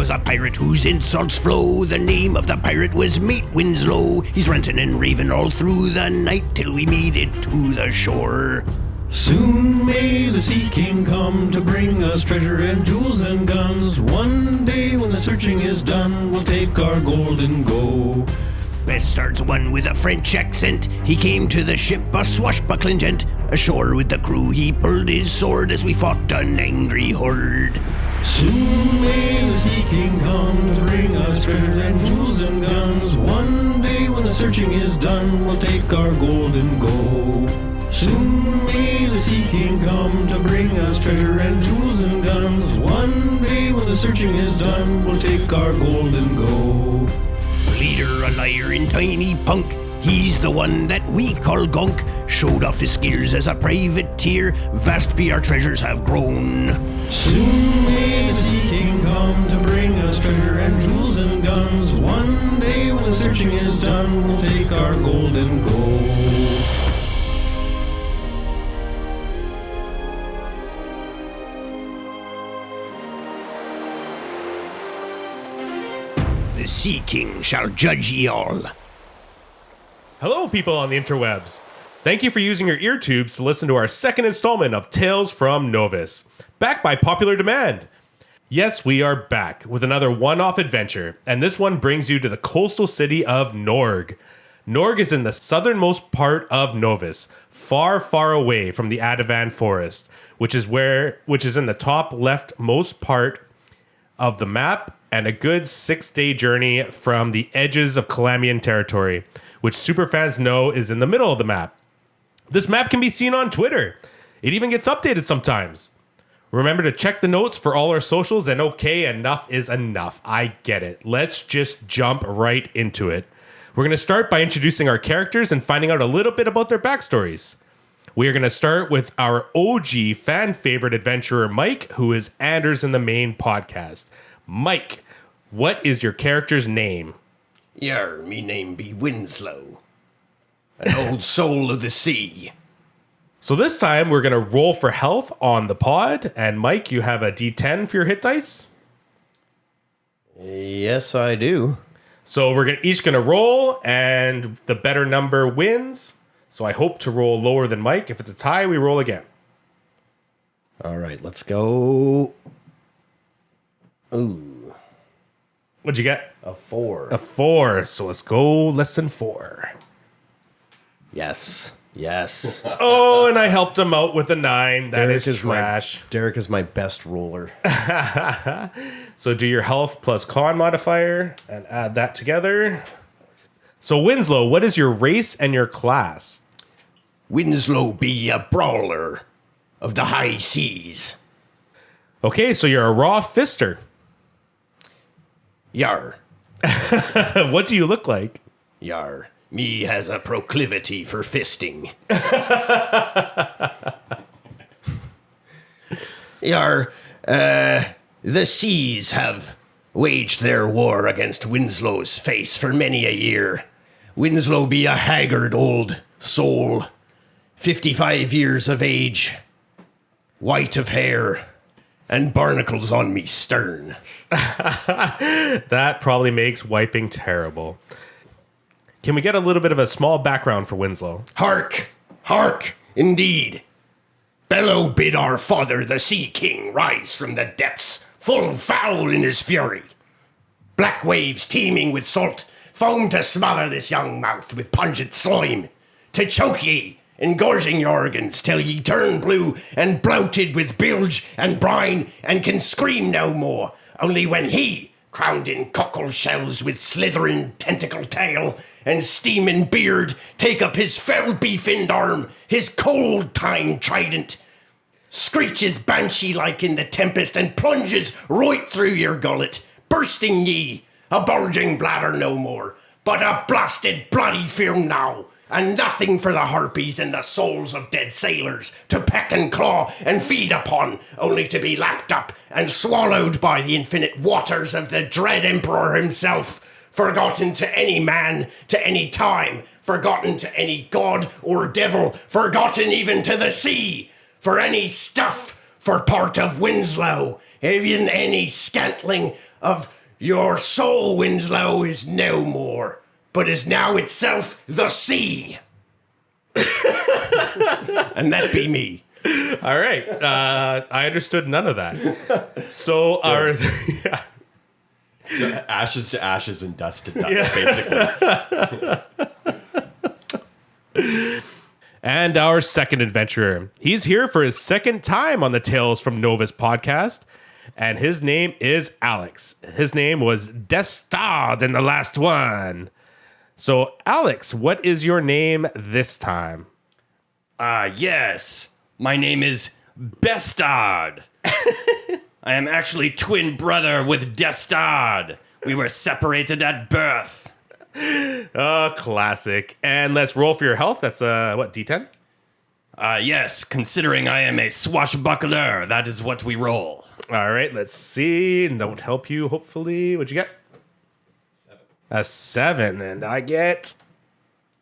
was a pirate whose insults flow. The name of the pirate was Mate Winslow. He's ranting and raving all through the night till we made it to the shore. Soon may the Sea King come to bring us treasure and jewels and guns. One day when the searching is done, we'll take our gold and go. Bastard's one with a French accent. He came to the ship a swashbuckling gent. Ashore with the crew he pulled his sword as we fought an angry horde. Soon may the Sea King come to bring us treasure and jewels and guns. One day when the searching is done, we'll take our gold and go. Soon may the Sea King come to bring us treasure and jewels and guns. One day when the searching is done, we'll take our gold and go. Leader, a liar and tiny punk, he's the one that we call Gunk. Showed off his skills as a privateer, vast be our treasures have grown. Soon may the Sea King come to bring us treasure and jewels and guns. One day when the searching is done, we'll take our gold and go. The Sea King shall judge ye all. Hello, people on the interwebs. Thank you for using your ear tubes to listen to our second installment of Tales from Novus, back by popular demand. Yes, we are back with another one-off adventure, and this one brings you to the coastal city of Norg. Norg is in the southernmost part of Novus, far, far away from the Adavan forest, which is in the top leftmost part of the map, and a good 6-day journey from the edges of Calamian territory, which superfans know is in the middle of the map. This map can be seen on Twitter. It even gets updated sometimes. Remember to check the notes for all our socials, and okay, enough is enough. I get it. Let's just jump right into it. We're going to start by introducing our characters and finding out a little bit about their backstories. We are going to start with our OG fan favorite adventurer, Mike, who is Anders in the main podcast. Mike, what is your character's name? Yar, me name be Winslow, an old soul of the sea. So this time we're going to roll for health on the pod. And Mike, you have a D10 for your hit dice? Yes, I do. So we're each going to roll, and the better number wins. So I hope to roll lower than Mike. If it's a tie, we roll again. All right, let's go. Ooh. What'd you get? A 4. A 4. So let's go lesson 4. Yes. Oh, and I helped him out with a 9. That is trash. Derek is my best roller. So do your health plus con modifier and add that together. So Winslow, what is your race and your class? Winslow be a brawler of the high seas. Okay, so you're a raw fister. Yar, What do you look like? yar, me has a proclivity for fisting. Yar, the seas have waged their war against Winslow's face for many a year. Winslow be a haggard old soul, 55 years of age, white of hair, and barnacles on me stern. That probably makes wiping terrible. Can we get a little bit of a small background for Winslow? Hark, hark, indeed. Bellow bid our father, the Sea King, rise from the depths, full foul in his fury. Black waves teeming with salt, foam to smother this young mouth with pungent slime, to choke ye, engorging your organs till ye turn blue and bloated with bilge and brine, and can scream no more, only when he, crowned in cockle shells with slithering tentacle tail and steaming beard, take up his fell beefined arm, his cold time trident, screeches banshee-like in the tempest, and plunges right through your gullet, bursting ye, a bulging bladder no more, but a blasted bloody film now, and nothing for the harpies and the souls of dead sailors to peck and claw and feed upon, only to be lapped up and swallowed by the infinite waters of the dread emperor himself, forgotten to any man, to any time, forgotten to any god or devil, forgotten even to the sea, for any stuff, for part of Winslow, even any scantling of your soul, Winslow, is no more, but is now itself the sea. And that be me. All right. I understood none of that. So our Ashes to ashes and dust to dust, basically. and our second adventurer. He's here for his second time on the Tales from Novus podcast, and his name is Alex. His name was Destard in the last one. So, Alex, what is your name this time? Yes. My name is Bestard. I am actually twin brother with Destard. We were separated at birth. Oh, classic. And let's roll for your health. That's, what, D10? Yes, considering I am a swashbuckler, that is what we roll. All right, let's see. And don't help you, hopefully. What'd you get? 7. A 7. And I get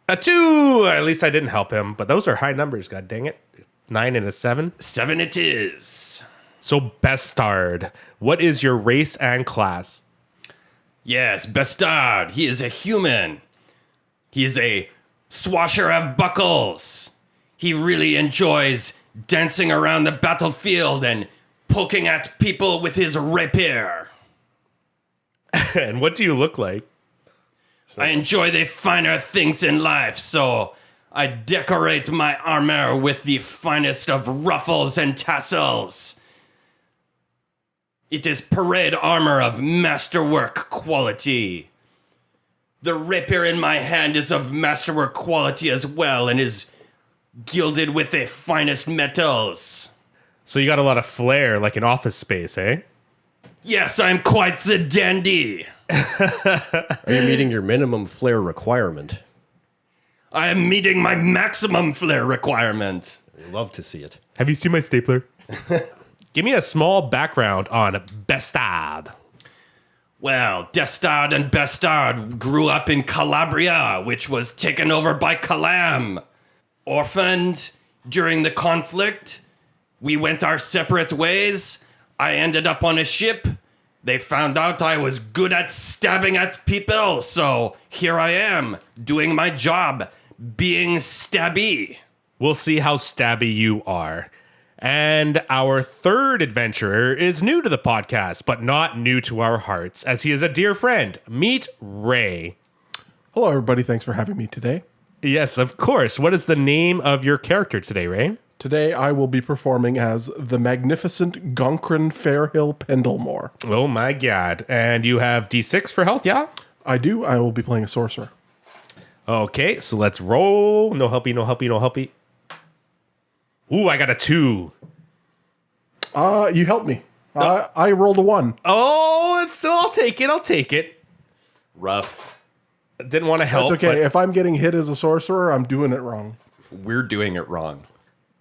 a 2. At least I didn't help him. But those are high numbers, god dang it. 9 and a 7. 7 it is. So, Bestard, what is your race and class? Yes, Bestard, he is a human. He is a swasher of buckles. He really enjoys dancing around the battlefield and poking at people with his rapier. And what do you look like? I enjoy the finer things in life, so I decorate my armor with the finest of ruffles and tassels. It is parade armor of masterwork quality. The rapier in my hand is of masterwork quality as well and is gilded with the finest metals. So you got a lot of flair, like an Office Space, eh? Yes, I'm quite the dandy. Are you meeting your minimum flair requirement? I am meeting my maximum flair requirement. I'd love to see it. Have you seen my stapler? Give me a small background on Bestard. Well, Destard and Bestard grew up in Calabria, which was taken over by Calam. Orphaned during the conflict, we went our separate ways. I ended up on a ship. They found out I was good at stabbing at people, so here I am, doing my job, being stabby. We'll see how stabby you are. And our third adventurer is new to the podcast, but not new to our hearts, as he is a dear friend. Meet Ray. Hello, everybody. Thanks for having me today. Yes, of course. What is the name of your character today, Ray? Today, I will be performing as the magnificent Gonkran Fairhill Pendlemore. Oh my god. And you have D6 for health, yeah? I do. I will be playing a sorcerer. Okay, so let's roll. No helpy, no helpy, no helpy. Ooh, I got a 2. You helped me. I rolled a 1. Oh, it's still, I'll take it. I'll take it. Rough. Didn't want to help. It's okay. but If I'm getting hit as a sorcerer, I'm doing it wrong. We're doing it wrong.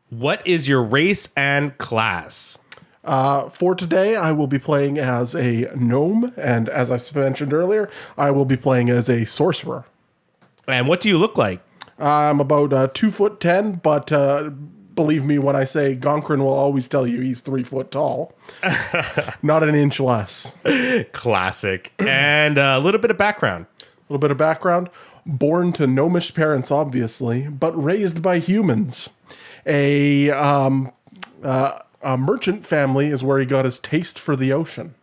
What is your race and class? For today, I will be playing as a gnome, and as I mentioned earlier, I will be playing as a sorcerer. And what do you look like? I'm about 2'10", but believe me when I say Gonkran will always tell you he's 3 foot tall. Not an inch less. Classic. And a little bit of background. A little bit of background. Born to gnomish parents, obviously, but raised by humans. A merchant family is where he got his taste for the ocean.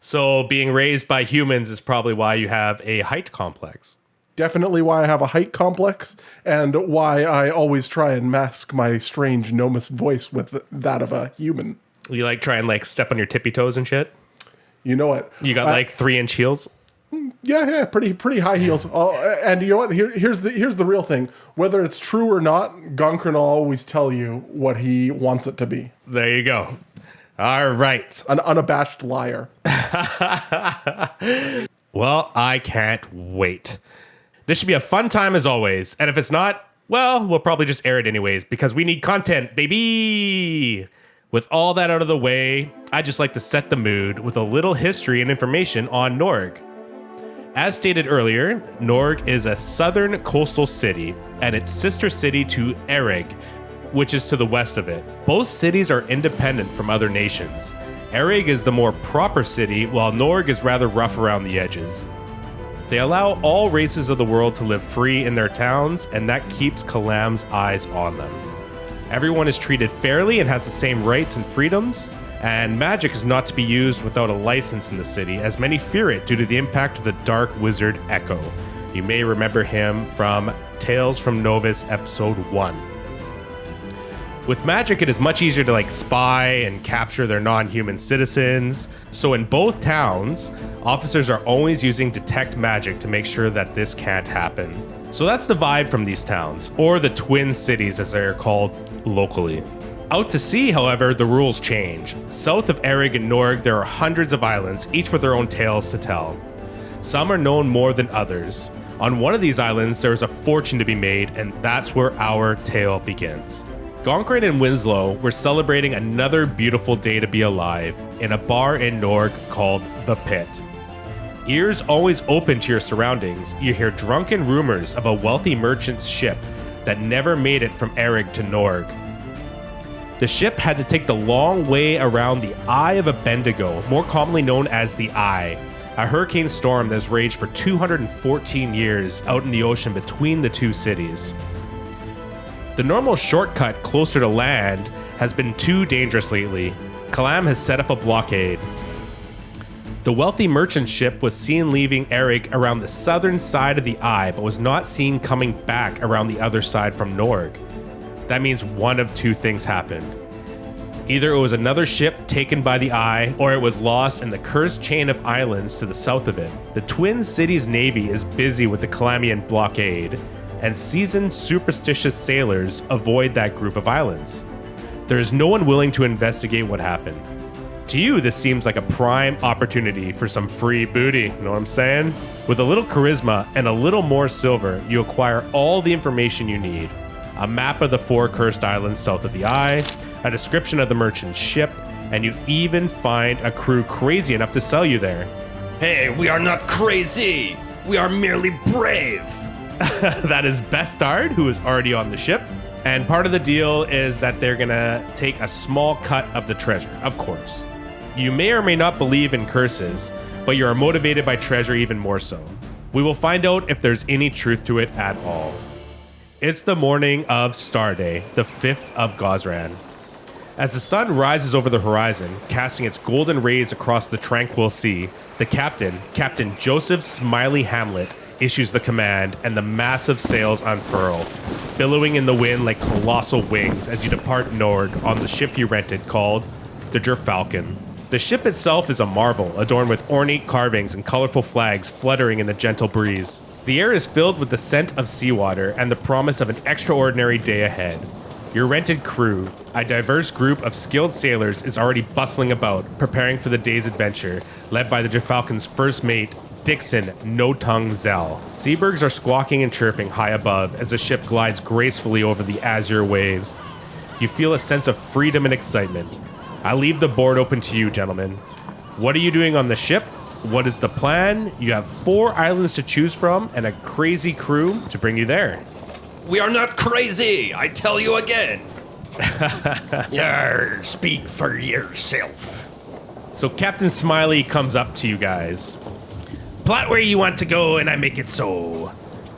So being raised by humans is probably why you have a height complex. Definitely why I have a height complex, and why I always try and mask my strange gnomish voice with that of a human. You like try and like step on your tippy toes and shit? You know what? You got like 3-inch heels? Yeah, pretty high heels. And you know what? Here's the real thing. Whether it's true or not, Gonkran will always tell you what he wants it to be. There you go. All right. An unabashed liar. Well, I can't wait. This should be a fun time as always. And if it's not, well, we'll probably just air it anyways because we need content, baby. With all that out of the way, I'd just like to set the mood with a little history and information on Norg. As stated earlier, Norg is a southern coastal city and its sister city to Arrrr, which is to the west of it. Both cities are independent from other nations, Arrrr is the more proper city, while Norg is rather rough around the edges. They allow all races of the world to live free in their towns, and that keeps Kalam's eyes on them. Everyone is treated fairly and has the same rights and freedoms, and magic is not to be used without a license in the city, as many fear it due to the impact of the dark wizard Echo. You may remember him from Tales from Novus episode 1. With magic, it is much easier to spy and capture their non-human citizens. So in both towns, officers are always using detect magic to make sure that this can't happen. So that's the vibe from these towns, or the twin cities as they are called locally. Out to sea, however, the rules change. South of Arrrr and Norg, there are hundreds of islands, each with their own tales to tell. Some are known more than others. On one of these islands, there is a fortune to be made, and that's where our tale begins. Gonkryn and Winslow were celebrating another beautiful day to be alive in a bar in Norg called The Pit. Ears always open to your surroundings, you hear drunken rumors of a wealthy merchant's ship that never made it from Arrrr to Norg. The ship had to take the long way around the Eye of Bendigo, more commonly known as the Eye, a hurricane storm that has raged for 214 years out in the ocean between the two cities. The normal shortcut closer to land has been too dangerous lately. Kalam has set up a blockade. The wealthy merchant ship was seen leaving Arrrr around the southern side of the Eye, but was not seen coming back around the other side from Norg. That means one of two things happened. Either it was another ship taken by the Eye, or it was lost in the cursed chain of islands to the south of it. The Twin Cities Navy is busy with the Kalamian blockade, and seasoned, superstitious sailors avoid that group of islands. There is no one willing to investigate what happened. To you, this seems like a prime opportunity for some free booty, you know what I'm saying? With a little charisma and a little more silver, you acquire all the information you need. A map of the 4 cursed islands south of the Eye, a description of the merchant's ship, and you even find a crew crazy enough to sell you there. Hey, we are not crazy! We are merely brave! That is Bestard, who is already on the ship. And part of the deal is that they're gonna take a small cut of the treasure, of course. You may or may not believe in curses, but you are motivated by treasure even more so. We will find out if there's any truth to it at all. It's the morning of Star Day, the 5th of Gosran. As the sun rises over the horizon, casting its golden rays across the tranquil sea, the captain, Captain Joseph Smiley Hamlet, issues the command, and the massive sails unfurl, billowing in the wind like colossal wings as you depart Norg on the ship you rented called the Gerfalcon. The ship itself is a marvel, adorned with ornate carvings and colorful flags fluttering in the gentle breeze. The air is filled with the scent of seawater and the promise of an extraordinary day ahead. Your rented crew, a diverse group of skilled sailors, is already bustling about, preparing for the day's adventure, led by the Gerfalcon's first mate, Dixon No-Tongue Zell. Seabirds are squawking and chirping high above as the ship glides gracefully over the azure waves. You feel a sense of freedom and excitement. I leave the board open to you, gentlemen. What are you doing on the ship? What is the plan? You have 4 islands to choose from and a crazy crew to bring you there. We are not crazy, I tell you again. Yarr, speak for yourself. So Captain Smiley comes up to you guys. Plot where you want to go, and I make it so.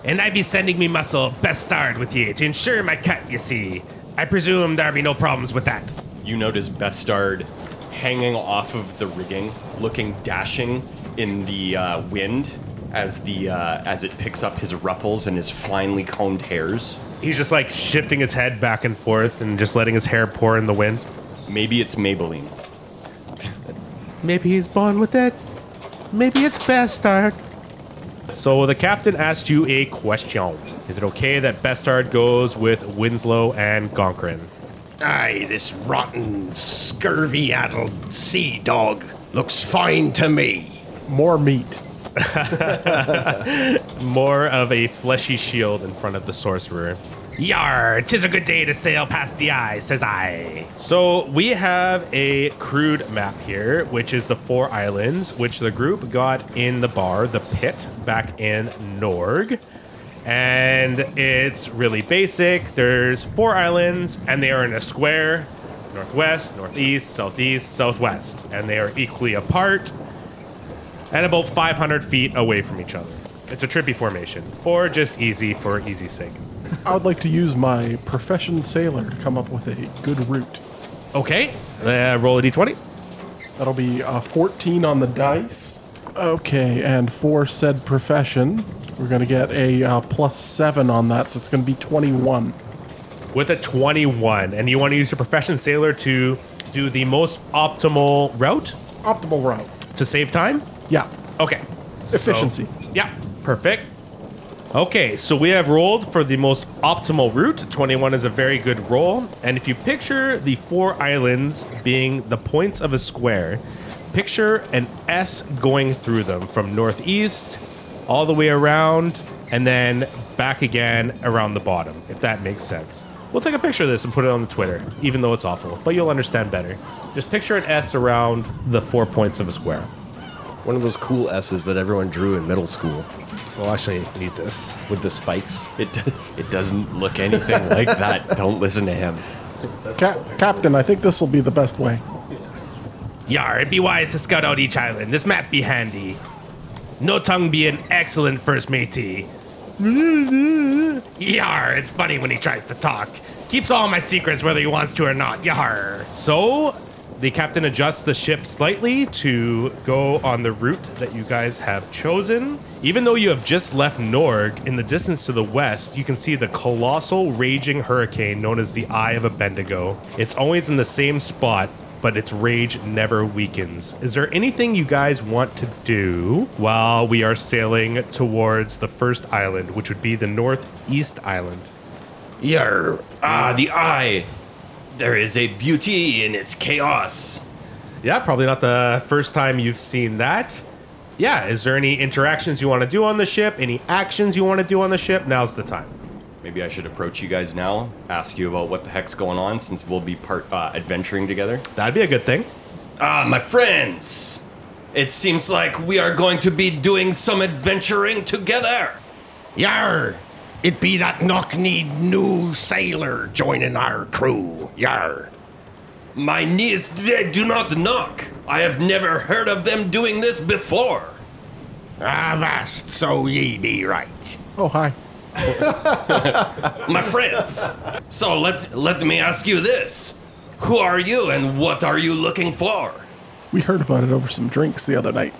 And I be sending me muscle Bestard with ye to ensure my cut, you see. I presume there be no problems with that. You notice Bestard hanging off of the rigging, looking dashing in the wind as it picks up his ruffles and his finely combed hairs. He's just shifting his head back and forth and just letting his hair pour in the wind. Maybe it's Maybelline. Maybe he's born with it. Maybe it's Bestard. So the captain asked you a question. Is it okay that Bestard goes with Winslow and Gonkryn? Aye, this rotten, scurvy-addled sea dog looks fine to me. More meat. More of a fleshy shield in front of the sorcerer. Yar, 'tis a good day to sail past the Eye, says I. So we have a crude map here, which is the 4 islands, which the group got in the bar, the Pit, back in Norg. And it's really basic. There's 4 islands, and they are in a square. northwest, northeast, southeast, southwest. And they are equally apart and about 500 feet away from each other. It's a trippy formation, or just easy for easy's sake. I would like to use my profession sailor to come up with a good route. Okay, roll a d20. That'll be 14 on the dice. Okay, and for said profession, we're going to get a +7 on that, so it's going to be 21. With a 21, and you want to use your profession sailor to do the most optimal route Optimal route. to save time? Yeah. Okay. Efficiency. Yeah, perfect. Okay, so we have rolled for the most optimal route. 21 is a very good roll. And if you picture the 4 islands being the points of a square, picture an S going through them from northeast all the way around and then back again around the bottom, if that makes sense. We'll take a picture of this and put it on the Twitter, even though it's awful, but you'll understand better. Just picture an S around the 4 points of a square. One of those cool S's that everyone drew in middle school So I'll actually need this. with the spikes. It doesn't look anything like that. Don't listen to him. Captain, I think this will be the best way. Yar, it be wise to scout out each island. This map be handy. No tongue be an excellent first matey. Yar, it's funny when he tries to talk. Keeps all my secrets whether he wants to or not. Yar. So, the captain adjusts the ship slightly to go on the route that you guys have chosen. Even though you have just left Norg, in the distance to the west, you can see the colossal raging hurricane known as the Eye of Abednego. It's always in the same spot, but its rage never weakens. Is there anything you guys want to do while we are sailing towards the first island, which would be the northeast island? Yarr. Ah, the eye. There is a beauty in its chaos. Yeah, probably not the first time you've seen that. Yeah, is there any interactions you want to do on the ship? Any actions you want to do on the ship? Now's the time. Maybe I should approach you guys now, ask you about what the heck's going on, since we'll be adventuring together. That'd be a good thing. Ah, my friends. It seems like we are going to be doing some adventuring together. Yar! It be that knock-kneed new sailor joining our crew. Yar! My knees, they do not knock. I have never heard of them doing this before. Avast, so ye be right. Oh, hi. My friends, so let me ask you this. Who are you and what are you looking for? We heard about it over some drinks the other night.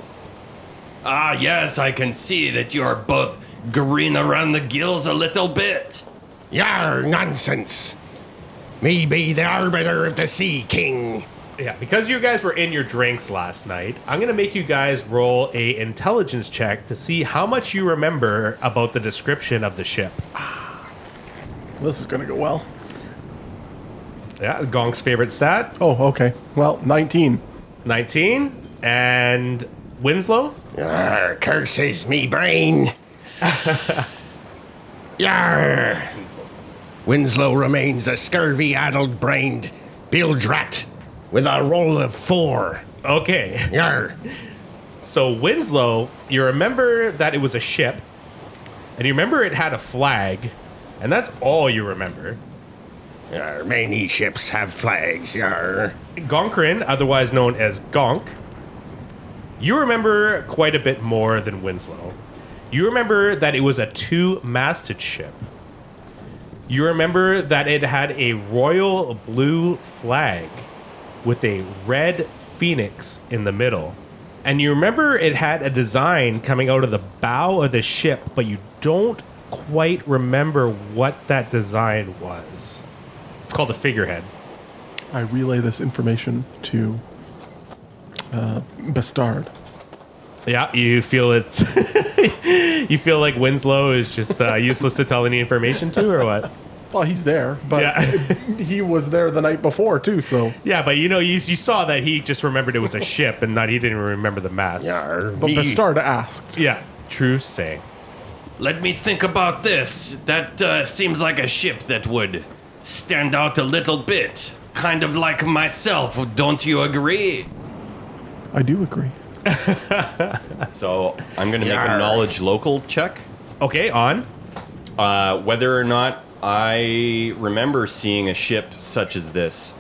Ah, yes, I can see that you are both green around the gills a little bit. Yar, nonsense. Me be the arbiter of the Sea King. Yeah, because you guys were in your drinks last night, I'm going to make you guys roll a intelligence check to see how much you remember about the description of the ship. This is going to go well. Yeah, Gonk's favorite stat, Oh, okay. Well, 19. 19. And Winslow? Yar, curses me brain. Yar. Winslow remains a scurvy-addled brained bildrat with a roll of 4. Okay. Yar. So Winslow, you remember that it was a ship, and you remember it had a flag, and that's all you remember. Yar, many ships have flags, yar. Gonkrin, otherwise known as Gonk, you remember quite a bit more than Winslow. You remember that it was a 2-masted ship. You remember that it had a royal blue flag with a red phoenix in the middle. And you remember it had a design coming out of the bow of the ship, but you don't quite remember what that design was. It's called a figurehead. I relay this information to Bastard. Yeah, you feel it's you feel like Winslow is just useless to tell any information to, or what? Well, he's there, but Yeah. he was there the night before, too, so... Yeah, but you saw that he just remembered it was a ship and he didn't even remember the mast. Yar. But Me- Bastard asked. Yeah, true say. Let me think about this. That seems like a ship that would stand out a little bit. Kind of like myself, don't you agree? I do agree. So I'm going to make a Yarr. knowledge local check. Okay, on. Whether or not I remember seeing a ship such as this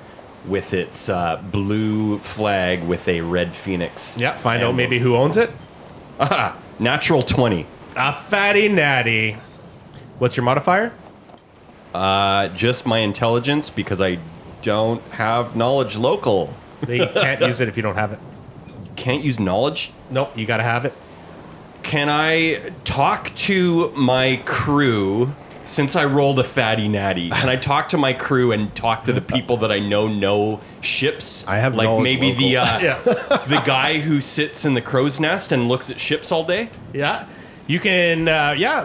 with its blue flag with a red phoenix. Yeah, find out maybe who owns it. Natural 20. A fatty natty. What's your modifier? Just my intelligence because I don't have knowledge local. They can't use it if you don't have it. Can't use knowledge? Nope, you gotta have it. Can I talk to my crew since I rolled a fatty natty? Can I talk to my crew and talk to the people that I know ships? I have like knowledge maybe local. the guy who sits in the crow's nest and looks at ships all day. Yeah. You can,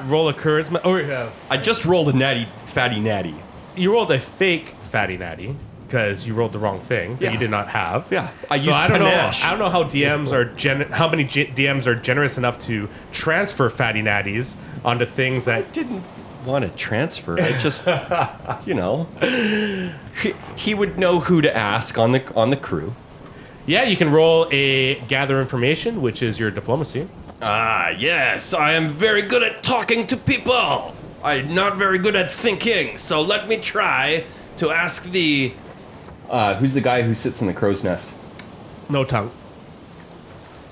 roll a charisma. Or I just rolled a fatty natty. you rolled a fake fatty natty because you rolled the wrong thing that Yeah. you did not have. Yeah, I So used I don't panache. know. I don't know how DMs are how many DMs are generous enough to transfer fatty natties onto things that Didn't want to transfer. I just, he would know who to ask on the crew. Yeah, you can roll a gather information, which is your diplomacy. Ah, yes, I am very good at talking to people. I'm not very good at thinking, so let me try to ask the... who's the guy who sits in the crow's nest? No tongue.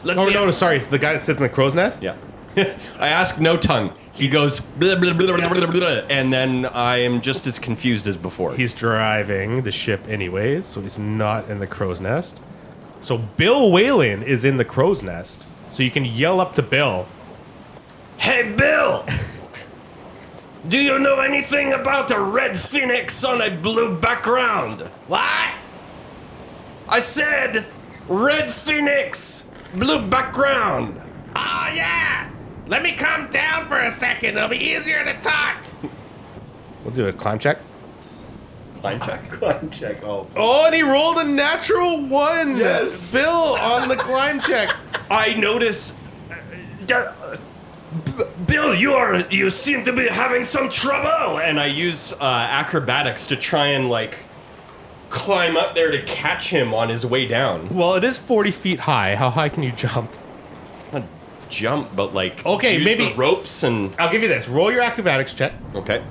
Let Oh me- no, sorry, it's the guy that sits in the crow's nest. Yeah. I ask no tongue. He goes, blah, blah, blah, blah, blah, blah, and then I am just as confused as before. He's driving the ship anyways, so he's not in the crow's nest. So Bill Whalen is in the crow's nest. So you can yell up to Bill. Hey, Bill! Do you know anything about a red phoenix on a blue background? What? I said red phoenix, blue background. Oh yeah! Let me calm down for a second. It'll be easier to talk. We'll do a climb check. Climb check? Climb check. Oh, Oh, and he rolled a natural 1. Yes. Bill on the climb check. I notice. Bill, you seem to be having some trouble. And I use acrobatics to try and climb up there to catch him on his way down. Well, it is 40 feet high. How high can you jump? Not jump, but Okay, use maybe- the ropes and I'll give you this. Roll your acrobatics check. okay.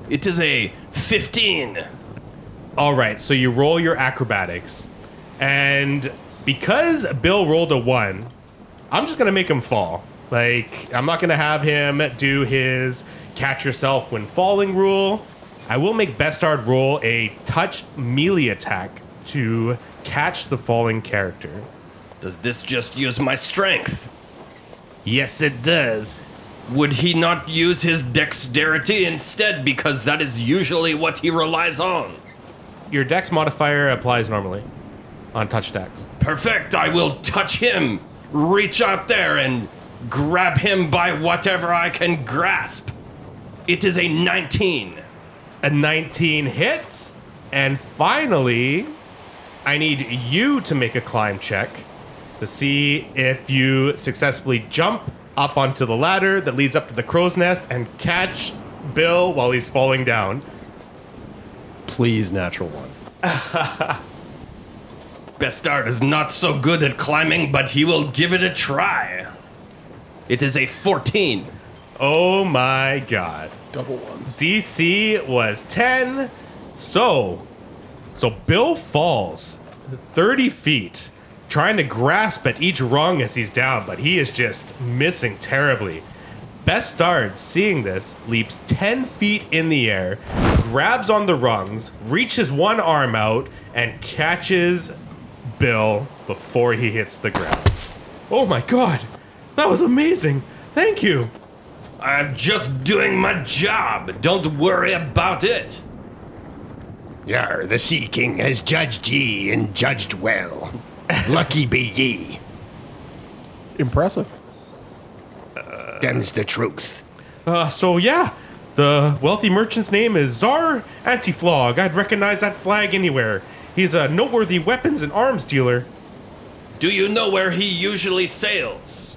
It is a 15. All right, so you roll your acrobatics. And because Bill rolled a 1, I'm just going to make him fall. I'm not going to have him do his catch yourself when falling rule. I will make Bestard roll a touch melee attack to catch the falling character. Does this just use my strength? Yes, it does. Would he not use his dexterity instead, because that is usually what he relies on? Your dex modifier applies normally on touch attacks. Perfect, I will touch him, reach out there and grab him by whatever I can grasp. It is a 19. A 19 hits. And finally, I need you to make a climb check to see if you successfully jump up onto the ladder that leads up to the crow's nest and catch Bill while he's falling down. please, natural 1. Bestard is not so good at climbing, but he will give it a try. It is a 14. Oh my god. Double ones. DC was 10. So Bill falls 30 feet, trying to grasp at each rung as he's down, but he is just missing terribly. Bestard, seeing this, leaps 10 feet in the air, grabs on the rungs, reaches one arm out, and catches Bill before he hits the ground. Oh my god! That was amazing! Thank you! I'm just doing my job. Don't worry about it. Yar, the Sea King has judged ye and judged well. Lucky be ye. Impressive. Them's the truth. So yeah, the wealthy merchant's name is Czar Antiflog. I'd recognize that flag anywhere. He's a noteworthy weapons and arms dealer. Do you know where he usually sails?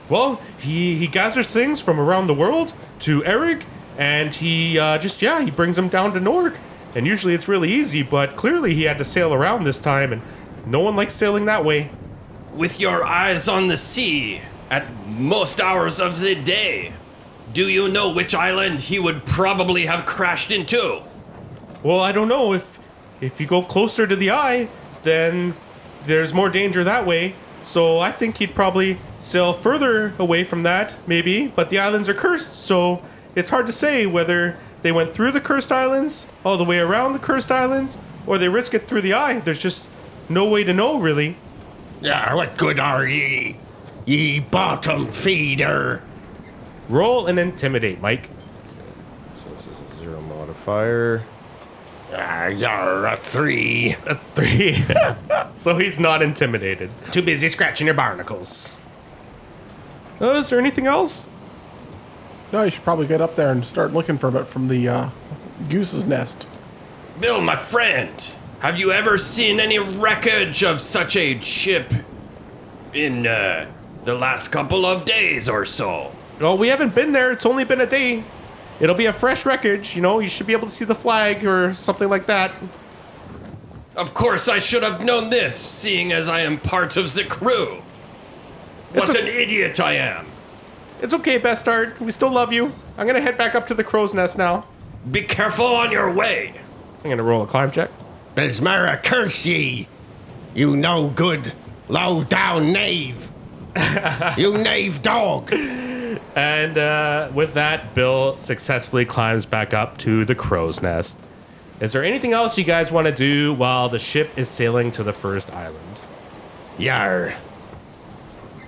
Well, he gathers things from around the world to Erig, and he he brings them down to Norg. And usually it's really easy, but clearly he had to sail around this time, and no one likes sailing that way. With your eyes on the sea at most hours of the day, do you know which island he would probably have crashed into? Well, I don't know if you go closer to the eye, then there's more danger that way. So I think he'd probably sail further away from that, maybe. But the islands are cursed, so it's hard to say whether they went through the cursed islands, all the way around the cursed islands, or they risk it through the eye. There's just no way to know, really. Yeah, what good are ye? Ye bottom feeder. Roll and intimidate, Mike. So this is a 0 modifier. You're a 3. A 3. So he's not intimidated. Too busy scratching your barnacles. Is there anything else? No, you should probably get up there and start looking for it from the goose's nest. Bill, my friend, have you ever seen any wreckage of such a ship in the last couple of days or so? Well, we haven't been there. It's only been a day. It'll be a fresh wreckage. You know, you should be able to see the flag or something like that. Of course, I should have known this, seeing as I am part of the crew. What an idiot I am. It's okay, Bestard. We still love you. I'm going to head back up to the crow's nest now. Be careful on your way. I'm going to roll a climb check. Besmara, curse ye! You no good, low down knave! You knave dog! And with that, Bill successfully climbs back up to the crow's nest. Is there anything else you guys want to do while the ship is sailing to the first island? Yar.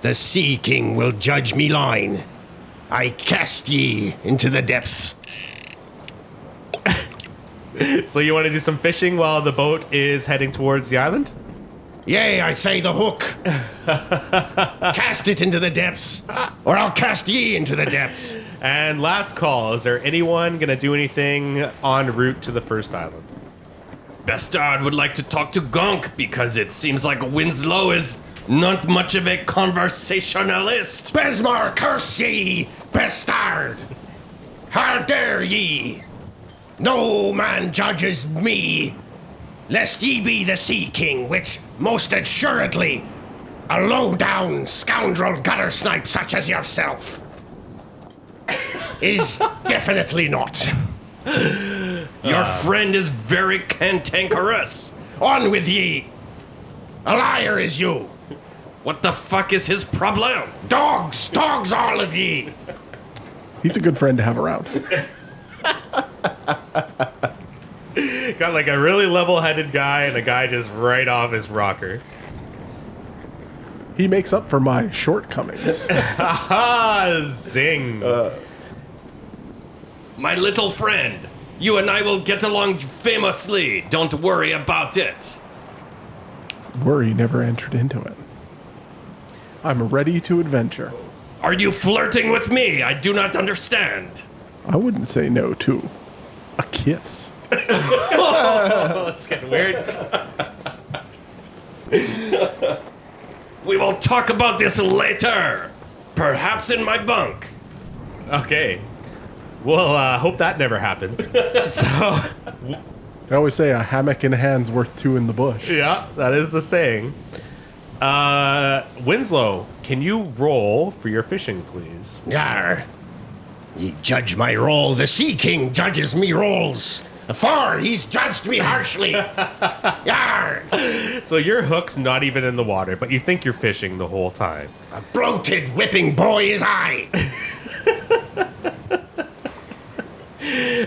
The Sea King will judge me line. I cast ye into the depths. So you want to do some fishing while the boat is heading towards the island? Yea, I say the hook. Cast it into the depths, or I'll cast ye into the depths. And last call, is there anyone going to do anything en route to the first island? Bestard would like to talk to Gonk because it seems like Winslow is not much of a conversationalist. Besmar, curse ye, Bestard! How dare ye? No man judges me, lest ye be the Sea King, which most assuredly a low-down scoundrel gutter snipe such as yourself is definitely not. Your friend is very cantankerous. On with ye! A liar is you! What the fuck is his problem? Dogs! Dogs, all of ye! He's a good friend to have around. Got like a really level-headed guy and a guy just right off his rocker. He makes up for my shortcomings. Ah, zing. My little friend, you and I will get along famously. Don't worry about it. Worry never entered into it. I'm ready to adventure. Are you flirting with me? I do not understand. I wouldn't say no to a kiss. Oh, that's getting weird. We will talk about this later. Perhaps in my bunk. Okay. Well, hope that never happens. So, I always say a hammock in hand's worth two in the bush. yeah, that is the saying. Winslow, can you roll for your fishing, please? Yar. Ye judge my roll, the Sea King judges me rolls. For he's judged me harshly. Yar. So your hook's not even in the water, but you think you're fishing the whole time. A bloated whipping boy is I.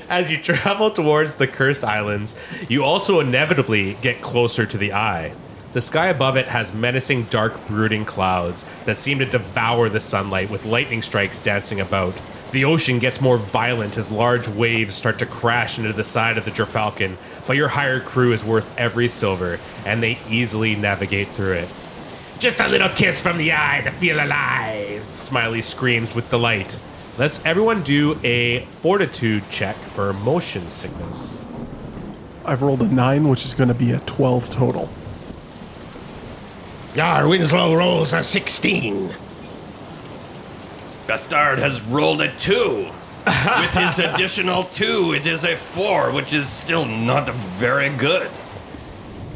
As you travel towards the cursed islands, you also inevitably get closer to the eye. The sky above it has menacing, dark, brooding clouds that seem to devour the sunlight, with lightning strikes dancing about. The ocean gets more violent as large waves start to crash into the side of the Gerfalcon, but your hired crew is worth every silver, and they easily navigate through it. Just a little kiss from the eye to feel alive, Smiley screams with delight. Let's everyone do a fortitude check for motion sickness. I've rolled a 9, which is going to be a 12 total. Yar, Winslow rolls a 16. Bestard has rolled a 2. With his additional 2, it is a 4, which is still not very good.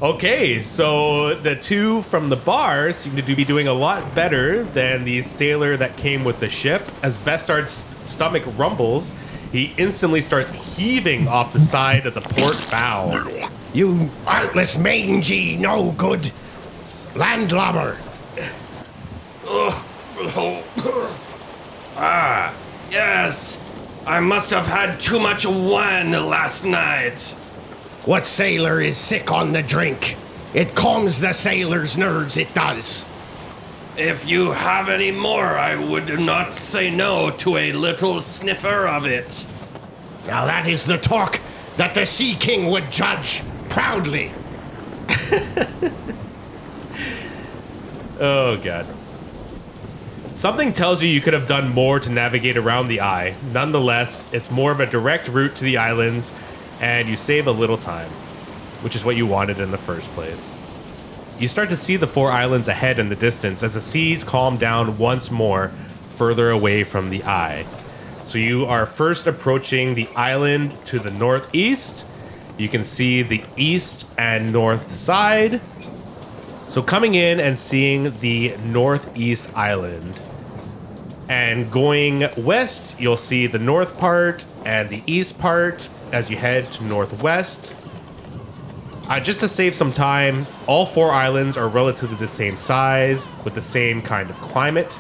Okay, so the two from the bar seem to be doing a lot better than the sailor that came with the ship. As Bestard's stomach rumbles, he instantly starts heaving off the side of the port bow. You artless mangy no good landlubber. Yes, I must have had too much wine last night. What sailor is sick on the drink? It calms the sailor's nerves, it does. If you have any more, I would not say no to a little sniffer of it. Now that is the talk that the Sea King would judge proudly. Oh, God. Something tells you could have done more to navigate around the eye. Nonetheless, it's more of a direct route to the islands, and you save a little time, which is what you wanted in the first place. You start to see the 4 islands ahead in the distance as the seas calm down once more, further away from the eye. So you are first approaching the island to the northeast. You can see the east and north side. So coming in and seeing the northeast island, and going west, you'll see the north part and the east part as you head to northwest. Just to save some time, all 4 islands are relatively the same size with the same kind of climate.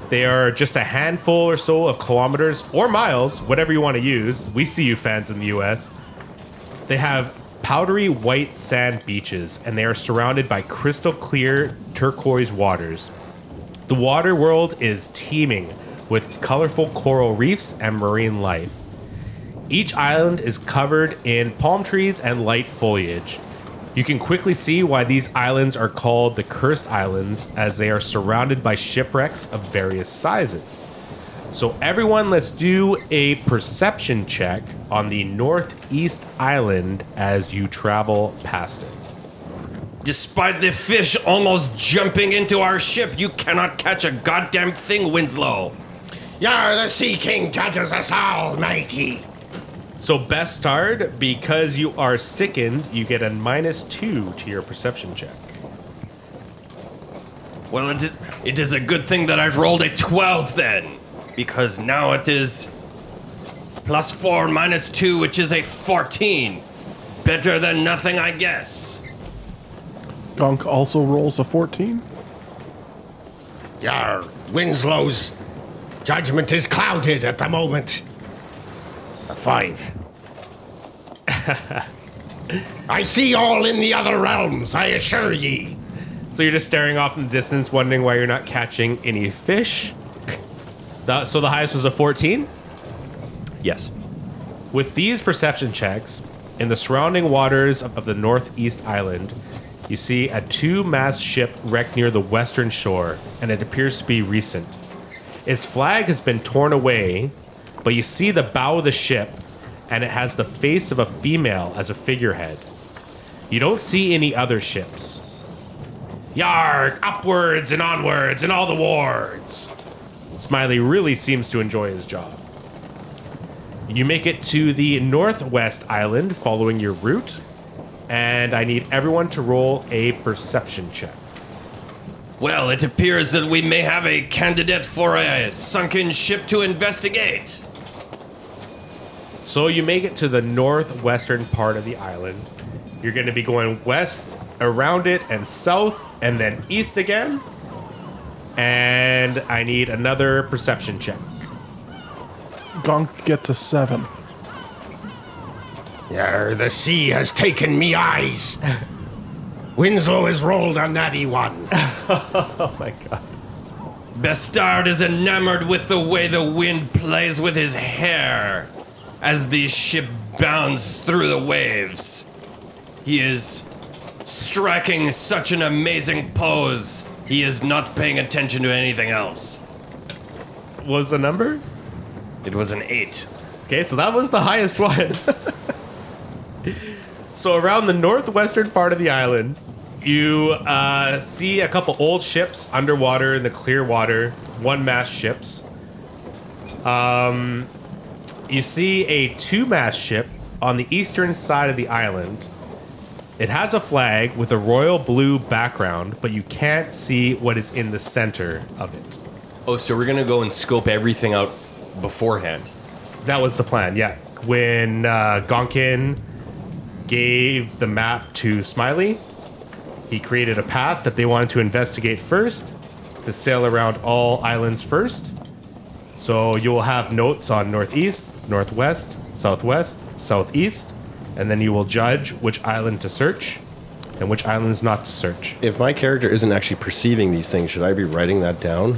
They are just a handful or so of kilometers or miles, whatever you want to use. We see you fans in the US. They have powdery white sand beaches, and they are surrounded by crystal clear turquoise waters. The water world is teeming with colorful coral reefs and marine life. Each island is covered in palm trees and light foliage. You can quickly see why these islands are called the Cursed Islands, as they are surrounded by shipwrecks of various sizes. So everyone, let's do a perception check on the northeast island as you travel past it. Despite the fish almost jumping into our ship, you cannot catch a goddamn thing, Winslow. Yar, the Sea King judges us all, matey. So Bestard, because you are sickened, you get a -2 to your perception check. Well, it is a good thing that I've rolled a 12 then, because now it is +4 -2, which is a 14. Better than nothing, I guess. Gunk also rolls a 14. Yar, Winslow's judgment is clouded at the moment. A 5. I see all in the other realms, I assure ye. So you're just staring off in the distance, wondering why you're not catching any fish. So the highest was a 14? Yes. With these perception checks, in the surrounding waters of the northeast island, you see a 2-mast ship wrecked near the western shore, and it appears to be recent. Its flag has been torn away, but you see the bow of the ship, and it has the face of a female as a figurehead. You don't see any other ships. Yard, upwards and onwards and all the wards. Smiley really seems to enjoy his job. You make it to the northwest island following your route, and I need everyone to roll a perception check. Well, it appears that we may have a candidate for a sunken ship to investigate. So you make it to the northwestern part of the island. You're going to be going west, around it, and south, and then east again. And I need another perception check. Gunk gets a 7. Yar, the sea has taken me eyes. Winslow has rolled a natty 1. Oh my god. Bestard is enamored with the way the wind plays with his hair as the ship bounds through the waves. He is striking such an amazing pose, he is not paying attention to anything else. What was the number? It was an 8. Okay, so that was the highest one. So around the northwestern part of the island, you see a couple old ships underwater in the clear water, 1-mast ships. You see a 2-mast ship on the eastern side of the island. It has a flag with a royal blue background, but you can't see what is in the center of it. Oh, so we're gonna go and scope everything out beforehand. That was the plan, yeah. When Gonkin gave the map to Smiley. He created a path that they wanted to investigate first, to sail around all islands first. So you will have notes on northeast, northwest, southwest, southeast, and then you will judge which island to search and which islands not to search. If my character isn't actually perceiving these things, should I be writing that down?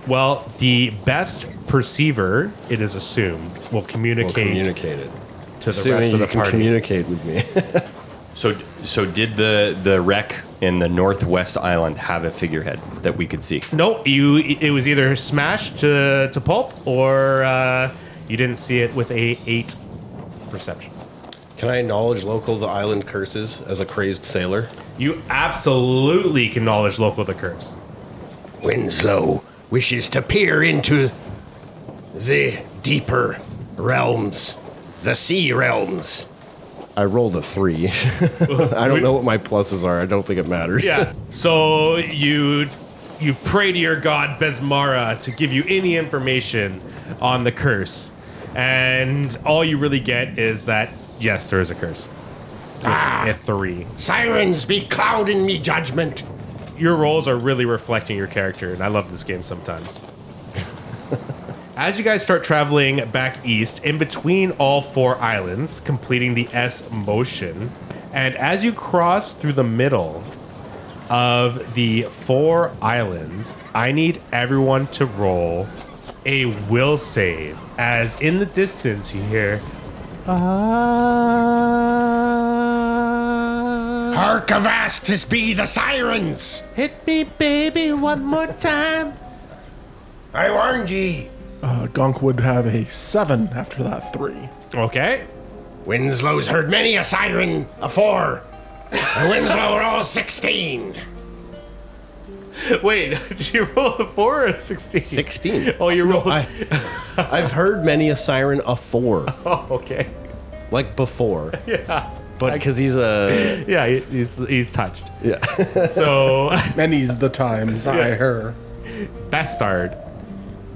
Well, the best perceiver, it is assumed, will communicate, Communicate it. to the Assuming rest of you the can party. communicate with me. So did the wreck in the Northwest Island have a figurehead that we could see? No, it was either smashed to pulp or you didn't see it with a 8 perception. Can I acknowledge local the island curses as a crazed sailor? You absolutely can knowledge local the curse. Winslow wishes to peer into the deeper realms, the sea realms. I rolled a 3. I don't know what my pluses are. I don't think it matters. Yeah. So you pray to your god Besmara to give you any information on the curse, and all you really get is that yes, there is a curse. A 3. Sirens be clouding me judgment. Your roles are really reflecting your character, and I love this game sometimes. As you guys start traveling back east, in between all 4 islands, completing the S motion, and as you cross through the middle of the 4 islands, I need everyone to roll a will save, as in the distance you hear, Hark avast be the sirens. hit me baby one more time. I warned ye. Gonk would have a 7 after that 3. Okay. Winslow's heard many a siren afore. And Winslow rolls 16. Wait, did you roll a 4 or a 16? 16. Oh, you rolled. I've heard many a siren afore. Oh, okay. Like before. Yeah. But because he's a... Yeah, he's touched. Yeah. So, Many's the times I heard. Bastard.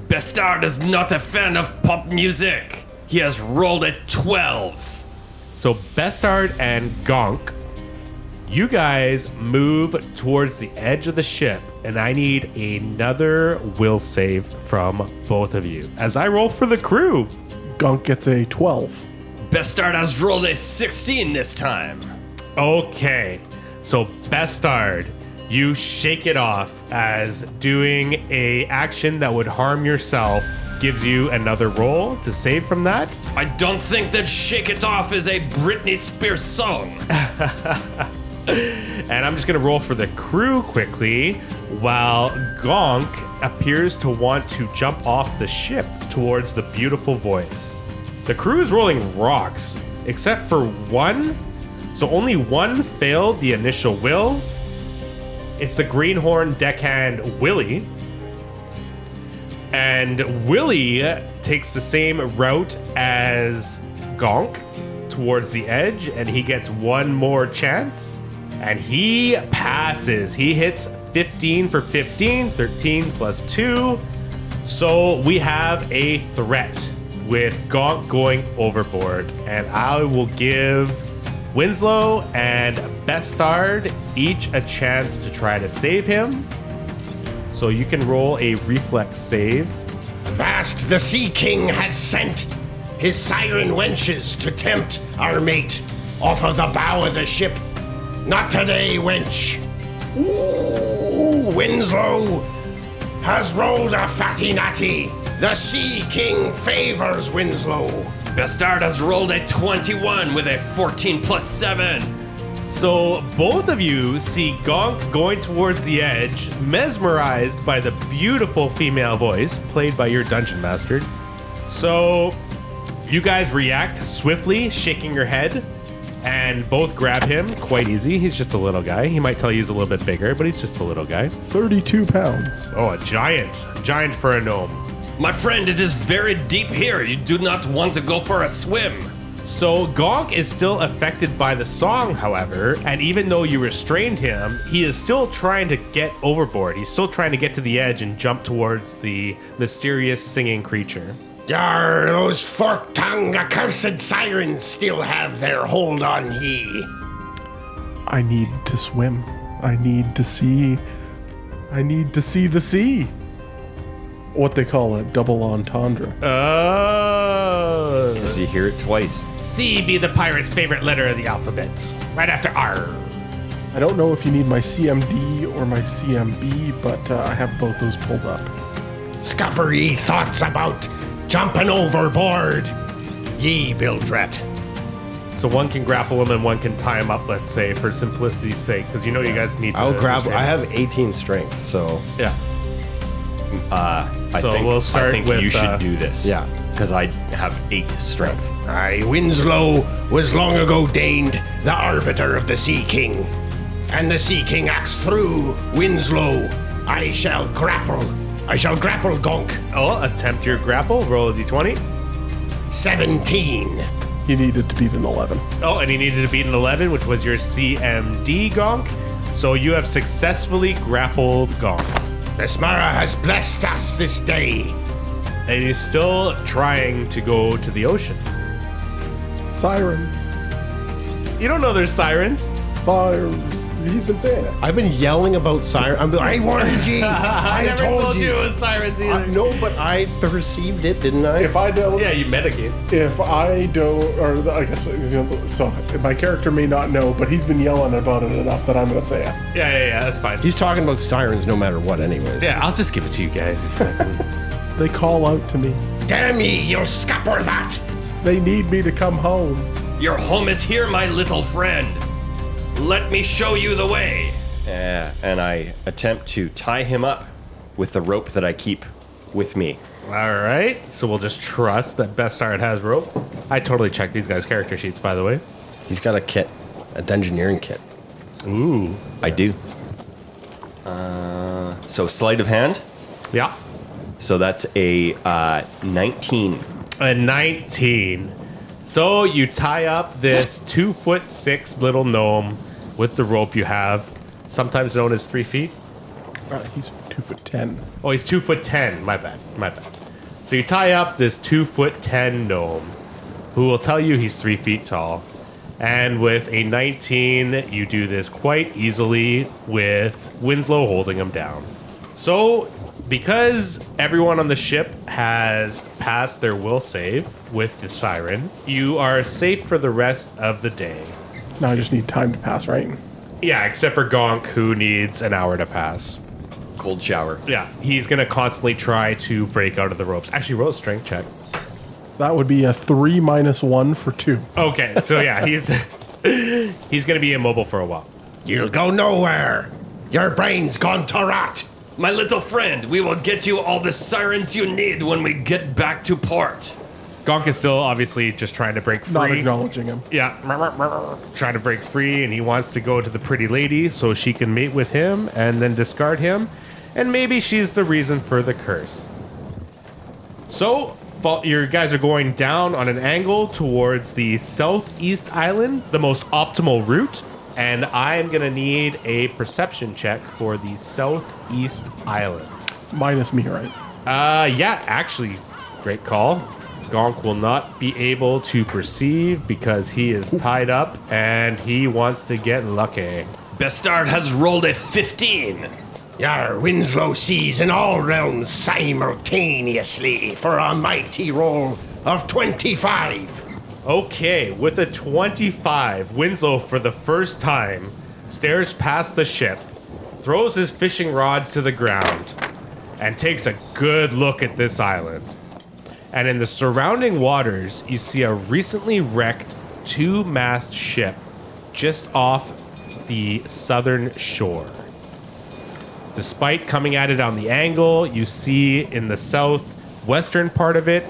Bestard is not a fan of pop music. He has rolled a 12. So, Bastard and Gonk, you guys move towards the edge of the ship, and I need another will save from both of you as I roll for the crew. Gonk gets a 12. Bestard has rolled a 16 this time. Okay, so Bastard, you shake it off as doing a action that would harm yourself gives you another roll to save from that. I don't think that Shake It Off is a Britney Spears song. And I'm just gonna roll for the crew quickly while Gonk appears to want to jump off the ship towards the beautiful voice. The crew is rolling rocks, except for one. So only one failed the initial will. It's the greenhorn deckhand Willie. And Willie takes the same route as Gonk towards the edge, and he gets one more chance. And he passes. He hits 15 for 15, 13 plus 2. So we have a threat with Gonk going overboard. And I will give Winslow and Bestard each a chance to try to save him. So you can roll a reflex save. Vast the Sea King has sent his siren wenches to tempt our mate off of the bow of the ship. Not today, wench. Ooh, Winslow has rolled a fatty natty. The Sea King favors Winslow. Bestard has rolled a 21 with a 14 plus 7. So both of you see Gonk going towards the edge, mesmerized by the beautiful female voice played by your dungeon master. So you guys react swiftly, shaking your head, and both grab him quite easy. He's just a little guy. He might tell you he's a little bit bigger, but he's just a little guy. 32 pounds. Oh, a giant. Giant for a gnome. My friend, it is very deep here. You do not want to go for a swim. So Gonk is still affected by the song, however, and even though you restrained him, he is still trying to get overboard. He's still trying to get to the edge and jump towards the mysterious singing creature. Yar, those fork-tongued accursed sirens still have their hold on ye. I need to swim. I need to see the sea. What they call a double entendre. Oh. Because you hear it twice. C be the pirate's favorite letter of the alphabet. Right after R. I don't know if you need my CMD or my CMB, but I have both those pulled up. Scupper ye thoughts about jumping overboard, ye Bildret. So one can grapple him and one can tie him up, let's say, for simplicity's sake, because you know you guys need to. I'll grab. restrain I him. have 18 strength, so Yeah. I So think, we'll start I think with, you should do this. yeah. Because I have 8 strength. Aye, Winslow was long ago deigned the arbiter of the Sea King. And the Sea King acts through Winslow. I shall grapple Gonk. Oh, attempt your grapple. Roll a d20. 17. He needed to beat an 11. Oh, and he needed to beat an 11, which was your CMD, Gonk. So you have successfully grappled Gonk. The Smara has blessed us this day. And he's still trying to go to the ocean. Sirens. You don't know there's sirens. Sirens. He's been saying it. I've been yelling about siren. I warned ye. I never told you you. it was sirens either. No, but I perceived it, didn't I? If I don't, Yeah, you metagame. if I don't, or I guess, so my character may not know, but he's been yelling about it enough that I'm going to say it. Yeah, that's fine. He's talking about sirens no matter what, anyways. Yeah, I'll just give it to you guys. They call out to me. Damn ye, you'll scupper that. They need me to come home. Your home is here, my little friend. Let me show you the way. Yeah, and I attempt to tie him up with the rope that I keep with me. All right, so we'll just trust that Bestard has rope. I totally checked these guys' character sheets, by the way. He's got a kit, a dungeoneering kit. Ooh. I do. So sleight of hand. Yeah. So that's a 19. A 19. So you tie up this 2'6" little gnome with the rope you have, sometimes known as 3 feet. He's 2'10". Oh, he's 2'10". My bad. So you tie up this 2'10" gnome, who will tell you he's 3 feet tall. And with a 19, you do this quite easily with Winslow holding him down. So, because everyone on the ship has passed their will save with the siren, you are safe for the rest of the day. Now I just need time to pass, right? Yeah, except for Gonk, who needs an hour to pass. Cold shower. Yeah, he's going to constantly try to break out of the ropes. Actually, roll a strength check. That would be a 3 minus 1 for 2. Okay, so yeah, he's going to be immobile for a while. You'll go nowhere. Your brain's gone to rot. My little friend, we will get you all the sirens you need when we get back to port. Gonk is still obviously just trying to break free. Not acknowledging him. Yeah, trying to break free, and he wants to go to the pretty lady so she can mate with him and then discard him, and maybe she's the reason for the curse. So, your guys are going down on an angle towards the southeast island, the most optimal route, and I'm going to need a perception check for the southeast island. Minus me, right? Yeah, actually, great call. Gonk will not be able to perceive because he is tied up and he wants to get lucky. Bestard has rolled a 15. Yar, Winslow sees in all realms simultaneously for a mighty roll of 25. Okay, with a 25, Winslow for the first time stares past the ship, throws his fishing rod to the ground, and takes a good look at this island. And in the surrounding waters, you see a recently wrecked 2-mast ship just off the southern shore. Despite coming at it on the angle, you see in the southwestern part of it,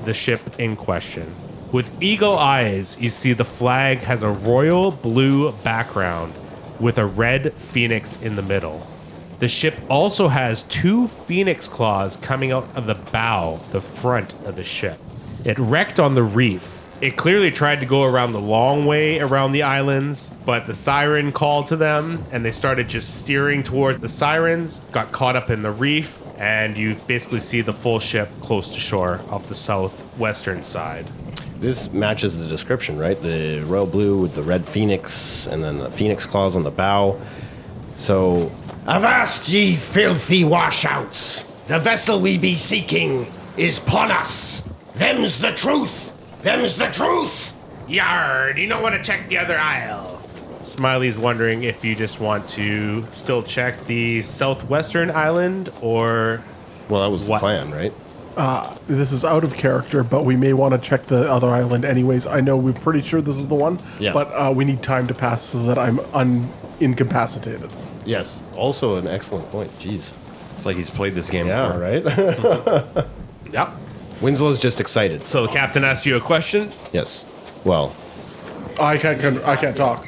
the ship in question. With eagle eyes, you see the flag has a royal blue background with a red phoenix in the middle. The ship also has 2 phoenix claws coming out of the bow, the front of the ship. It wrecked on the reef, It clearly tried to go around the long way around the islands, but the siren called to them, and they started just steering toward the sirens, got caught up in the reef, and you basically see the full ship close to shore off the southwestern side. This matches the description, right? The royal blue with the red phoenix and then the phoenix claws on the bow. So, Avast, ye filthy washouts! The vessel we be seeking is upon us. Them's the truth. Them's the truth. Yard, you don't want to check the other aisle. Smiley's wondering if you just want to still check the southwestern island or... well, that was the What? plan, right? This is out of character, but we may want to check the other island anyways. I know we're pretty sure this is the one, Yeah. but we need time to pass so that I'm incapacitated. Yes. Also an excellent point. Jeez. It's like he's played this game Yeah, before. right? Yep. Winslow's just excited. So the captain asked you a question? Yes. Well, I can't talk.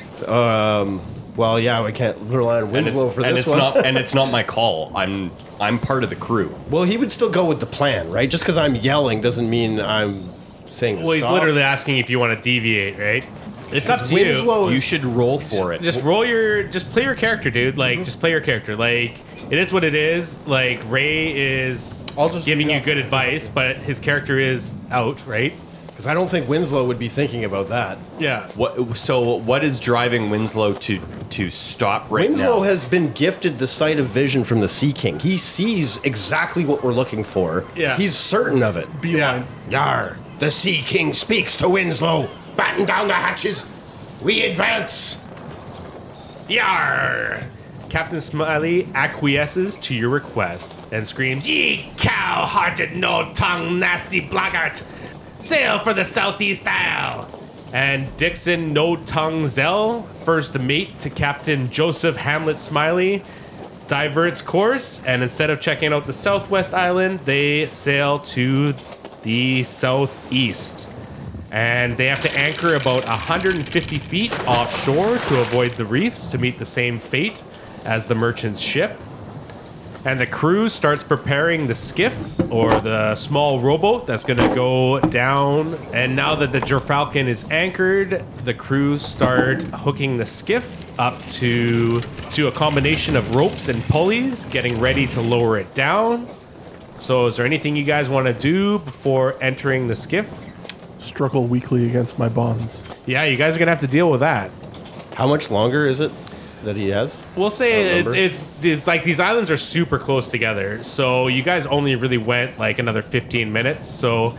well, yeah, we can't rely on Winslow for this one. And it's not my call. I'm part of the crew. Well, he would still go with the plan, right? Just because I'm yelling doesn't mean I'm saying to Well, he's stop. literally asking if you want to deviate, right? It's up to you. Winslow You is should roll for it. Just play your character, dude. Like, just play your character. Like, it is what it is. Like, Ray is I'll just giving read you up. good advice, but his character is out, right? because I don't think Winslow would be thinking about that. Yeah. What is driving Winslow to stop right Winslow now? has been gifted the sight of vision from the Sea King. He sees exactly what we're looking for. Yeah. He's certain of it. Beeline. Yar, the Sea King speaks to Winslow. Batten down the hatches. We advance. Yar! Captain Smiley acquiesces to your request and screams, "Ye cow-hearted, no-tongue, nasty blackguard! Sail for the southeast isle!" And Dixon No-Tongue Zell, first mate to Captain Joseph Hamlet Smiley, diverts course, and instead of checking out the southwest island, they sail to the southeast. And they have to anchor about 150 feet offshore to avoid the reefs to meet the same fate as the merchant's ship. And the crew starts preparing the skiff or the small rowboat that's going to go down. And now that the Gerfalcon is anchored, the crew start hooking the skiff up to a combination of ropes and pulleys, getting ready to lower it down. So is there anything you guys want to do before entering the skiff? Struggle weakly against my bonds. Yeah, you guys are going to have to deal with that. How much longer is it that he has? We'll say Outnumbered? it's like these islands are super close together, so you guys only really went like another 15 minutes. So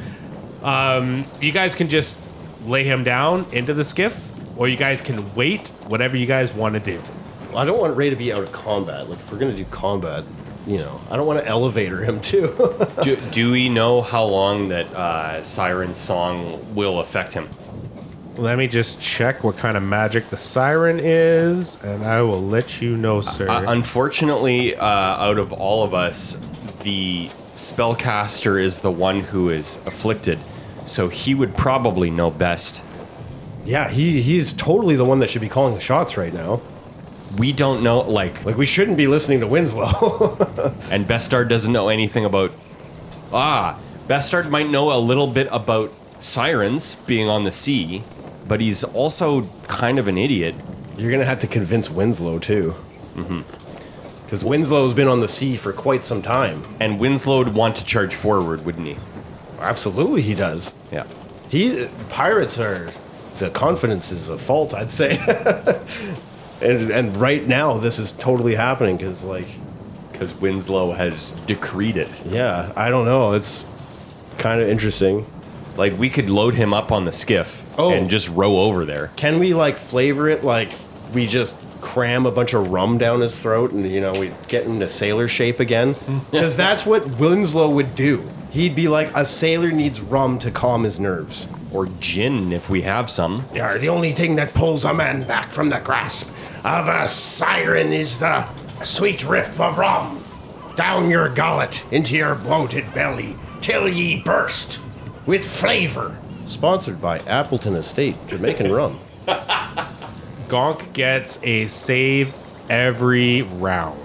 you guys can just lay him down into the skiff, or you guys can wait, whatever you guys want to do. Well, I don't want Ray to be out of combat. Like, if we're going to do combat, you know, I don't want to elevator him, too. Do we know how long that Siren's song will affect him? Let me just check what kind of magic the siren is, and I will let you know, sir. Unfortunately, out of all of us, the spellcaster is the one who is afflicted, so he would probably know best. Yeah, he's totally the one that should be calling the shots right now. We don't know, like, Like, we shouldn't be listening to Winslow. and Bestard doesn't know anything about... Bestard might know a little bit about sirens being on the sea, but he's also kind of an idiot. You're going to have to convince Winslow, too. Because Winslow's been on the sea for quite some time. And Winslow would want to charge forward, wouldn't he? Absolutely, he does. Yeah. Pirates are... The confidence is a fault, I'd say. and right now, this is totally happening, because, like... Because Winslow has decreed it. Yeah, I don't know. It's kind of interesting. Like, we could load him up on the skiff and just row over there. Can we, like, flavor it like we just cram a bunch of rum down his throat and, you know, we get him to sailor shape again? Because that's what Winslow would do. He'd be like, a sailor needs rum to calm his nerves. Or gin, if we have some. Yar, the only thing that pulls a man back from the grasp of a siren is the sweet rip of rum. Down your gullet into your bloated belly till ye burst with flavor. Sponsored by Appleton Estate, Jamaican rum. Gonk gets a save every round.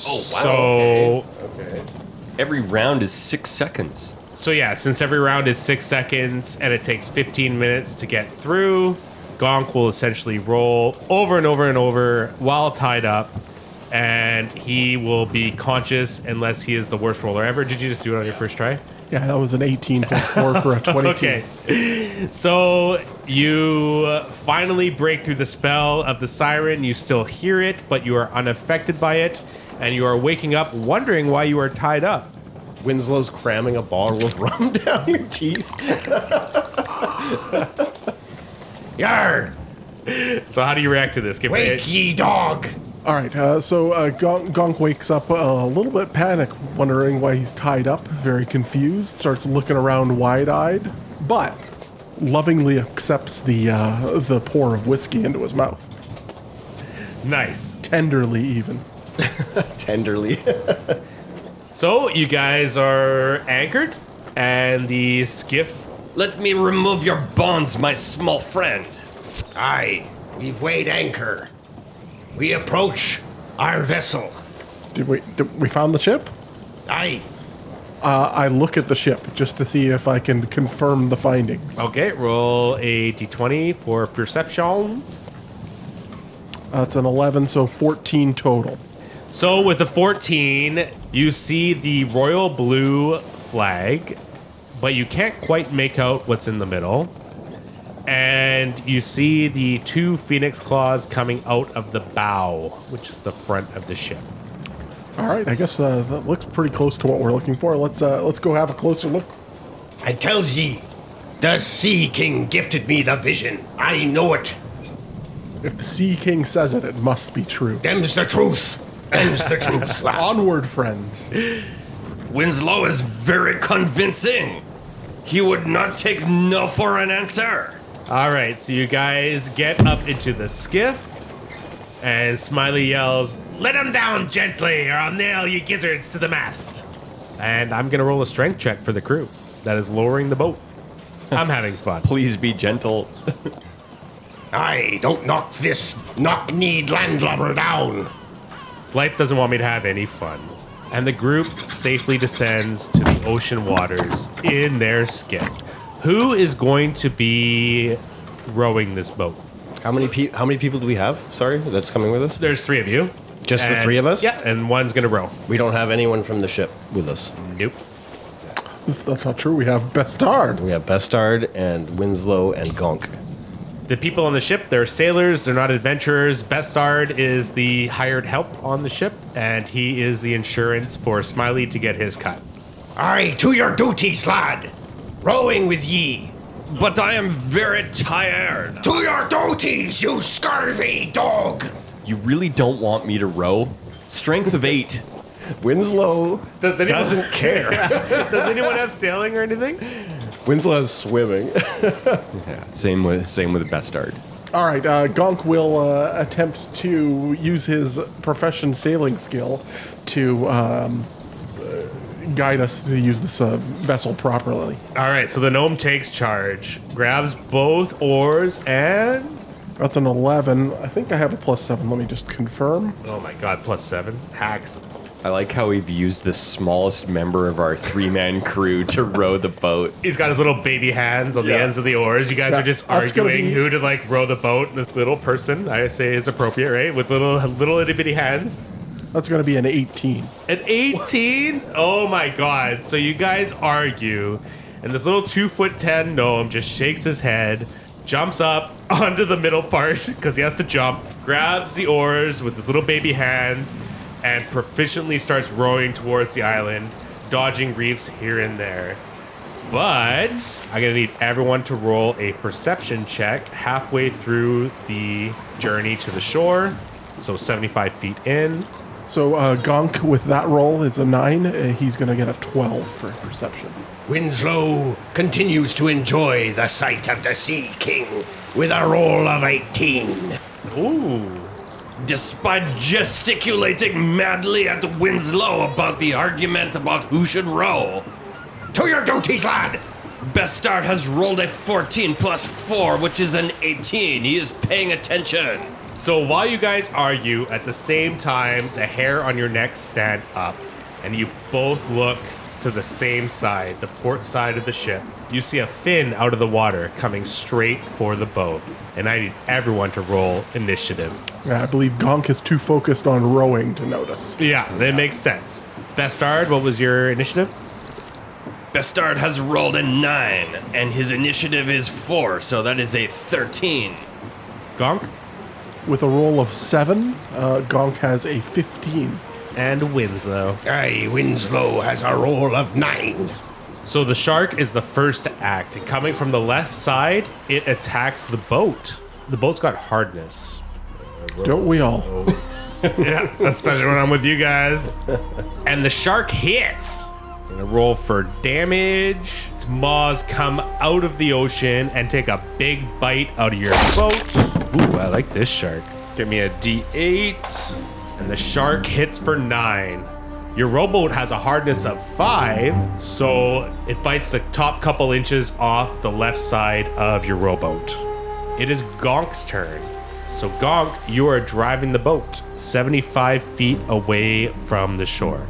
Oh, wow. So Okay. Every round is 6 seconds. So yeah, since every round is 6 seconds and it takes 15 minutes to get through, Gonk will essentially roll over and over and over while tied up, and he will be conscious unless he is the worst roller ever. Did you just do it on your first try? Yeah, that was an 18 plus 4 for a 22. Okay. So you finally break through the spell of the siren. You still hear it, but you are unaffected by it, and you are waking up wondering why you are tied up. Winslow's cramming a bottle of rum down your teeth. Yar! So how do you react to this? Give me Wake ye dog! All right, so Gonk wakes up a little bit panicked, wondering why he's tied up, very confused, starts looking around wide-eyed, but lovingly accepts the pour of whiskey into his mouth. Nice. Tenderly, even. Tenderly. So you guys are anchored, and the skiff. Let me remove your bonds, my small friend. Aye, we've weighed anchor. We approach our vessel. Did we found the ship? Aye. I look at the ship just to see if I can confirm the findings. Okay, roll a d20 for perception. That's an 11, so 14 total. So with a 14, you see the royal blue flag, but you can't quite make out what's in the middle. And you see the 2 phoenix claws coming out of the bow, which is the front of the ship. All right, I guess that looks pretty close to what we're looking for. Let's go have a closer look. I tells ye, the Sea King gifted me the vision. I know it. If the Sea King says it, it must be true. Them's the truth. Them's the truth. lad. Onward, friends. Winslow is very convincing. He would not take no for an answer. All right, so you guys get up into the skiff, and Smiley yells, "Let him down gently, or I'll nail you gizzards to the mast." And I'm going to roll a strength check for the crew. That is lowering the boat. I'm having fun. Please be gentle. Aye, don't knock this knock-kneed landlubber down. Life doesn't want me to have any fun. And the group safely descends to the ocean waters in their skiff. Who is going to be rowing this boat? How many people do we have? Sorry, that's coming with us? There's 3 of you. Just the And- 3 of us? Yeah, and one's going to row. We don't have anyone from the ship with us. Nope. That's not true. We have Bestard. We have Bestard and Winslow and Gonk. The people on the ship, they're sailors, they're not adventurers. Bestard is the hired help on the ship, and he is the insurance for Smiley to get his cut. Aye, to your duties, lad. Rowing with ye. But I am very tired. To your duties, you scurvy dog. You really don't want me to row? Strength of 8. Winslow Doesn't care. Does anyone have sailing or anything? Winslow has swimming. Yeah, same with Bestard. All right, Gonk will attempt to use his profession sailing skill to guide us to use this vessel properly. All right, so the gnome takes charge, grabs both oars, and That's an 11. I think I have a +7. Let me just confirm. oh my god, +7 hacks. I like how we've used the smallest member of our 3-man crew to row the boat. He's got his little baby hands on the ends of the oars. You guys Yeah, are just that's gonna arguing be- who to like row the boat. And this little person, I say, is appropriate, right? With little itty bitty hands. That's going to be an 18. An 18? Oh my god. So you guys argue, and this little 2'10" gnome just shakes his head, jumps up onto the middle part, because he has to jump, grabs the oars with his little baby hands, and proficiently starts rowing towards the island, dodging reefs here and there. But I'm gonna need everyone to roll a perception check halfway through the journey to the shore. So 75 feet in. So Gonk, with that roll, it's a 9. He's going to get a 12 for perception. Winslow continues to enjoy the sight of the Sea King with a roll of 18. Ooh. Despite gesticulating madly at Winslow about the argument about who should row, To your duties, lad. Bestard has rolled a 14 plus 4, which is an 18. He is paying attention. So while you guys argue, at the same time, the hair on your neck stand up, and you both look to the same side, the port side of the ship. You see a fin out of the water coming straight for the boat. And I need everyone to roll initiative. Yeah, I believe Gonk is too focused on rowing to notice. Yeah, that makes sense. Bestard, what was your initiative? Bestard has rolled a 9, and his initiative is 4, so that is a 13. Gonk? With a roll of 7, Gonk has a 15. And Winslow. Aye, Winslow has a roll of 9. So the shark is the first to act. And coming from the left side, it attacks the boat. The boat's got hardness. Don't we all? Yeah, especially when I'm with you guys. And the shark hits. Gonna roll for damage. Its maws come out of the ocean and take a big bite out of your boat. Ooh, I like this shark. Give me a D8. And the shark hits for 9. Your rowboat has a hardness of 5, so it bites the top couple inches off the left side of your rowboat. It is Gonk's turn. So Gonk, you are driving the boat 75 feet away from the shore.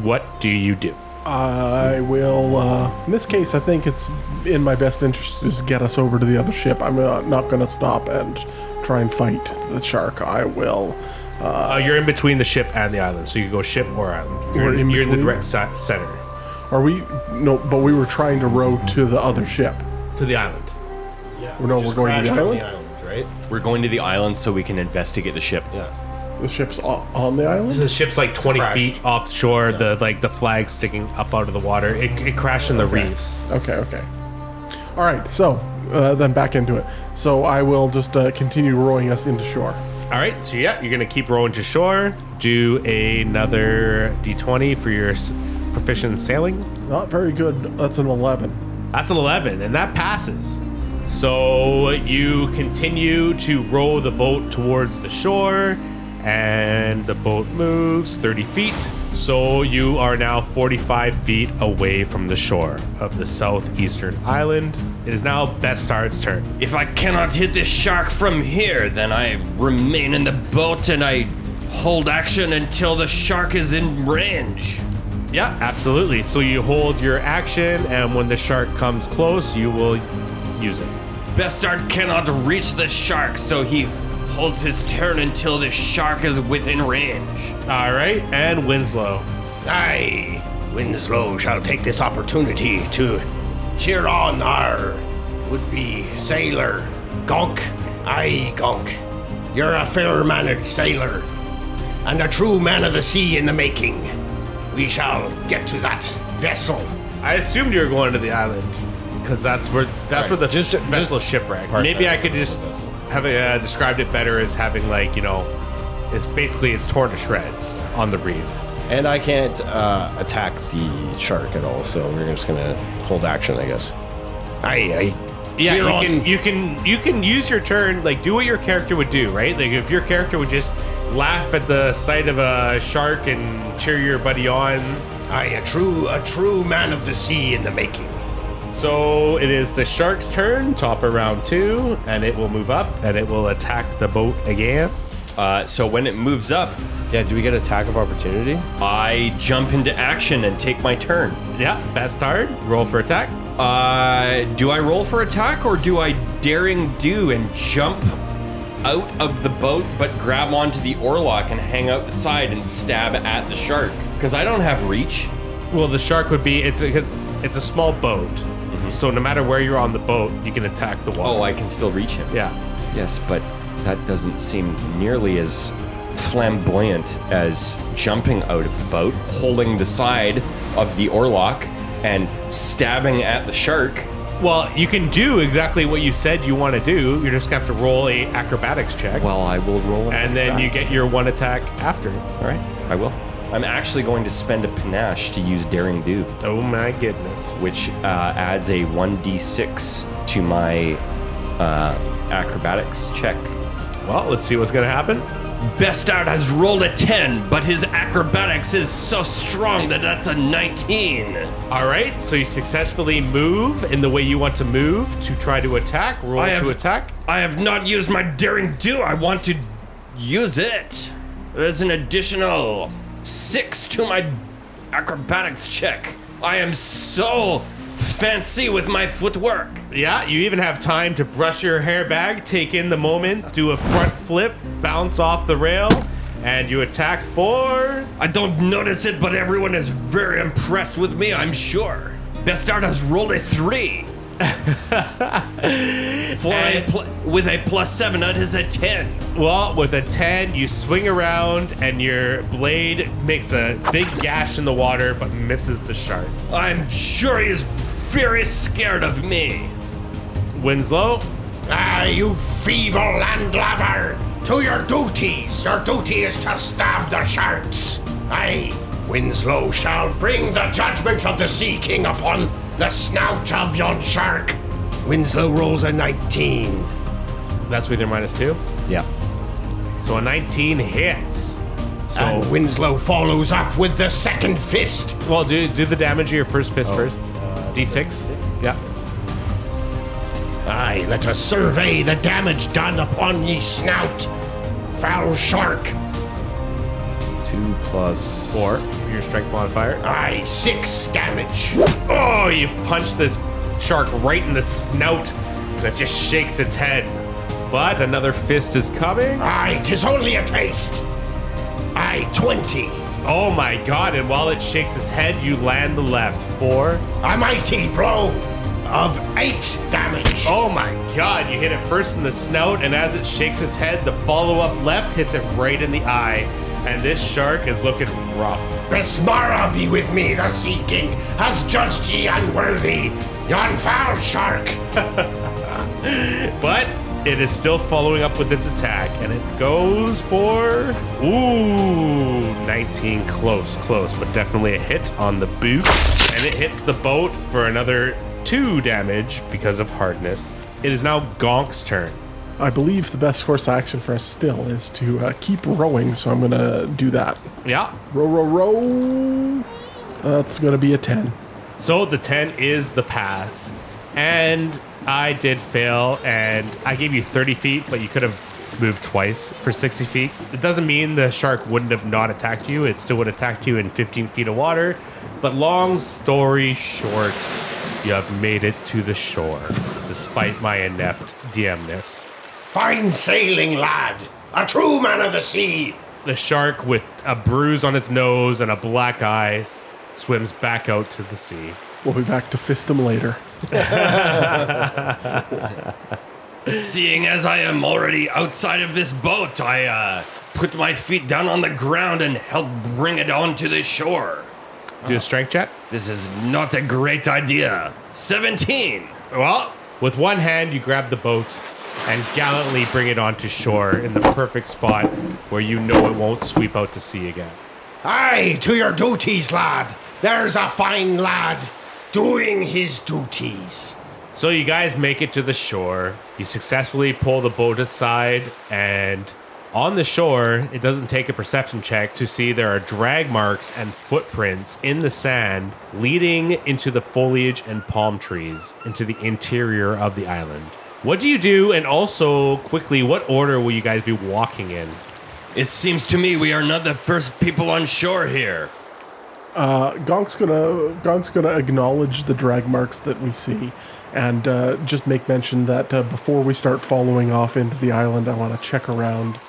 What do you do? I will, in this case, I think it's in my best interest to just get us over to the other ship. I'm not going to stop and try and fight the shark. I will... You're in between the ship and the island, so you can go ship or island. You're in the between? direct center. Are we... No, but we were trying to row to the other ship. To the island. Yeah, No, we're going to the island? Right? We're going to the island so we can investigate the ship. Yeah. The ship's on the island? The ship's like 20 Crashed. feet offshore, the flag sticking up out of the water. It crashed in the reefs. Okay. All right, so then back into it. So I will just continue rowing us into shore. All right, so yeah, you're gonna keep rowing to shore. Do another d20 for your proficient sailing. Not very good. That's an 11. That's an 11, and that passes. So you continue to row the boat towards the shore, and the boat moves 30 feet. So you are now 45 feet away from the shore of the southeastern island. It is now Bestard's turn. If I cannot hit this shark from here, then I remain in the boat and I hold action until the shark is in range. Yeah, absolutely. So you hold your action, and when the shark comes close, you will use it. Bestard cannot reach the shark, so he holds his turn until the shark is within range. All right, and Winslow. Aye, Winslow shall take this opportunity to cheer on our would-be sailor, Gonk. Aye, Gonk, you're a fair-mannered sailor, and a true man of the sea in the making. We shall get to that vessel. I assumed you were going to the island because that's where the vessel shipwrecked. Maybe I could just have described it better as having it's torn to shreds on the reef. And I can't attack the shark at all, so we're just gonna hold action, I guess. Aye. Yeah, Cheer you can use your turn, do what your character would do, right? Like if your character would just laugh at the sight of a shark and cheer your buddy on. Aye, a true man of the sea in the making. So it is the shark's turn, top of round 2, and it will move up and it will attack the boat again. So when it moves up, Yeah, do we get attack of opportunity? I jump into action and take my turn. Yeah, Bestard, roll for attack. Do I roll for attack or do I daring do and jump out of the boat but grab onto the oarlock and hang out the side and stab at the shark? Because I don't have reach. Well, the shark would be, it's a small boat. So no matter where you're on the boat, you can attack the water. Oh, I can still reach him. Yeah. Yes, but that doesn't seem nearly as flamboyant as jumping out of the boat, holding the side of the oarlock, and stabbing at the shark. Well, you can do exactly what you said you want to do. You're just going to have to roll a acrobatics check. Well, I will roll an and then you acrobatics. get your one attack after. All right, I will. I'm actually going to spend a panache to use daring do, Oh my goodness. which adds a 1d6 to my acrobatics check. Well, let's see what's going to happen. Bestard has rolled a 10, but his acrobatics is so strong that that's a 19. All right, so you successfully move in the way you want to move to try to attack. Roll to attack. I have not used my daring do. I want to use it. There's an additional 6 to my acrobatics check. I am so fancy with my footwork. Yeah, you even have time to brush your hair back, take in the moment, do a front flip, bounce off the rail, and you attack for... I don't notice it, but everyone is very impressed with me, I'm sure. Bestard has rolled a 3. With a +7, that is a 10. Well, with a 10, you swing around and your blade makes a big gash in the water but misses the shark. I'm sure he's very scared of me. Winslow? Ah, you feeble landlubber! To your duties! Your duty is to stab the sharks! Aye, Winslow shall bring the judgment of the Sea King upon the snout of yon shark. Winslow rolls a 19. That's with your -2? Yeah. So a 19 hits. So, And Winslow follows up with the second fist. well, do the damage of your first fist first. D6? Yeah. Aye, let us survey the damage done upon ye snout, foul shark. 2 plus 4, your strength modifier. Aye, 6 damage. Oh, you punch this shark right in the snout that just shakes its head. But another fist is coming. Aye, 'tis only a taste. Aye, 20. Oh my god, and while it shakes its head, you land the left for... A mighty blow of 8 damage. Oh my god, you hit it first in the snout, and as it shakes its head, the follow-up left hits it right in the eye. And this shark is looking rough. Besmara be with me, the Sea King has judged ye unworthy, yon foul shark. But it is still following up with its attack, and it goes for... Ooh, 19, close, but definitely a hit on the boot. And it hits the boat for another 2 damage because of hardness. It is now Gonk's turn. I believe the best course of action for us still is to keep rowing, so I'm going to do that. Yeah. Row. That's going to be a 10. So the 10 is the pass. And I did fail, and I gave you 30 feet, but you could have moved twice for 60 feet. It doesn't mean the shark wouldn't have not attacked you. It still would have attacked you in 15 feet of water. But long story short, you have made it to the shore, despite my inept DMness. Fine sailing, lad. A true man of the sea. The shark, with a bruise on its nose and a black eye, swims back out to the sea. We'll be back to fist him later. Seeing as I am already outside of this boat, I put my feet down on the ground and help bring it onto the shore. Do a strength check. This is not a great idea. 17. Well, with one hand, you grab the boat and gallantly bring it onto shore in the perfect spot where you know it won't sweep out to sea again. Aye, to your duties, lad. There's a fine lad doing his duties. So you guys make it to the shore. You successfully pull the boat aside, and on the shore, it doesn't take a perception check to see there are drag marks and footprints in the sand leading into the foliage and palm trees into the interior of the island. What do you do? And also, quickly, what order will you guys be walking in? It seems to me we are not the first people on shore here. Gonk's gonna acknowledge the drag marks that we see, and just make mention that before we start following off into the island, I want to check around.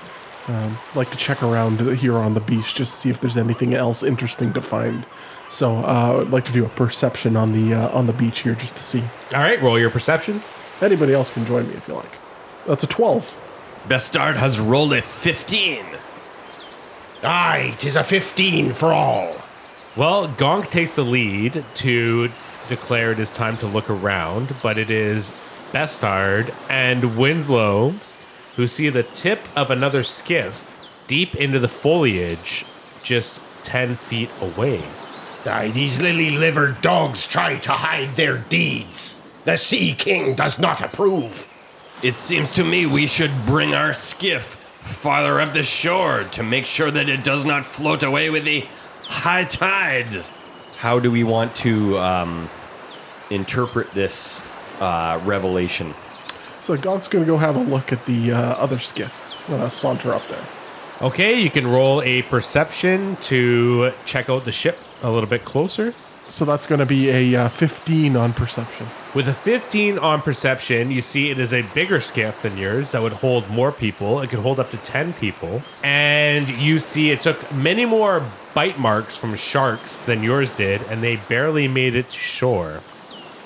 Like to check around here on the beach just to see if there's anything else interesting to find. So I'd like to do a perception on the beach here just to see. All right, roll your perception. Anybody else can join me if you like. That's a 12. Bestard has rolled a 15. Aye, 'tis a 15 for all. Well, Gonk takes the lead to declare it is time to look around, but it is Bestard and Winslow who see the tip of another skiff deep into the foliage just 10 feet away. Aye, these lily-livered dogs try to hide their deeds. The Sea King does not approve. It seems to me we should bring our skiff farther up the shore to make sure that it does not float away with the high tide. How do we want to interpret this revelation? So Gonk's gonna go have a look at the other skiff. I'm gonna saunter up there. Okay, you can roll a perception to check out the ship a little bit closer. So that's going to be a 15 on perception. With a 15 on perception, you see it is a bigger skiff than yours that would hold more people. It could hold up to 10 people. And you see it took many more bite marks from sharks than yours did, and they barely made it to shore.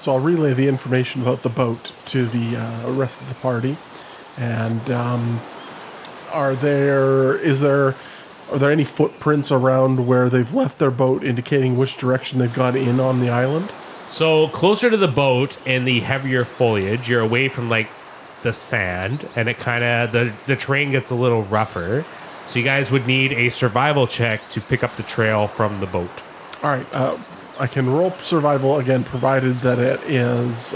So I'll relay the information about the boat to the rest of the party. And are there any footprints around where they've left their boat indicating which direction they've gone in on the island? So closer to the boat in the heavier foliage, you're away from like the sand, and it kind of the terrain gets a little rougher. So you guys would need a survival check to pick up the trail from the boat. All right, I can roll survival again, provided that it is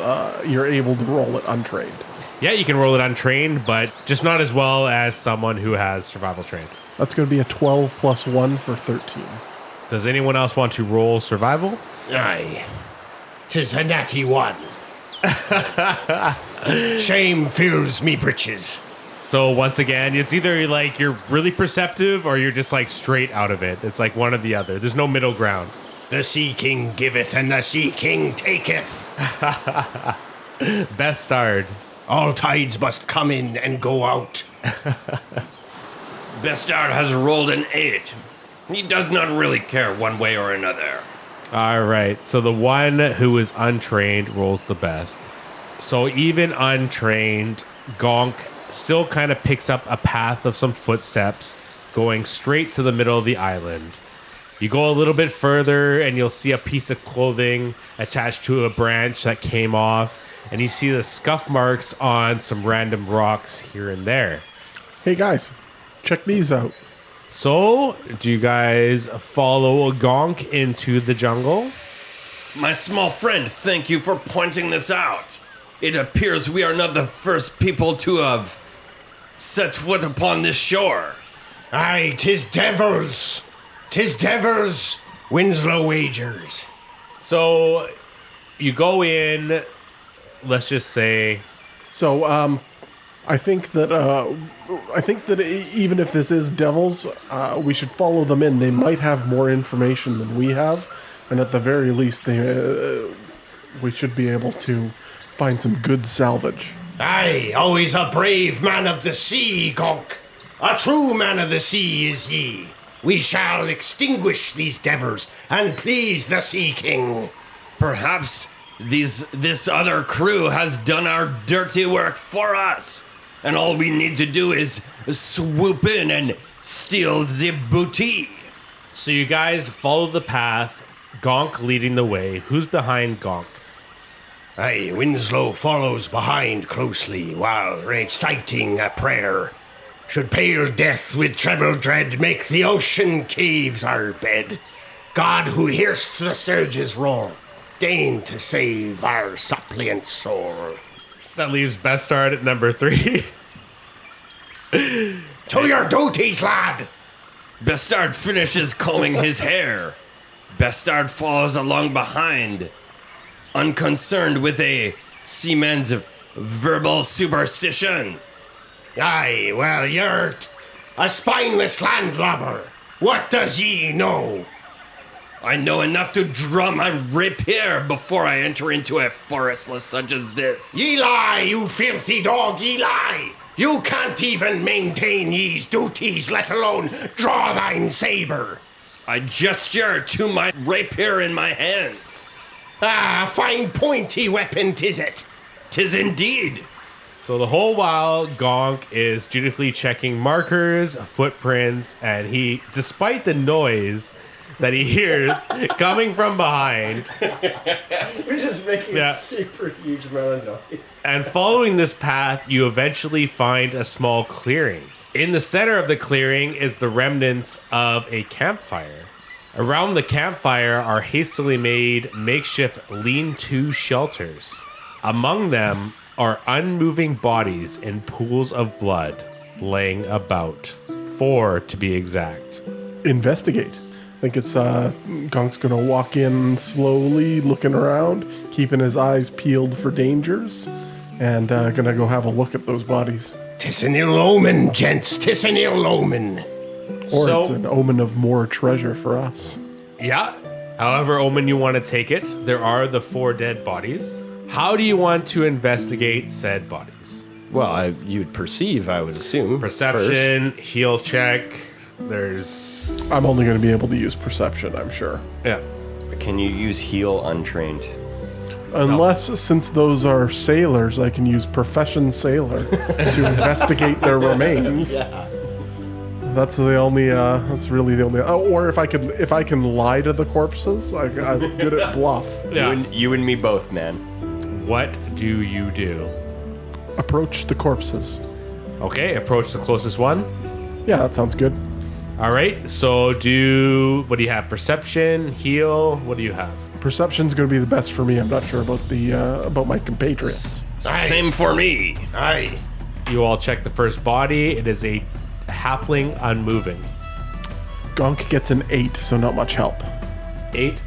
you're able to roll it untrained. Yeah, you can roll it untrained, but just not as well as someone who has survival trained. That's going to be a 12 plus 1 for 13. Does anyone else want to roll survival? Aye. 'Tis a natty one. Shame fills me breeches. So once again, it's either like you're really perceptive or you're just like straight out of it. It's like one or the other. There's no middle ground. The Sea King giveth and the Sea King taketh. Best starred. All tides must come in and go out. Bestard has rolled an 8. He does not really care one way or another. All right. So the one who is untrained rolls the best. So even untrained, Gonk still kind of picks up a path of some footsteps going straight to the middle of the island. You go a little bit further and you'll see a piece of clothing attached to a branch that came off, and you see the scuff marks on some random rocks here and there. Hey guys, check these out. So, do you guys follow a Gonk into the jungle? My small friend, thank you for pointing this out. It appears we are not the first people to have set foot upon this shore. Aye, 'tis devils. 'Tis devils. Winslow wagers. So, you go in, let's just say... So, I think that even if this is devils, we should follow them in. They might have more information than we have, and at the very least, we should be able to find some good salvage. Aye, always a brave man of the sea, Gonk. A true man of the sea is ye. We shall extinguish these devils and please the Sea King. Perhaps this other crew has done our dirty work for us, and all we need to do is swoop in and steal the booty. So you guys follow the path, Gonk leading the way. Who's behind Gonk? Aye, Winslow follows behind closely while reciting a prayer. Should pale death with treble dread make the ocean caves our bed, God who hearst the surges roar, deign to save our suppliant soul. That leaves Bestard at number 3. To your duties, lad! Bestard finishes combing his hair. Bestard follows along behind, unconcerned with a seaman's verbal superstition. Aye, well, you're a spineless landlubber. What does ye know? I know enough to draw my rapier before I enter into a forestless such as this. Ye lie, you filthy dog, ye lie! You can't even maintain ye's duties, let alone draw thine saber. I gesture to my rapier in my hands. Ah, fine pointy weapon, 'tis it. 'Tis indeed. So the whole while, Gonk is dutifully checking markers, footprints, and he, despite the noise that he hears coming from behind, We're just making Yeah. a super huge amount of noise. and following this path, you eventually find a small clearing. In the center of the clearing is the remnants of a campfire. Around the campfire are hastily made makeshift lean-to shelters. Among them are unmoving bodies in pools of blood laying about. 4 to be exact. Investigate. I think it's Gonk's gonna walk in slowly, looking around, keeping his eyes peeled for dangers, and gonna go have a look at those bodies. 'Tis an ill omen, gents, 'tis an ill omen. Or So- it's an omen of more treasure for us. Yeah. However, Omen, you want to take it. There are the 4 dead bodies. How do you want to investigate said bodies? Well, you'd perceive, I would assume. Perception, heal check. There's... I'm only going to be able to use perception, I'm sure. Yeah. Can you use heal untrained? Unless, since those are sailors, I can use profession sailor to investigate their remains. Yeah. That's the only. That's really the only. Oh, or if I can lie to the corpses, I'm good at bluff. Yeah. You and me both, man. What do you do? Approach the corpses. Okay, approach the closest one. Yeah, that sounds good. All right, so what do you have? Perception, heal, what do you have? Perception's going to be the best for me. I'm not sure about my compatriots. Same for me. Aye. You all check the first body. It is a halfling unmoving. Gonk gets an 8, so not much help. 8.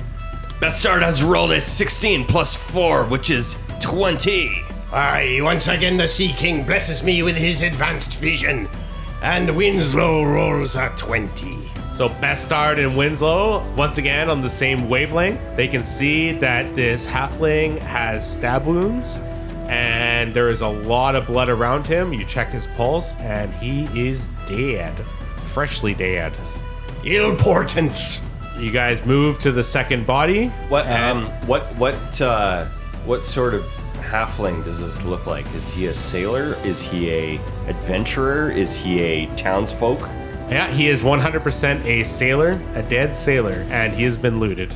Bastard has rolled a 16 plus 4, which is 20. Aye, once again the Sea King blesses me with his advanced vision, and Winslow rolls a 20. So Bastard and Winslow, once again on the same wavelength, they can see that this halfling has stab wounds, and there is a lot of blood around him. You check his pulse, and he is dead. Freshly dead. Ill portents. You guys move to the second body. What sort of halfling does this look like? Is he a sailor? Is he a adventurer? Is he a townsfolk? Yeah, he is 100% a sailor, a dead sailor, and he has been looted.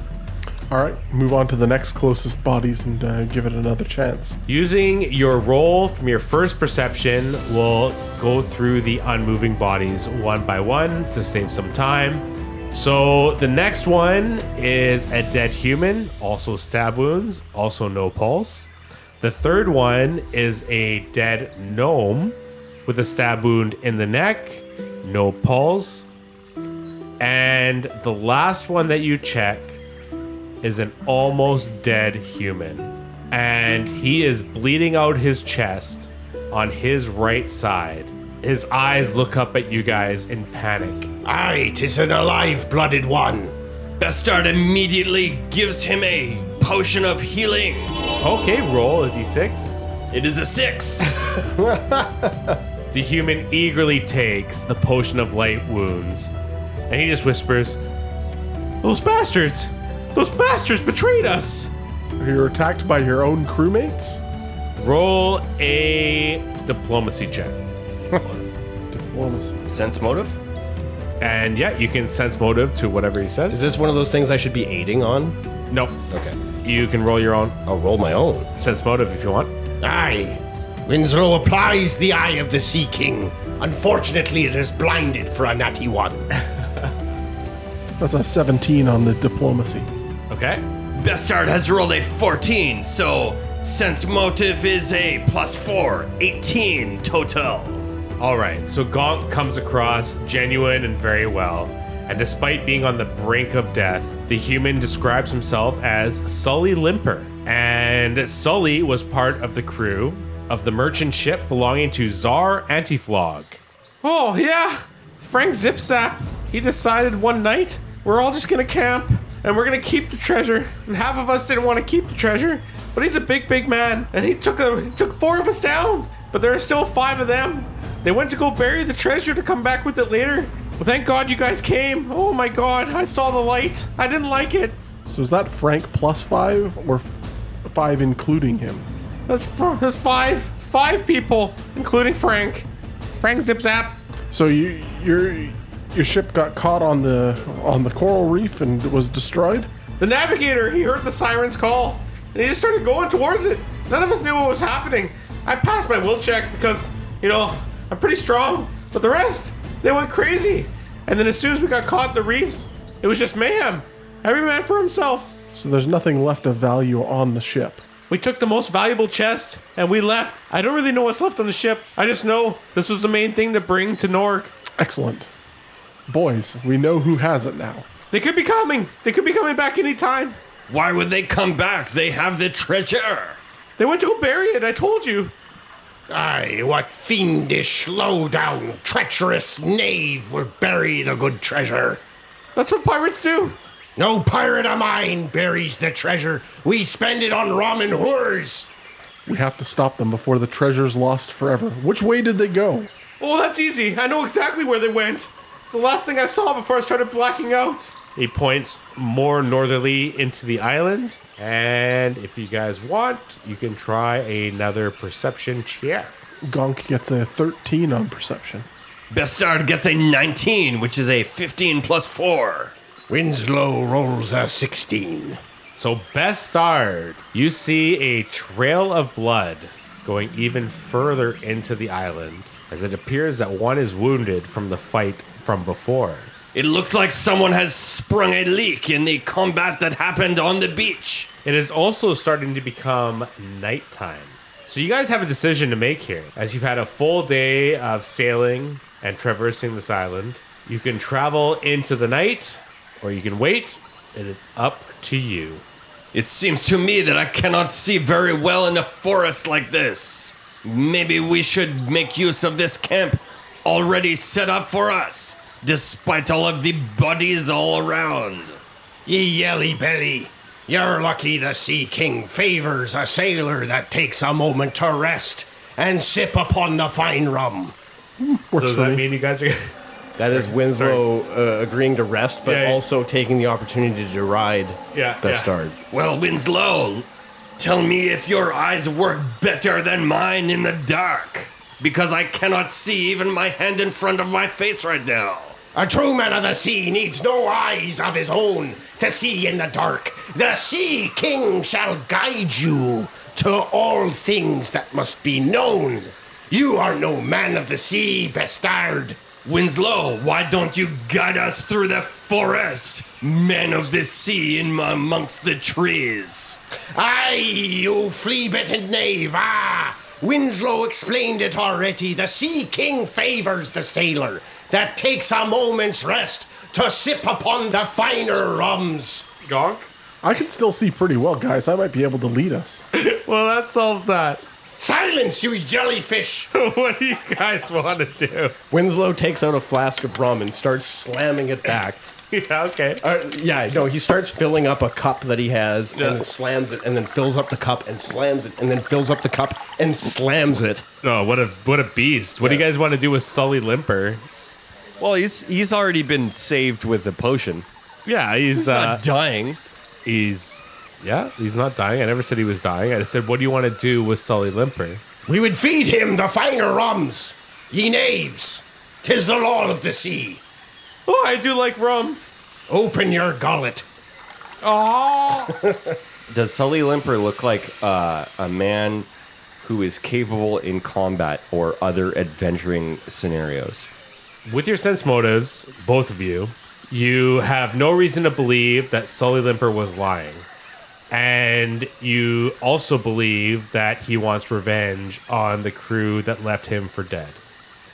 All right, move on to the next closest bodies and give it another chance. Using your roll from your first perception, we'll go through the unmoving bodies one by one to save some time. So the next one is a dead human, also stab wounds, also no pulse. The third one is a dead gnome with a stab wound in the neck, no pulse. And the last one that you check is an almost dead human. And he is bleeding out his chest on his right side. His eyes look up at you guys in panic. Aye, 'tis an alive-blooded one. Bastard immediately gives him a potion of healing. Okay, roll a d6. It is a 6. The human eagerly takes the potion of light wounds, and he just whispers, Those bastards betrayed us! You're attacked by your own crewmates? Roll a diplomacy check. Diplomacy. Sense motive? And yeah, you can sense motive to whatever he Is says. this one of those things I should be aiding on? Nope. Okay. You can roll your own I'll roll my own. sense motive if you want. Aye. Winslow applies the eye of the Sea King. Unfortunately, it is blinded for a natty one. That's a 17 on the diplomacy. Okay. Bastard has rolled a 14, so sense motive is a plus 4, 18 total. All right, so Gonk comes across genuine and very well. And despite being on the brink of death, the human describes himself as Sully Limper. And Sully was part of the crew of the merchant ship belonging to Tsar Antiflog. Oh, yeah. Frank Zipzap. He decided one night we're all just going to camp and we're going to keep the treasure. And half of us didn't want to keep the treasure, but he's a big man. And he took 4 of us down, but there are still 5 of them. They went to go bury the treasure to come back with it later. Well, thank God you guys came. Oh my God, I saw the light. I didn't like it. So is that Frank plus 5 or 5 including him? That's 5 people, including Frank. Frank Zipzap. So your ship got caught on the coral reef and was destroyed? The navigator, he heard the sirens call, and he just started going towards it. None of us knew what was happening. I passed my will check because, I'm pretty strong, but the rest, they went crazy. And then as soon as we got caught in the reefs, it was just mayhem. Every man for himself. So there's nothing left of value on the ship. We took the most valuable chest, and we left. I don't really know what's left on the ship. I just know this was the main thing to bring to Norg. Excellent. Boys, we know who has it now. They could be coming. They could be coming back anytime. Why would they come back? They have the treasure. They went to go bury it, I told you. Aye, what fiendish, low-down, treacherous knave will bury the good treasure? That's what pirates do. No pirate of mine buries the treasure. We spend it on rum and whores. We have to stop them before the treasure's lost forever. Which way did they go? Oh, that's easy. I know exactly where they went. It's the last thing I saw before I started blacking out. He points more northerly into the island. And if you guys want, you can try another perception check. Gonk gets a 13 on perception. Bestard gets a 19, which is a 15 plus 4. Winslow rolls a 16. So, Bestard, you see a trail of blood going even further into the island, as it appears that one is wounded from the fight from before. It looks like someone has sprung a leak in the combat that happened on the beach. It is also starting to become nighttime. So you guys have a decision to make here. As you've had a full day of sailing and traversing this island, you can travel into the night or you can wait. It is up to you. It seems to me that I cannot see very well in a forest like this. Maybe we should make use of this camp already set up for us, despite all of the bodies all around. Ye yelly belly, you're lucky the Sea King favors a sailor that takes a moment to rest and sip upon the fine rum. So Works does for that me. mean you guys are... That is Winslow agreeing to rest, but Yeah, yeah. also taking the opportunity to deride Yeah, Bestard. Well, Winslow, tell me if your eyes work better than mine in the dark, because I cannot see even my hand in front of my face right now. A true man of the sea needs no eyes of his own to see in the dark. The Sea King shall guide you to all things that must be known. You are no man of the sea, Bestard. Winslow, why don't you guide us through the forest, man of the sea in amongst the trees? Aye, you flea-bitten knave, Winslow explained it already. The Sea King favors the sailor that takes a moment's rest to sip upon the finer rums. Gonk? I can still see pretty well, guys. I might be able to lead us. Well, that solves that. Silence, you jellyfish! What do you guys want to do? Winslow takes out a flask of rum and starts slamming it back. Yeah, okay. He starts filling up a cup that he has and then slams it and then fills up the cup and slams it and then fills up the cup and slams it. Oh, what a beast. What do you guys want to do with Sully Limper? Well, he's already been saved with the potion. Yeah, he's Not dying. he's not dying. I never said he was dying. I just said, what do you want to do with Sully Limper? We would feed him the finer rums, ye knaves. 'Tis the law of the sea. Oh, I do like rum. Open your gullet. Does Sully Limper look like a man who is capable in combat or other adventuring scenarios? With your sense motives, both of you, you have no reason to believe that Sully Limper was lying. And you also believe that he wants revenge on the crew that left him for dead.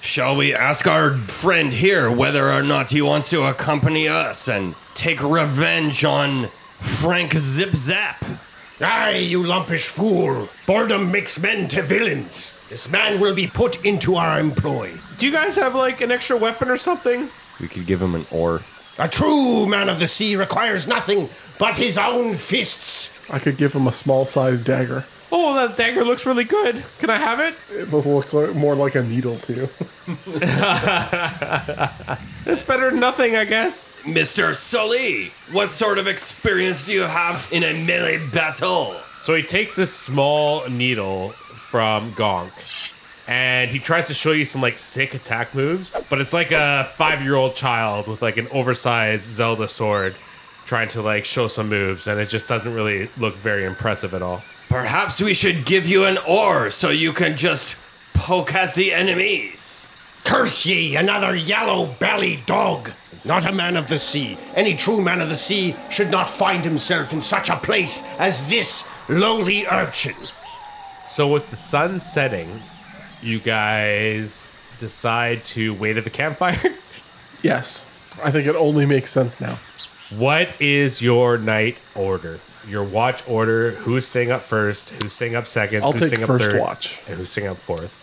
Shall we ask our friend here whether or not he wants to accompany us and take revenge on Frank Zip Zap? Aye, you lumpish fool. Boredom makes men to villains. This man will be put into our employ. Do you guys have like an extra weapon or something? We could give him an oar. A true man of the sea requires nothing but his own fists. I could give him a small-sized dagger. Oh, that dagger looks really good. Can I have it? It will look more like a needle, too. It's better than nothing, I guess. Mr. Sully, what sort of experience do you have in a melee battle? So he takes this small needle from Gonk and he tries to show you some like sick attack moves, but it's like a 5-year-old child with like an oversized Zelda sword trying to like show some moves, and it just doesn't really look very impressive at all. Perhaps we should give you an oar so you can just poke at the enemies. Curse ye, another yellow-bellied dog. Not a man of the sea. Any true man of the sea should not find himself in such a place as this lowly urchin. So with the sun setting, you guys decide to wait at the campfire? Yes. I think it only makes sense now. What is your night order? Your watch order? Who's staying up first? Who's staying up second? I'll who's take staying up first third? watch. And who's staying up fourth?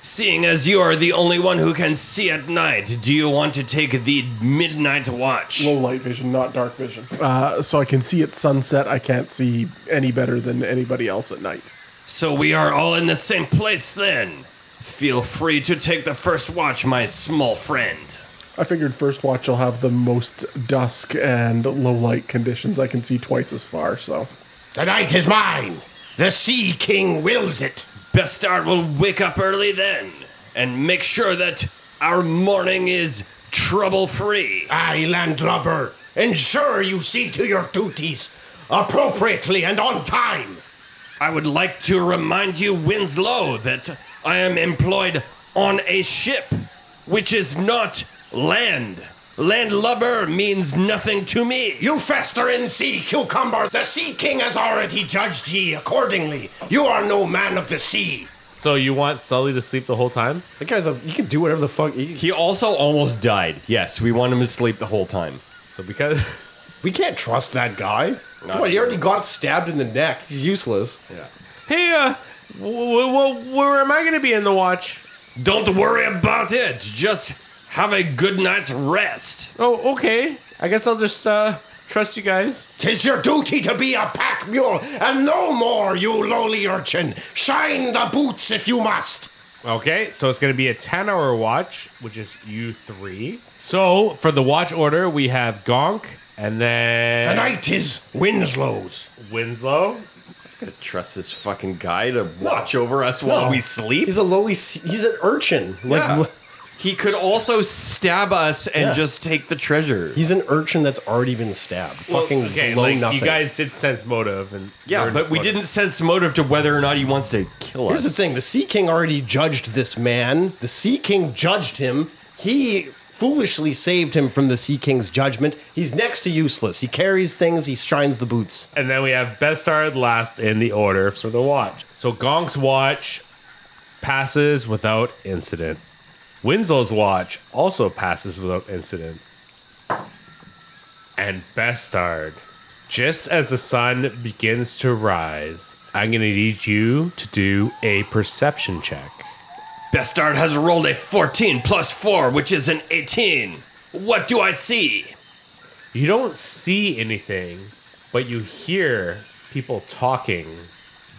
Seeing as you are the only one who can see at night, do you want to take the midnight watch? Low light vision, not dark vision. So I can see at sunset. I can't see any better than anybody else at night. So we are all in the same place then. Feel free to take the first watch, my small friend. I figured first watch will have the most dusk and low light conditions. I can see twice as far, so. The night is mine. The Sea King wills it. Bestard will wake up early then, and make sure that our morning is trouble-free. Aye, landlubber, ensure you see to your duties appropriately and on time. I would like to remind you, Winslow, that I am employed on a ship, which is not land. Landlubber means nothing to me. You fester in sea cucumber. The Sea King has already judged ye accordingly. You are no man of the sea. So you want Sully to sleep the whole time? That guy's he can do whatever the fuck. He also almost died. Yes, we want him to sleep the whole time. So because We can't trust that guy. Come on, he already got stabbed in the neck. He's useless. hey, where am I going to be in the watch? Don't worry about it. Just have a good night's rest. Oh, okay. I guess I'll just trust you guys. 'Tis your duty to be a pack mule, and no more, you lowly urchin. Shine the boots if you must. Okay, so it's going to be a 10-hour watch, which is you three. So for the watch order, we have Gonk, and then The night is Winslow's. Winslow. Gonna trust this fucking guy to watch over us while we sleep? He's a he's an urchin. Like, Yeah. He could also stab us and Yeah. just take the treasure. he's an urchin that's already been stabbed. Fucking Okay, below like nothing. you guys did sense motive, and Yeah, learned but we motive. didn't sense motive to whether or not he wants to kill Here's us. the thing: the Sea King already judged this man. The Sea King judged him. He foolishly saved him from the Sea King's judgment. He's next to useless. He carries things. He shines the boots. And then we have Bestard last in the order for the watch. So Gonk's watch passes without incident. Winslow's watch also passes without incident. And Bestard, just as the sun begins to rise, I'm going to need you to do a perception check. Bestard has rolled a 14 plus 4, which is an 18. What do I see? You don't see anything, but you hear people talking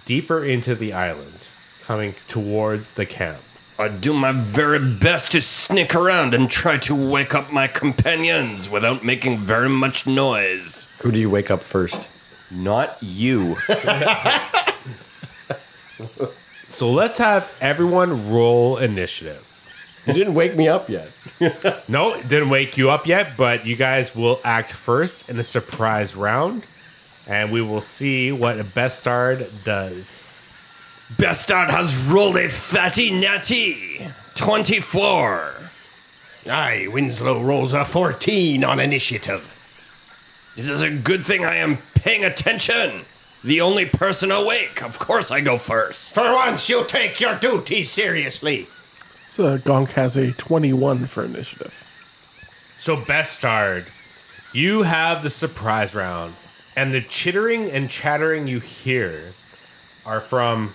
deeper into the island, coming towards the camp. I do my very best to sneak around and try to wake up my companions without making very much noise. Who do you wake up first? Not you. So let's have everyone roll initiative. You didn't wake me up yet. No, it didn't wake you up yet, but you guys will act first in a surprise round, and we will see what a Bestard does. Bestard has rolled a fatty natty. 24. Aye, Winslow rolls a 14 on initiative. It is a good thing I am paying attention. The only person awake. Of course I go first. For once, you take your duties seriously. So Gonk has a 21 for initiative. So Bestard, you have the surprise round, and the chittering and chattering you hear are from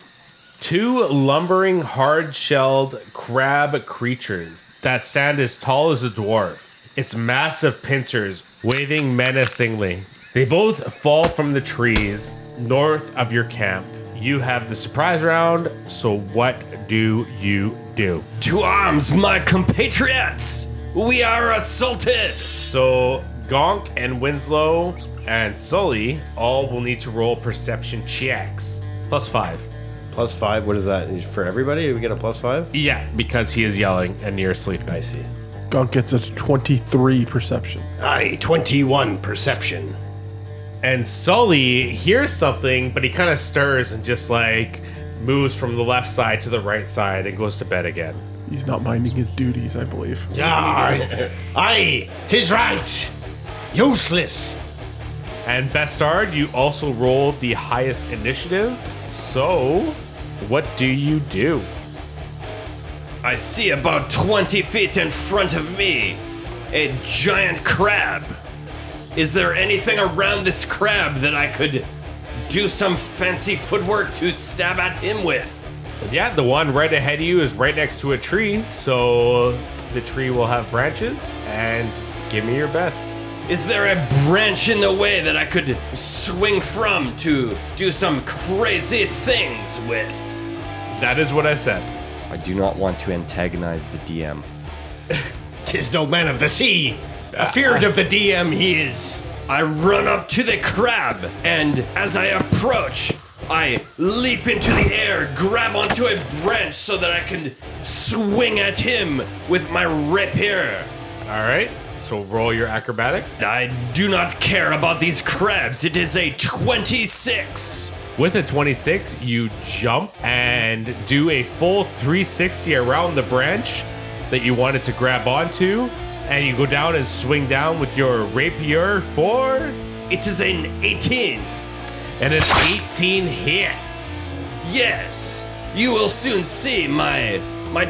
two lumbering, hard-shelled crab creatures that stand as tall as a dwarf, its massive pincers waving menacingly. They both fall from the trees north of your camp. You have the surprise round, so what do you do? To arms, my compatriots! We are assaulted! So Gonk and Winslow and Sully all will need to roll perception checks. +5. +5. What is that? For everybody? Do we get a +5? Yeah, because he is yelling and you're asleep. I see. Gonk gets a 23 perception. Aye, 21 perception. And Sully hears something, but he kind of stirs and just like moves from the left side to the right side and goes to bed again. He's not minding his duties, I believe. Aye, 'tis right. Useless. And Bestard, you also rolled the highest initiative. So, what do you do? I see about 20 feet in front of me a giant crab. Is there anything around this crab that I could do some fancy footwork to stab at him with? Yeah, the one right ahead of you is right next to a tree, so the tree will have branches, and give me your best. Is there a branch in the way that I could swing from to do some crazy things with? That is what I said. I do not want to antagonize the DM. 'Tis no man of the sea. Afeard of the DM he is. I run up to the crab, and as I approach, I leap into the air, grab onto a branch so that I can swing at him with my rapier. All right, so roll your acrobatics. I do not care about these crabs. It is a 26. With a 26, you jump and do a full 360 around the branch that you wanted to grab onto, and you go down and swing down with your rapier for... It is an 18. And an 18 hits. Yes, you will soon see my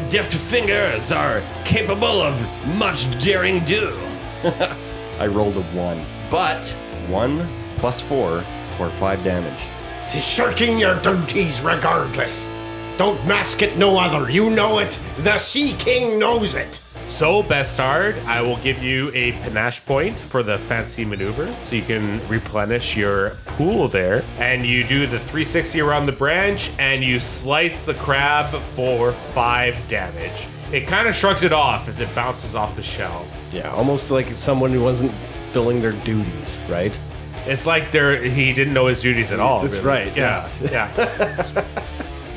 deft fingers are capable of much daring do. I rolled a 1, but 1 plus 4 for 5 damage. 'Tis shirking your duties regardless. Don't mask it no other. You know it. The Sea King knows it. So, Bestard, I will give you a panache point for the fancy maneuver, so you can replenish your pool there. And you do the 360 around the branch, and you slice the crab for 5 damage. It kind of shrugs it off as it bounces off the shell. Yeah, almost like someone who wasn't filling their duties, right? It's like he didn't know his duties at all. That's really. right, Yeah.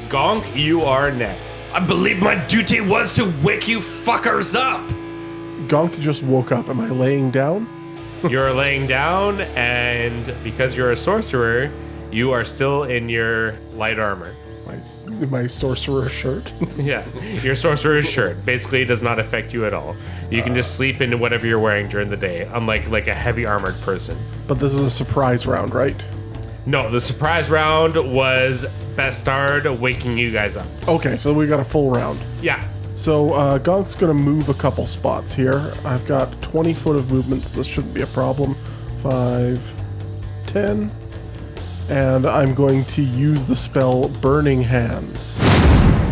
Gonk, you are next. I believe my duty was to wake you fuckers up. Gonk just woke up. Am I laying down? You're laying down, and because you're a sorcerer, you are still in your light armor. My sorcerer shirt. Yeah, your sorcerer's shirt basically does not affect you at all. You can just sleep in whatever you're wearing during the day, unlike like a heavy armored person. But this is a surprise round, right? No, the surprise round was Bestard waking you guys up. Okay, so we got a full round. Yeah. So Gonk's gonna move a couple spots here. I've got 20 foot of movement, so this shouldn't be a problem. 5, 10, and I'm going to use the spell Burning Hands.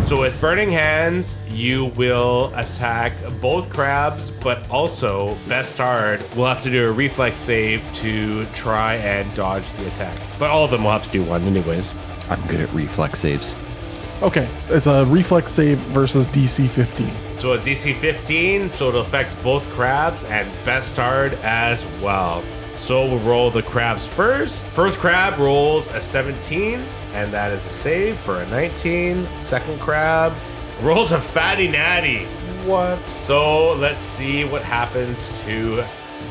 So with Burning Hands, you will attack both crabs, but also Bestard will have to do a reflex save to try and dodge the attack. But all of them will have to do one anyways. I'm good at reflex saves. Okay, it's a reflex save versus DC 15. So a DC 15, so it'll affect both crabs and Bestard as well. So we'll roll the crabs first. First crab rolls a 17, and that is a save for a 19. Second crab rolls a fatty natty. What? So let's see what happens to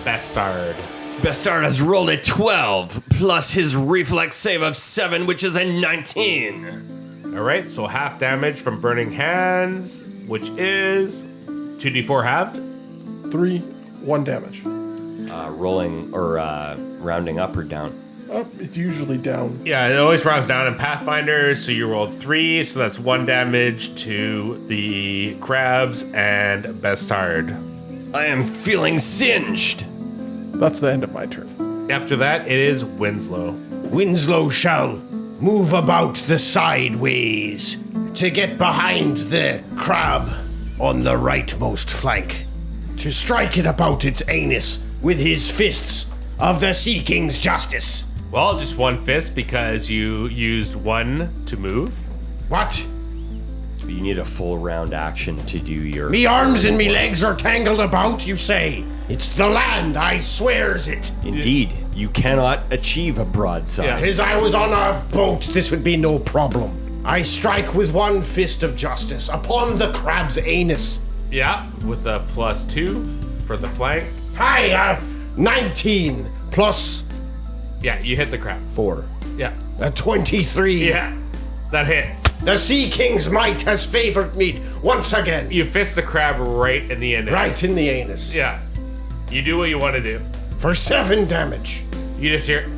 Bestard. Bestard has rolled a 12 plus his reflex save of 7, which is a 19. All right, so half damage from Burning Hands, which is 2d4 halved. 3, 1 damage. Rolling or rounding up or down? Up, it's usually down. Yeah, it always rounds down in Pathfinder, so you rolled 3, so that's 1 damage to the crabs and Bestard. I am feeling singed. That's the end of my turn. After that, it is Winslow. Winslow shall move about the sideways to get behind the crab on the rightmost flank, to strike it about its anus with his fists of the Sea King's justice. Well, just one fist because you used 1 to move. What? You need a full round action to do your... Me arms and me legs are tangled about, you say? It's the land, I swears it. Indeed, you cannot achieve a broadside. Yeah. 'Tis I was on a boat, this would be no problem. I strike with 1 fist of justice upon the crab's anus. Yeah, with a +2 for the flank. Hi, 19 plus Yeah, you hit the crab. 4. Yeah. a 23. Yeah, that hits. The Sea King's might has favored me once again. You fist the crab right in the anus. Right in the anus. Yeah. You do what you want to do. For 7 damage. You just hear,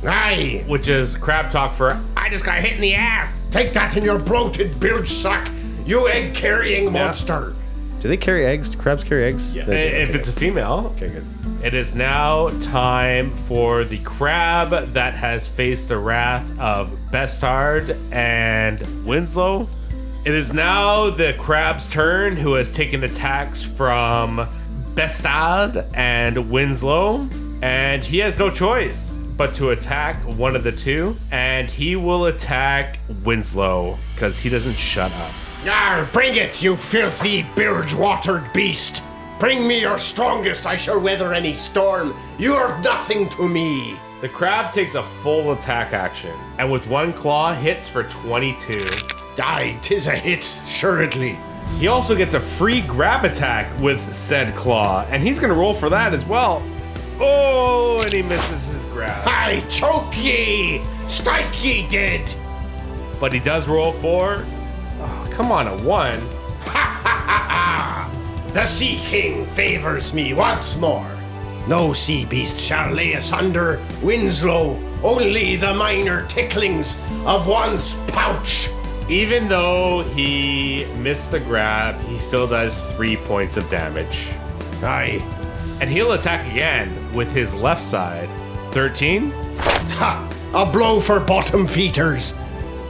Aye. which is crab talk for, I just got hit in the ass. Take that in your bloated bilge sack, you egg-carrying monster. Do they carry eggs? Do crabs carry eggs? Yes. They do, If okay. it's a female, Okay, good. it is now time for the crab that has faced the wrath of Bestard and Winslow. It is now the crab's turn, who has taken attacks from Bestard and Winslow, and he has no choice but to attack one of the two, and he will attack Winslow because he doesn't shut up. Arrrr, bring it, you filthy, bilge-watered beast! Bring me your strongest, I shall weather any storm. You are nothing to me. The crab takes a full attack action, and with one claw hits for 22. Aye, 'tis a hit, assuredly. He also gets a free grab attack with said claw, and he's gonna roll for that as well. Oh, and he misses his grab. Aye, choke ye! Strike ye dead! But he does roll for, oh, come on, a 1. The Sea King favors me once more. No sea beast shall lay asunder Winslow, only the minor ticklings of one's pouch. Even though he missed the grab, he still does 3 points of damage. Aye. And he'll attack again with his left side. 13. Ha! A blow for bottom feeders.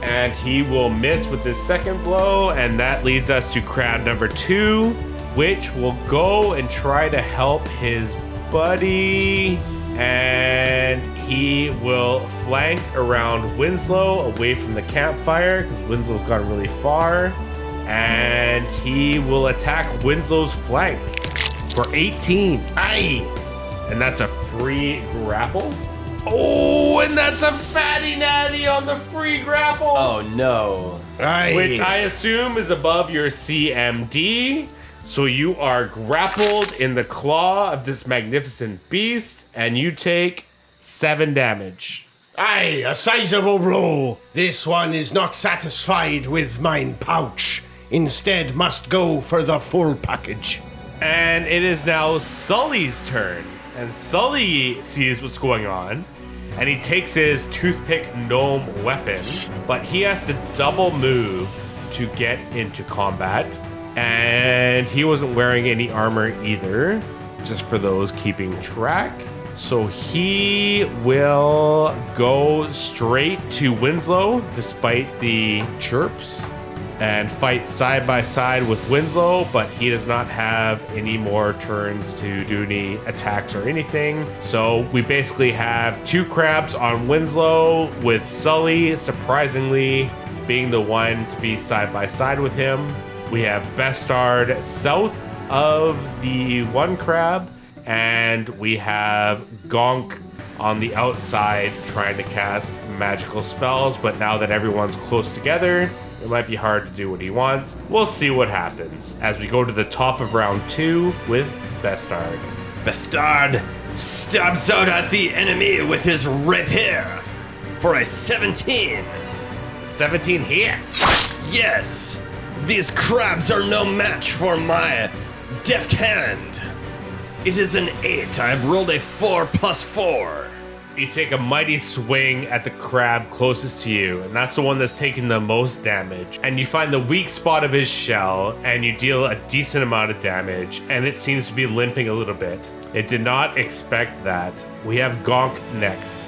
And he will miss with his second blow, and that leads us to crab number 2, which will go and try to help his buddy. And he will flank around Winslow away from the campfire, because Winslow's gone really far. And he will attack Winslow's flank for 18. Aye. And that's a free grapple. Oh, and that's a fatty natty on the free grapple. Oh no. Aye. Which I assume is above your CMD. So you are grappled in the claw of this magnificent beast, and you take 7 damage. Aye, a sizable blow. This one is not satisfied with mine pouch. Instead must go for the full package. And it is now Sully's turn. And Sully sees what's going on, and he takes his toothpick gnome weapon, but he has to double move to get into combat. And he wasn't wearing any armor either, just for those keeping track. So he will go straight to Winslow, despite the chirps, and fight side by side with Winslow, but he does not have any more turns to do any attacks or anything. So we basically have 2 crabs on Winslow, with Sully surprisingly being the one to be side by side with him. We have Bestard south of the 1 crab, and we have Gonk on the outside trying to cast magical spells, but now that everyone's close together, it might be hard to do what he wants. We'll see what happens as we go to the top of round 2 with Bestard. Bestard stabs out at the enemy with his rapier for a 17. 17 hits. Yes, these crabs are no match for my deft hand. It is an 8. I have rolled a 4 plus 4. You take a mighty swing at the crab closest to you, and that's the one that's taking the most damage. And you find the weak spot of his shell, and you deal a decent amount of damage, and it seems to be limping a little bit. It did not expect that. We have Gonk next.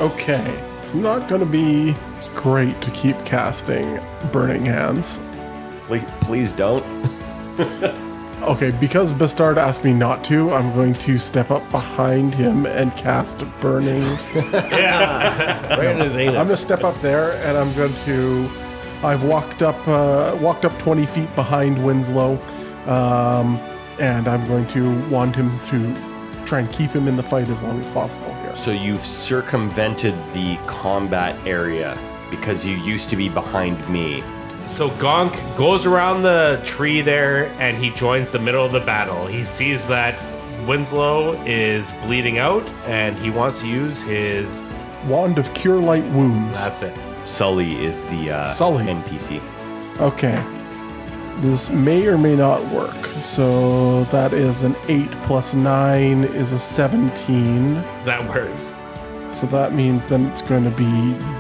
Okay, it's not going to be great to keep casting Burning Hands. Please don't. Okay, because Bestard asked me not to, I'm going to step up behind him and cast Burning. Right in his anus. I'm going to step up there, and I'm going to. I've walked up 20 feet behind Winslow, and I'm going to want him to try and keep him in the fight as long as possible here. So you've circumvented the combat area because you used to be behind me. So Gonk goes around the tree there, and he joins the middle of the battle. He sees that Winslow is bleeding out, and he wants to use his... Wand of Cure Light Wounds. That's it. Sully is the Sully. NPC. Okay. This may or may not work. So that is an 8 plus 9 is a 17. That works. So that means then it's going to be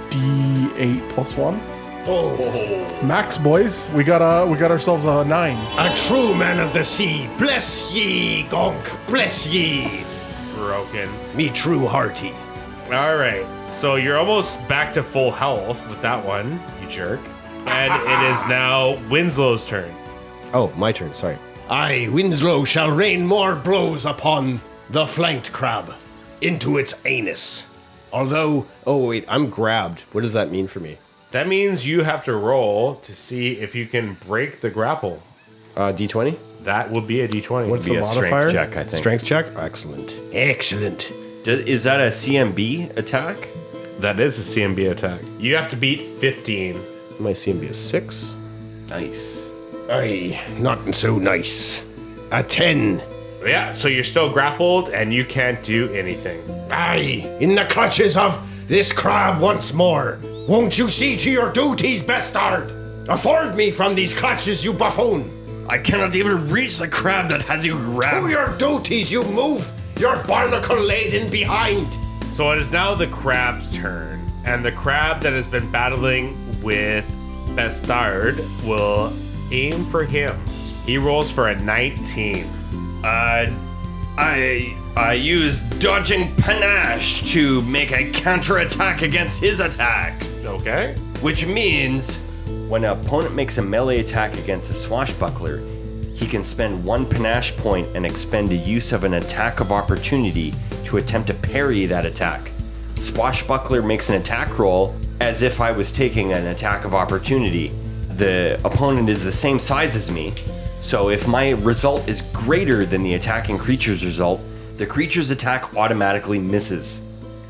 D8 plus 1. Max, boys, we got ourselves a 9. A true man of the sea, bless ye, Gonk, bless ye. Broken. Me true hearty. All right, so you're almost back to full health with that one, you jerk. And it is now Winslow's turn. Oh, my turn. Sorry. I, Winslow, shall rain more blows upon the flanked crab into its anus. Although, Oh, wait. I'm grabbed. What does that mean for me? That means you have to roll to see if you can break the grapple. D20? That would be a d20. What's Be the a strength modifier? check, I think. Strength check? Excellent. excellent. Is that a CMB attack? That is a CMB attack. You have to beat 15. My CMB is 6. Nice. Aye, not so nice. A 10. Yeah, so you're still grappled and you can't do anything. Aye, in the clutches of this crab once more. Won't you see to your duties, bastard? Afford me from these clutches, you buffoon. I cannot even reach the crab that has you To grabbed. your duties, you move your barnacle laden behind. So it is now the crab's turn, and the crab that has been battling with Bastard will aim for him. He rolls for a 19. I use dodging panache to make a counterattack against his attack, Okay. which means When an opponent makes a melee attack against a swashbuckler, he can spend 1 panache point and expend the use of an attack of opportunity to attempt to parry that attack. Swashbuckler makes an attack roll as if I was taking an attack of opportunity. The opponent is the same size as me, so if my result is greater than the attacking creature's result, the creature's attack automatically misses.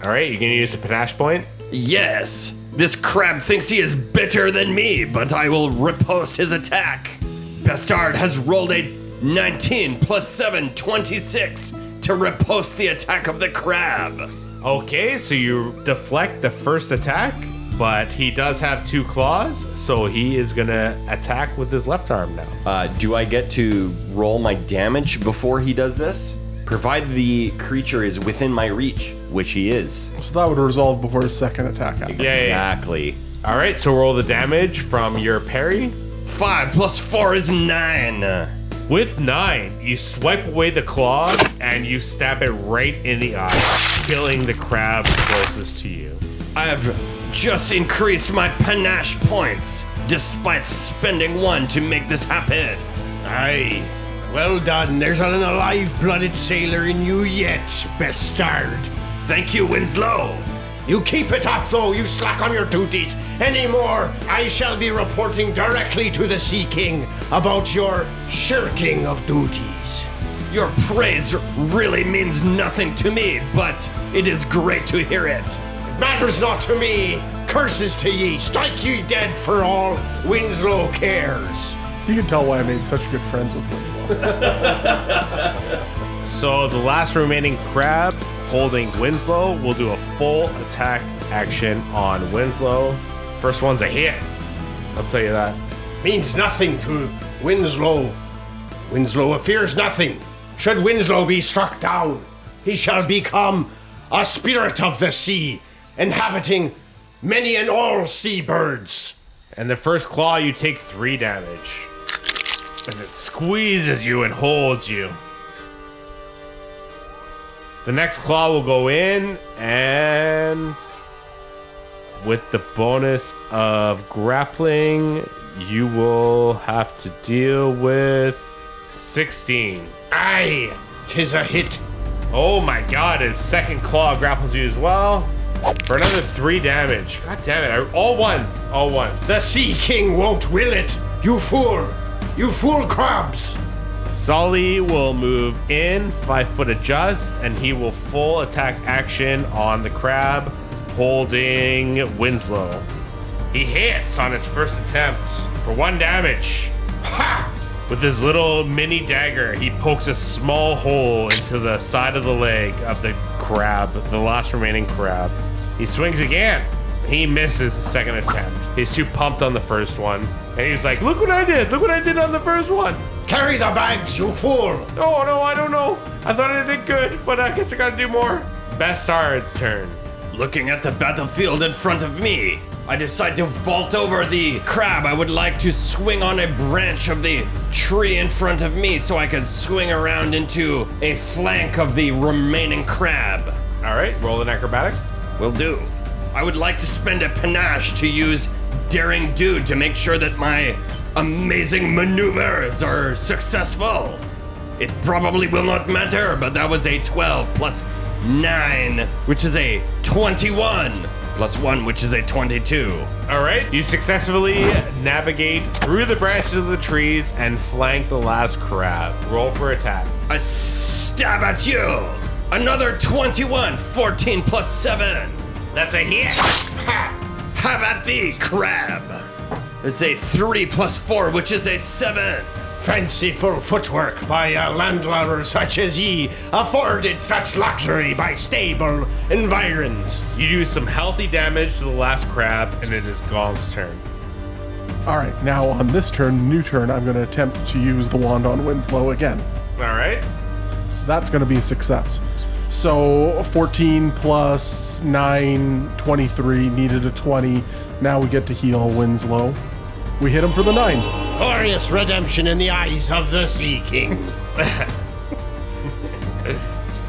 All right, you can use the panache point. yes, this crab thinks he is better than me, but I will riposte his attack. Bastard has rolled a 19 plus 7, 26 to riposte the attack of the crab. Okay, so you deflect the first attack, but he does have 2 claws, so he is gonna attack with his left arm now. Do I get to roll my damage before he does this? Provided the creature is within my reach, which he is. So that would resolve before his second attack happens. Yeah. Exactly. All right, so roll the damage from your parry. 5 plus 4 is 9. With 9, you swipe away the claw and you stab it right in the eye, killing the crab closest to you. I have just increased my panache points, despite spending 1 to make this happen. Aye, well done. There's an alive-blooded sailor in you yet, bastard. Thank you, Winslow. You keep it up, though. You slack on your duties. Anymore, I shall be reporting directly to the Sea King about your shirking of duties. Your praise really means nothing to me, but it is great to hear it. It matters not to me. Curses to ye. Strike ye dead for all Winslow cares. You can tell why I made such good friends with Winslow. So the last remaining crab holding Winslow will do a full attack action on Winslow. First one's a hit. I'll tell you that. Means nothing to Winslow. Winslow fears nothing. Should Winslow be struck down, he shall become a spirit of the sea, inhabiting many and all seabirds. And the first claw, you take 3 damage as it squeezes you and holds you. The next claw will go in, and with the bonus of grappling, you will have to deal with 16. Aye, 'tis a hit. Oh my god, his second claw grapples you as well for another 3 damage. God damn it, all ones. The Sea King won't will it, you fool. You fool crabs. Sully will move in, 5-foot adjust, and he will full attack action on the crab, holding Winslow. He hits on his first attempt for 1 damage. Ha! With his little mini dagger, he pokes a small hole into the side of the leg of the crab, the last remaining crab. He swings again. He misses the second attempt. He's too pumped on the first one. And he's like, look what I did. Look what I did on the first one. Carry the bags, you fool. Oh, no, I don't know. I thought I did good, but I guess I gotta do more. Bastard's turn. Looking at the battlefield in front of me, I decide to vault over the crab. I would like to swing on a branch of the tree in front of me so I can swing around into a flank of the remaining crab. All right, roll an acrobatics. Will do. I would like to spend a panache to use Daring Do to make sure that my amazing maneuvers are successful. It probably will not matter, but that was a 12 plus 9, which is a 21. Plus 1, which is a 22. All right, you successfully navigate through the branches of the trees and flank the last crab. Roll for attack. I stab at you. Another 21, 14 plus 7. That's a hit. Ha! Have at thee, crab. It's a 3 plus 4, which is a 7. Fanciful footwork by a landlubber such as ye, afforded such luxury by stable environs. You do some healthy damage to the last crab, and it is Gong's turn. All right, now on this turn, new turn, I'm going to attempt to use the wand on Winslow again. All right. That's going to be a success. So 14 plus 9, 23, needed a 20. Now we get to heal Winslow. We hit him for the 9. Glorious redemption in the eyes of the Sea King.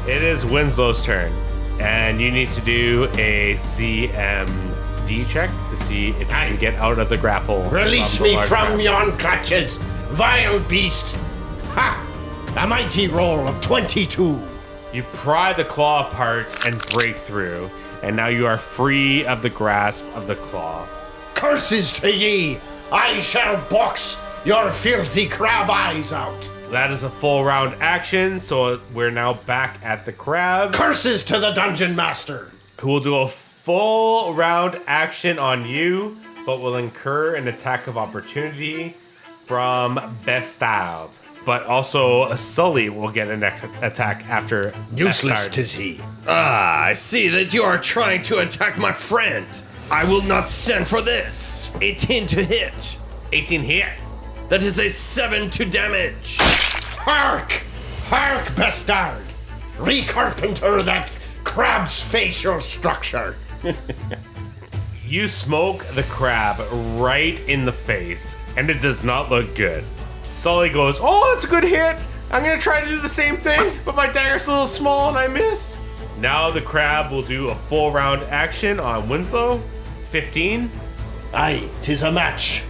It is Winslow's turn, and you need to do a CMD check to see if you can get out of the grapple. Release of the me large from crab. yon clutches, vile beast. Ha! A mighty roll of 22. You pry the claw apart and break through, and now you are free of the grasp of the claw. Curses to ye! I shall box your filthy crab eyes out. That is a full round action, so we're now back at the crab, Curses to the dungeon master. who will do a full round action on you, but will incur an attack of opportunity from Bestard. But also Sully will get an attack after Useless Bestard. tis he. Ah, I see that you are trying to attack my friend. I will not stand for this. 18 to hit. 18 hits. That is a 7 to damage. Hark! Hark, Bestard! Recarpenter that crab's facial structure. You smoke the crab right in the face, and it does not look good. Sully goes, "Oh, that's a good hit. I'm gonna try to do the same thing, but my dagger's a little small and I missed." Now the crab will do a full round action on Winslow. 15. Aye, 'tis a match.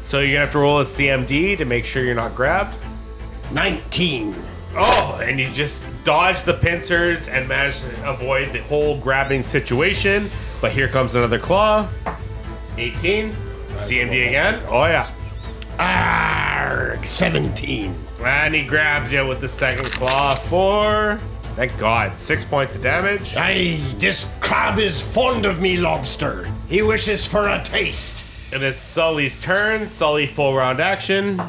So you're gonna have to roll a CMD to make sure you're not grabbed. 19. Oh, and you just dodge the pincers and manage to avoid the whole grabbing situation. But here comes another claw. 18. CMD again. Oh yeah. Arrgh, 17. And he grabs you with the second claw for, thank God, 6 points of damage. Aye, this crab is fond of me, lobster. He wishes for a taste. It is Sully's turn. Sully full round action.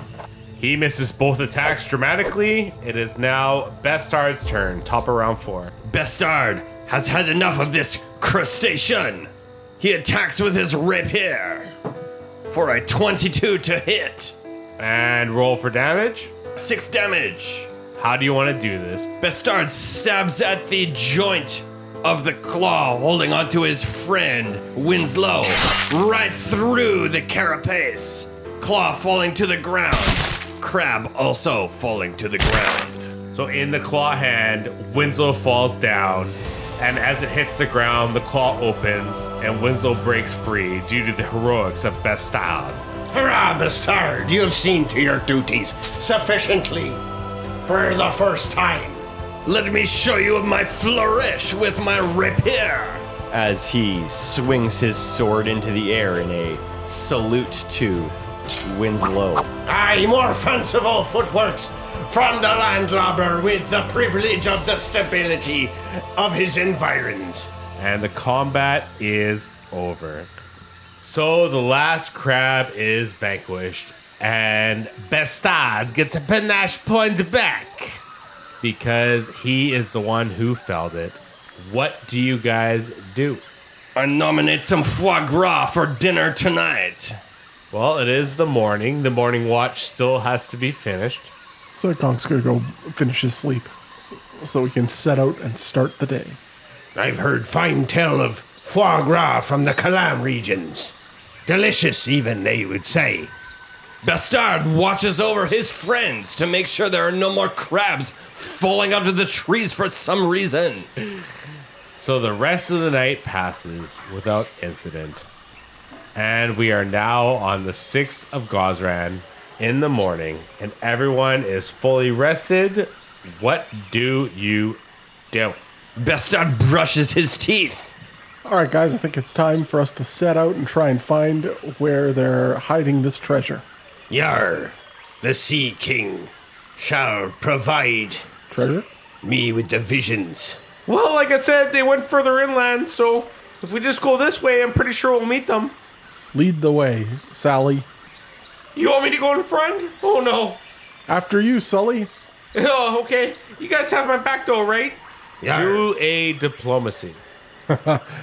He misses both attacks dramatically. It is now Bestard's turn. Top of round 4. Bestard has had enough of this crustacean. He attacks with his rapier for a 22 to hit. And roll for damage. 6 damage. How do you want to do this? Bestard stabs at the joint of the claw, holding onto his friend, Winslow, right through the carapace. Claw falling to the ground. Crab also falling to the ground. So in the claw hand, Winslow falls down, and as it hits the ground, the claw opens, and Winslow breaks free due to the heroics of Bestard. Hurrah, Bestard, you have seen to your duties sufficiently for the first time. Let me show you my flourish with my rapier. As he swings his sword into the air in a salute to Winslow. Aye, more fanciful footworks from the landlubber with the privilege of the stability of his environs. And the combat is over. So the last crab is vanquished, and Bestard gets a panache point back because he is the one who felled it. What do you guys do? I nominate some foie gras for dinner tonight. Well, it is the morning. The morning watch still has to be finished. So Gonk's gonna go finish his sleep so we can set out and start the day. I've heard fine tell of foie gras from the Calam regions. Delicious, even, they would say. Bastard watches over his friends to make sure there are no more crabs falling out of the trees for some reason. So the rest of the night passes without incident. And we are now on the 6th of Gosran in the morning, and everyone is fully rested. What do you do? Bastard brushes his teeth. All right, guys, I think it's time for us to set out and try and find where they're hiding this treasure. Yar, the Sea King shall provide Treasure? me with the visions. Well, like I said, they went further inland, so if we just go this way, I'm pretty sure we'll meet them. Lead the way, Sally. You want me to go in front? Oh, no. After you, Sully. Oh, okay. You guys have my back, though, right? Yar. Do a diplomacy.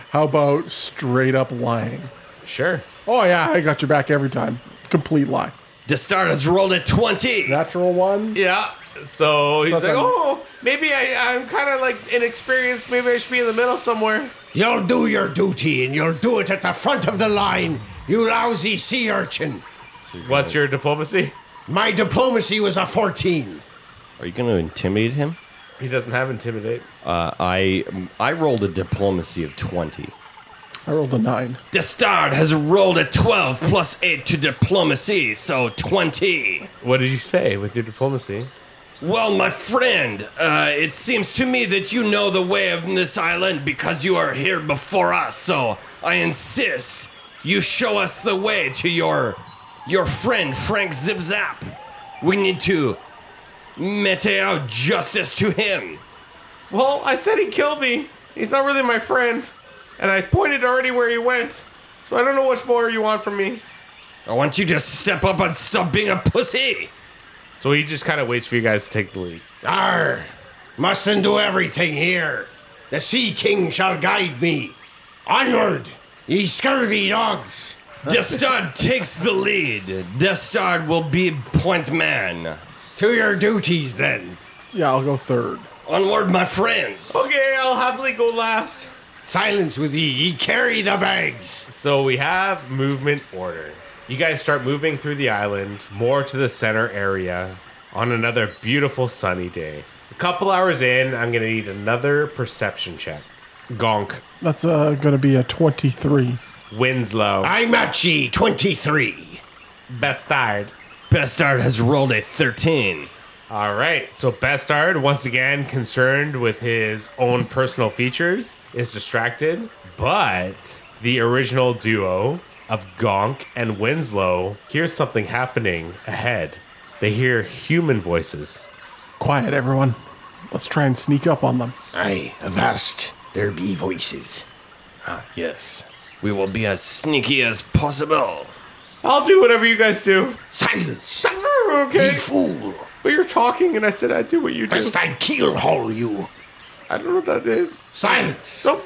How about straight up lying? Sure. Oh, yeah, I got your back every time. Complete lie. Bastard has rolled a 20. Natural one. Yeah. So he's that's like, a- oh, maybe I'm kind of like inexperienced. Maybe I should be in the middle somewhere. You'll do your duty, and you'll do it at the front of the line, you lousy sea urchin. What's your diplomacy? My diplomacy was a 14. Are you going to intimidate him? He doesn't have intimidate. I rolled a diplomacy of 20. I rolled a 9. Destard has rolled a 12 plus 8 to diplomacy, so 20. What did you say with your diplomacy? Well, my friend, it seems to me that you know the way of this island because you are here before us, so I insist you show us the way to your friend Frank Zip-Zap. We need to mete out justice to him. Well, I said he killed me. He's not really my friend. And I pointed already where he went. So I don't know what more you want from me. I want you to step up and stop being a pussy. So he just kind of waits for you guys to take the lead. Arr, mustn't do everything here. The Sea King shall guide me. Onward, ye scurvy dogs. Destard takes the lead. Destard will be point man. To your duties, then. Yeah, I'll go third. Onward, my friends. Okay, I'll happily go last. Silence with ye carry the bags. So we have movement order. You guys start moving through the island, more to the center area, on another beautiful sunny day. A couple hours in, I'm going to need another perception check. Gonk. That's going to be a 23. Winslow. I'm at ye, 23. Bestard. Bastard has rolled a 13. All right, so Bestard, once again concerned with his own personal features, is distracted, but the original duo of Gonk and Winslow hears something happening ahead. They hear human voices. Quiet, everyone. Let's try and sneak up on them. Aye, avast, there be voices. Yes. We will be as sneaky as possible. I'll do whatever you guys do. Silence, Okay, ye fool. but you're talking and I said I'd do what you do. Lest I keel-haul you. I don't know what that is. Silence. So,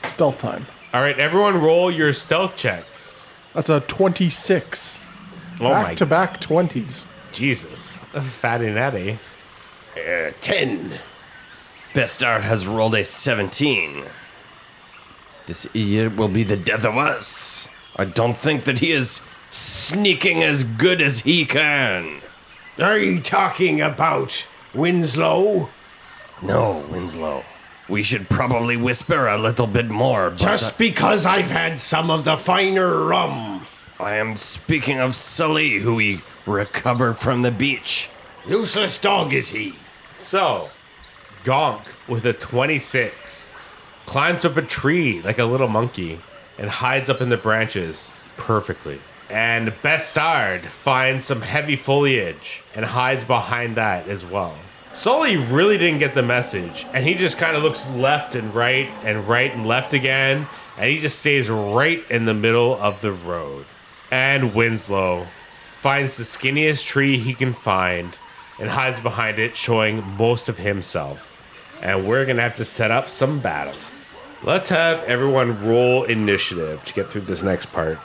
Stealth time. all right, everyone roll your stealth check. That's a 26. Oh my Back-to-back 20s. Jesus. Fatty natty. 10. Bastard has rolled a 17. This idiot will be the death of us. I don't think that he is sneaking as good as he can. Are you talking about Winslow? No, Winslow. We should probably whisper a little bit more, but Just because I've had some of the finer rum. I am speaking of Sully, who we recovered from the beach. Useless dog is he. So, Gonk with a 26 climbs up a tree like a little monkey and hides up in the branches perfectly. And Bestard finds some heavy foliage and hides behind that as well. Sully really didn't get the message, and he just kind of looks left and right and left again, and he just stays right in the middle of the road. And Winslow finds the skinniest tree he can find and hides behind it, showing most of himself. And we're going to have to set up some battle. Let's have everyone roll initiative to get through this next part.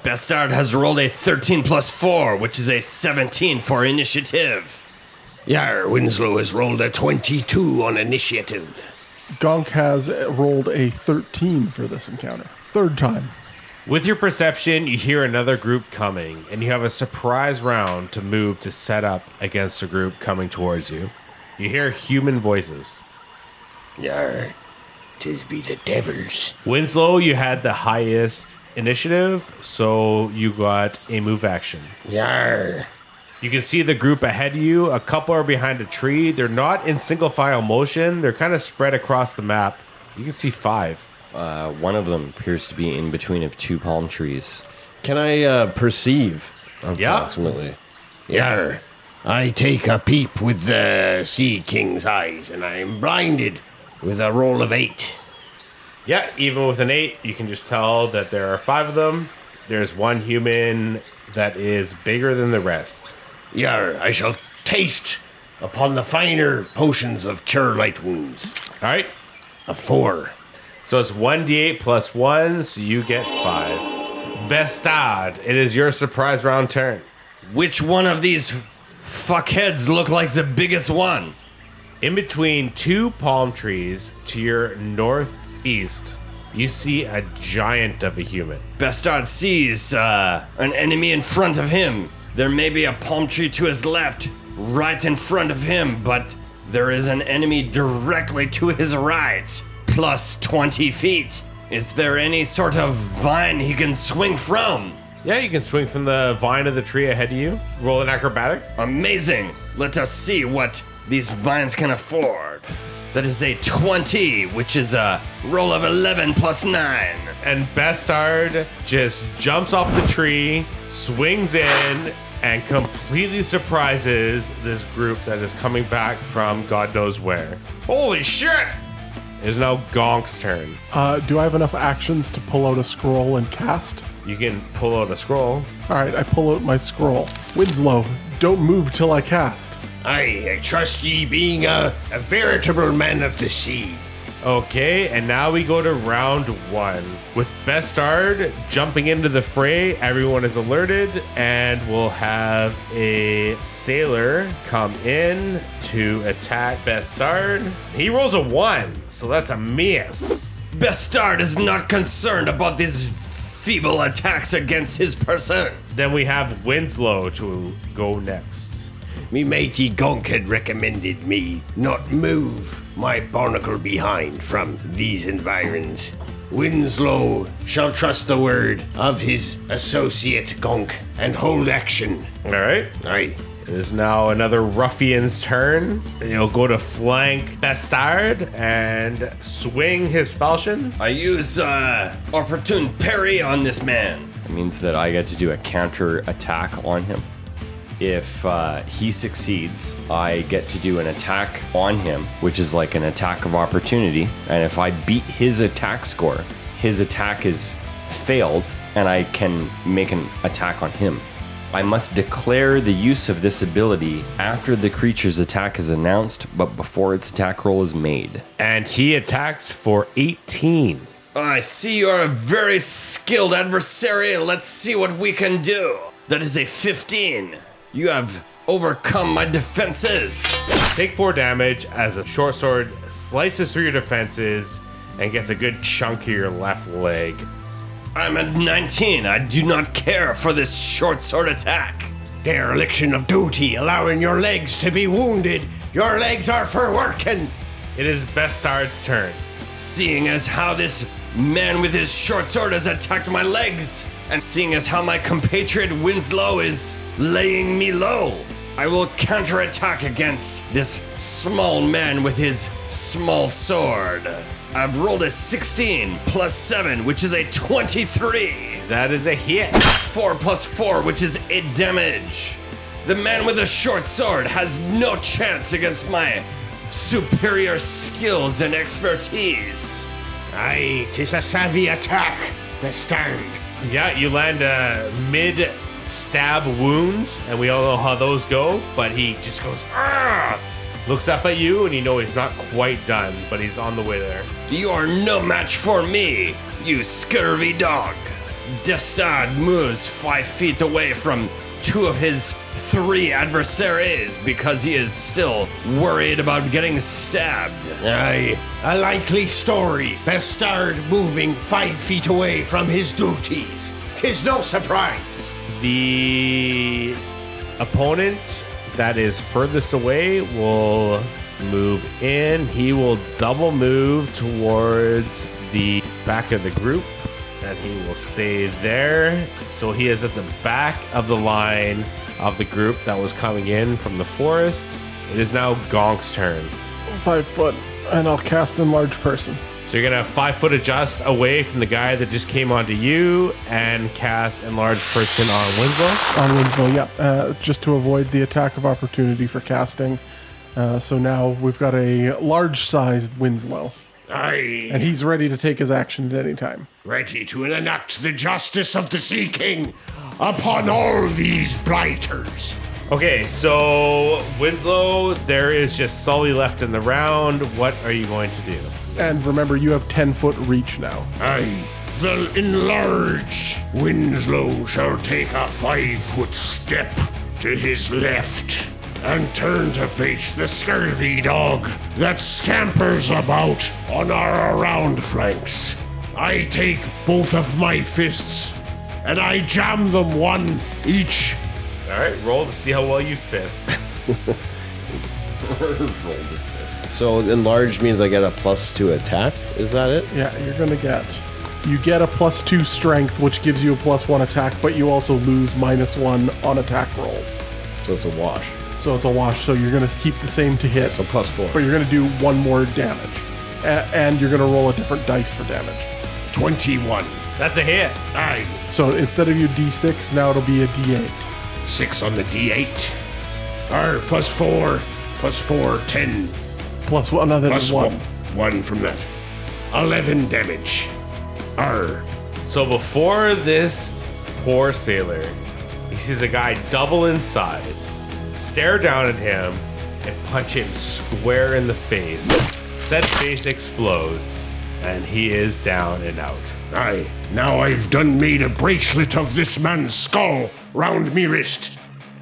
Bastard has rolled a 13 plus 4, which is a 17 for initiative. Yar, Winslow has rolled a 22 on initiative. Gonk has rolled a 13 for this encounter. Third time. With your perception, you hear another group coming, and you have a surprise round to move to set up against a group coming towards you. You hear human voices. Yarr, 'tis be the devils. Winslow, you had the highest initiative, so you got a move action. Yarr. You can see the group ahead of you. A couple are behind a tree. They're not in single file motion. They're kind of spread across the map. You can see 5. One of them appears to be in between of 2 palm trees. Can I perceive? Yeah. Approximately. Yarr. I take a peep with the Sea King's eyes, and I'm blinded with a roll of 8. Yeah, even with an 8, you can just tell that there are 5 of them. There's one human that is bigger than the rest. Yarr, I shall taste upon the finer potions of cure light wounds. All right. A 4. So it's 1d8 plus 1, so you get 5. Bestad, it is your surprise round turn. Which one of these fuckheads look like the biggest one? In between 2 palm trees to your northeast, you see a giant of a human. Bestard sees an enemy in front of him. There may be a palm tree to his left, right in front of him, but there is an enemy directly to his right, plus 20 feet. Is there any sort of vine he can swing from? Yeah, you can swing from the vine of the tree ahead of you. Roll an acrobatics. Amazing. Let us see what these vines can afford. That is a 20, which is a roll of 11 plus 9. And Bestard just jumps off the tree, swings in, and completely surprises this group that is coming back from God knows where. Holy shit! It is now Gonk's turn. Do I have enough actions to pull out a scroll and cast? You can pull out a scroll. All right, I pull out my scroll. Winslow, don't move till I cast. I trust ye being a veritable man of the sea. Okay, and now we go to round 1. With Bestard jumping into the fray, everyone is alerted, and we'll have a sailor come in to attack Bestard. He rolls a 1, so that's a miss. Bestard is not concerned about these feeble attacks against his person. Then we have Winslow to go next. Me matey Gonk had recommended me not move my barnacle behind from these environs. Winslow shall trust the word of his associate Gonk and hold action. All right. Aye. It is now another ruffian's turn. He'll go to flank Bestard and swing his falchion. I use opportune parry on this man. It means that I get to do a counter attack on him. If he succeeds, I get to do an attack on him, which is like an attack of opportunity. And if I beat his attack score, his attack is failed, and I can make an attack on him. I must declare the use of this ability after the creature's attack is announced, but before its attack roll is made. And he attacks for 18. I see you're a very skilled adversary. Let's see what we can do. That is a 15. You have overcome my defenses. Take 4 damage as a short sword slices through your defenses and gets a good chunk of your left leg. I'm at 19. I do not care for this short sword attack. Dereliction of duty, allowing your legs to be wounded. Your legs are for working. It is Bestard's turn. Seeing as how this man with his short sword has attacked my legs, and seeing as how my compatriot Winslow is laying me low, I will counterattack against this small man with his small sword. I've rolled a 16 plus 7, which is a 23. That is a hit. 4 plus 4, which is 8 damage. The man with a short sword has no chance against my superior skills and expertise. Aye, 'tis a savvy attack, Bestard. Yeah, you land a mid-stab wound, and we all know how those go, but he just goes, "Arrrr!" Looks up at you, and you know he's not quite done, but he's on the way there. You are no match for me, you scurvy dog. Destard moves 5 feet away from 2 of his 3 adversaries because he is still worried about getting stabbed. Aye, a likely story. Bastard moving 5 feet away from his duties. 'Tis no surprise. The opponent that is furthest away will move in. He will double move towards the back of the group, and he will stay there. So he is at the back of the line of the group that was coming in from the forest. It is now Gonk's turn. 5 foot, and I'll cast Enlarge Person. So you're gonna 5 foot adjust away from the guy that just came onto you and cast Enlarged Person on Winslow. On Winslow, yeah. Just to avoid the attack of opportunity for casting. So now we've got a large-sized Winslow. Aye, And he's ready to take his action at any time. ready to enact the justice of the Sea King upon all these blighters. Okay, so Winslow, there is just Sully left in the round. What are you going to do? And remember, you have 10-foot reach now. Aye, the enlarged Winslow shall take a 5-foot step to his left and turn to face the scurvy dog that scampers about on our around flanks. I take both of my fists and I jam them one each. All right, roll to see how well you fist. So enlarged means I get a +2 attack. Is that it? Yeah, you're going to you get a +2 strength, which gives you a +1 attack, but you also lose -1 on attack rolls. So it's a wash. So it's a wash, so you're going to keep the same to hit. So +4. But you're going to do 1 more damage. And you're going to roll a different dice for damage. 21. That's a hit. Aye, So instead of your D6, now it'll be a D8. 6 on the D8. +4, +4, 10. Plus another Plus 1. 1 from that. 11 damage. Arrrr. So before this poor sailor, he sees a guy double in size, stare down at him, and punch him square in the face. Said face explodes, and he is down and out. Aye, now I've done made a bracelet of this man's skull round me wrist.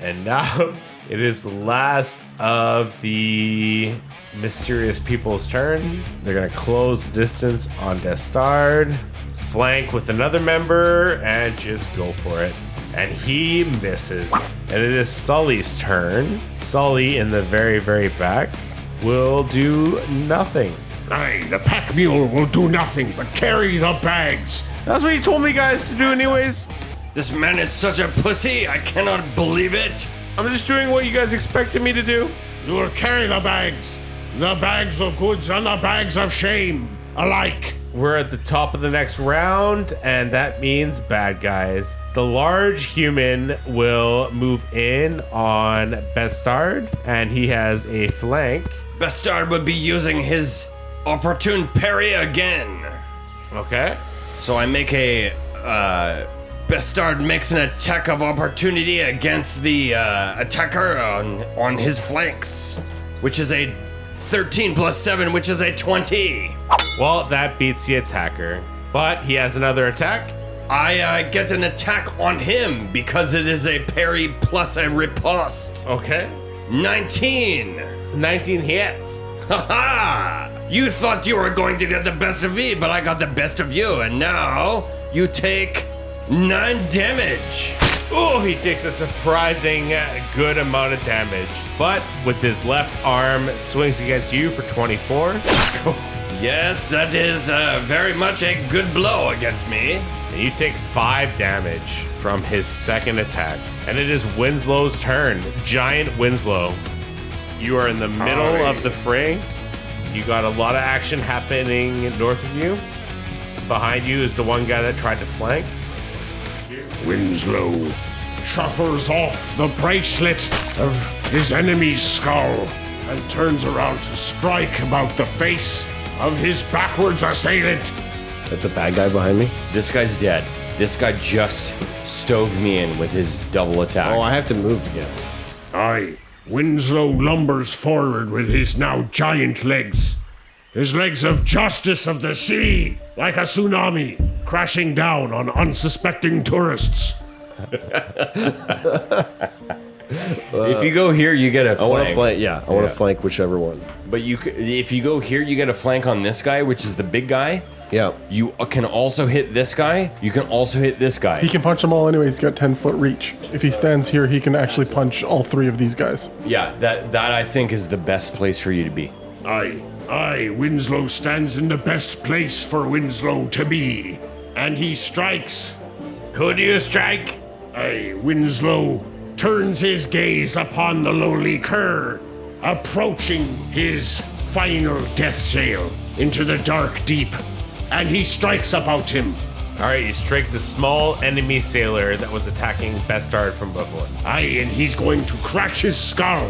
And now it is the last of the mysterious people's turn. They're going to close the distance on Destard, flank with another member, and just go for it. And he misses. And it is Sully's turn. Sully in the very, very back will do nothing. Aye, the pack mule will do nothing but carry the bags. That's what you told me guys to do anyways. This man is such a pussy, I cannot believe it. I'm just doing what you guys expected me to do. You will carry the bags of goods and the bags of shame alike. We're at the top of the next round, and that means bad guys. The large human will move in on Bestard, and he has a flank. Bastard would be using his opportune parry again. Okay. So I make a Bastard makes an attack of opportunity against the attacker on his flanks, which is a 13 plus 7, which is a 20. Well, that beats the attacker, but he has another attack. I get an attack on him because it is a parry plus a riposte. Okay. 19. 19 hits. Haha! You thought you were going to get the best of me, but I got the best of you, and now you take 9 damage. Oh, he takes a surprising good amount of damage, but with his left arm swings against you for 24. Yes, that is very much a good blow against me. And you take 5 damage from his second attack. And it is Winslow's turn. Giant Winslow. You are in the middle of the fray. You got a lot of action happening north of you. Behind you is the one guy that tried to flank. Winslow shuffles off the bracelet of his enemy's skull and turns around to strike about the face of his backwards assailant. That's a bad guy behind me. This guy's dead. This guy just stove me in with his double attack. Oh, I have to move to get him. Aye, Winslow lumbers forward with his now giant legs. His legs of justice of the sea, like a tsunami, crashing down on unsuspecting tourists. If you go here, you get a I want to flank. flank. Yeah, I want to flank whichever one. But if you go here, you get a flank on this guy, which is the big guy. Yeah. You can also hit this guy. You can also hit this guy. He can punch them all anyway. He's got 10-foot reach. If he stands here, he can actually punch all 3 of these guys. Yeah, that I think is the best place for you to be. Aye, Winslow stands in the best place for Winslow to be. And he strikes. Who do you strike? Aye, Winslow turns his gaze upon the lowly cur, approaching his final death sail into the dark deep, and he strikes about him. All right, you strike the small enemy sailor that was attacking Bestard from before. Aye, and he's going to crash his skull.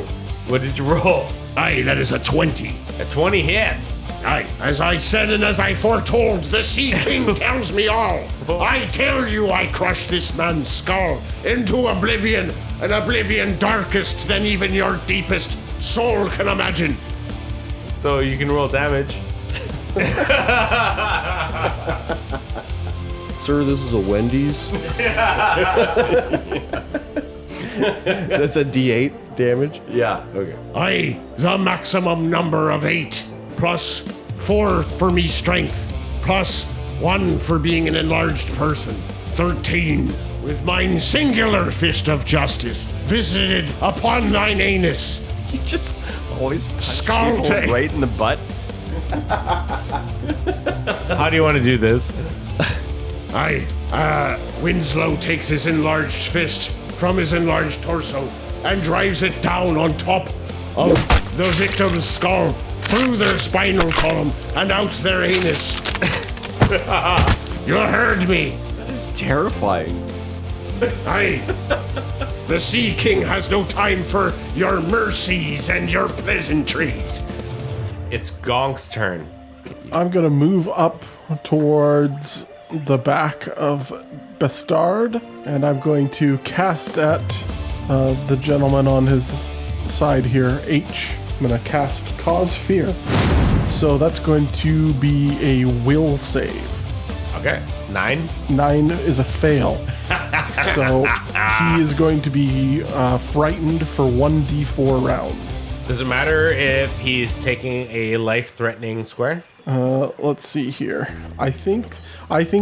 What did you roll? Aye, that is a 20. A 20 hits. Aye, as I said and as I foretold, the Sea King tells me all. I tell you I crush this man's skull into oblivion, an oblivion darkest than even your deepest soul can imagine. So you can roll damage. Sir, this is a Wendy's. That's a D8 damage? Yeah. Okay. Aye, the maximum number of 8, plus 4 for me strength, plus 1 for being an enlarged person. 13, with mine singular fist of justice, visited upon thine anus. You just always punch Skull people to- right in the butt. How do you want to do this? Aye, Winslow takes his enlarged fist from his enlarged torso and drives it down on top of the victim's skull, through their spinal column and out their anus. You heard me. It's terrifying. Aye. The Sea King has no time for your mercies and your pleasantries. It's Gonk's turn. I'm going to move up towards the back of Bestard, and I'm going to cast at the gentleman on his side here, H. I'm going to cast Cause Fear. So that's going to be a will save. Okay. 9. 9 is a fail. So he is going to be frightened for 1d4 rounds. Does it matter if he's taking a life-threatening square? Let's see here. I think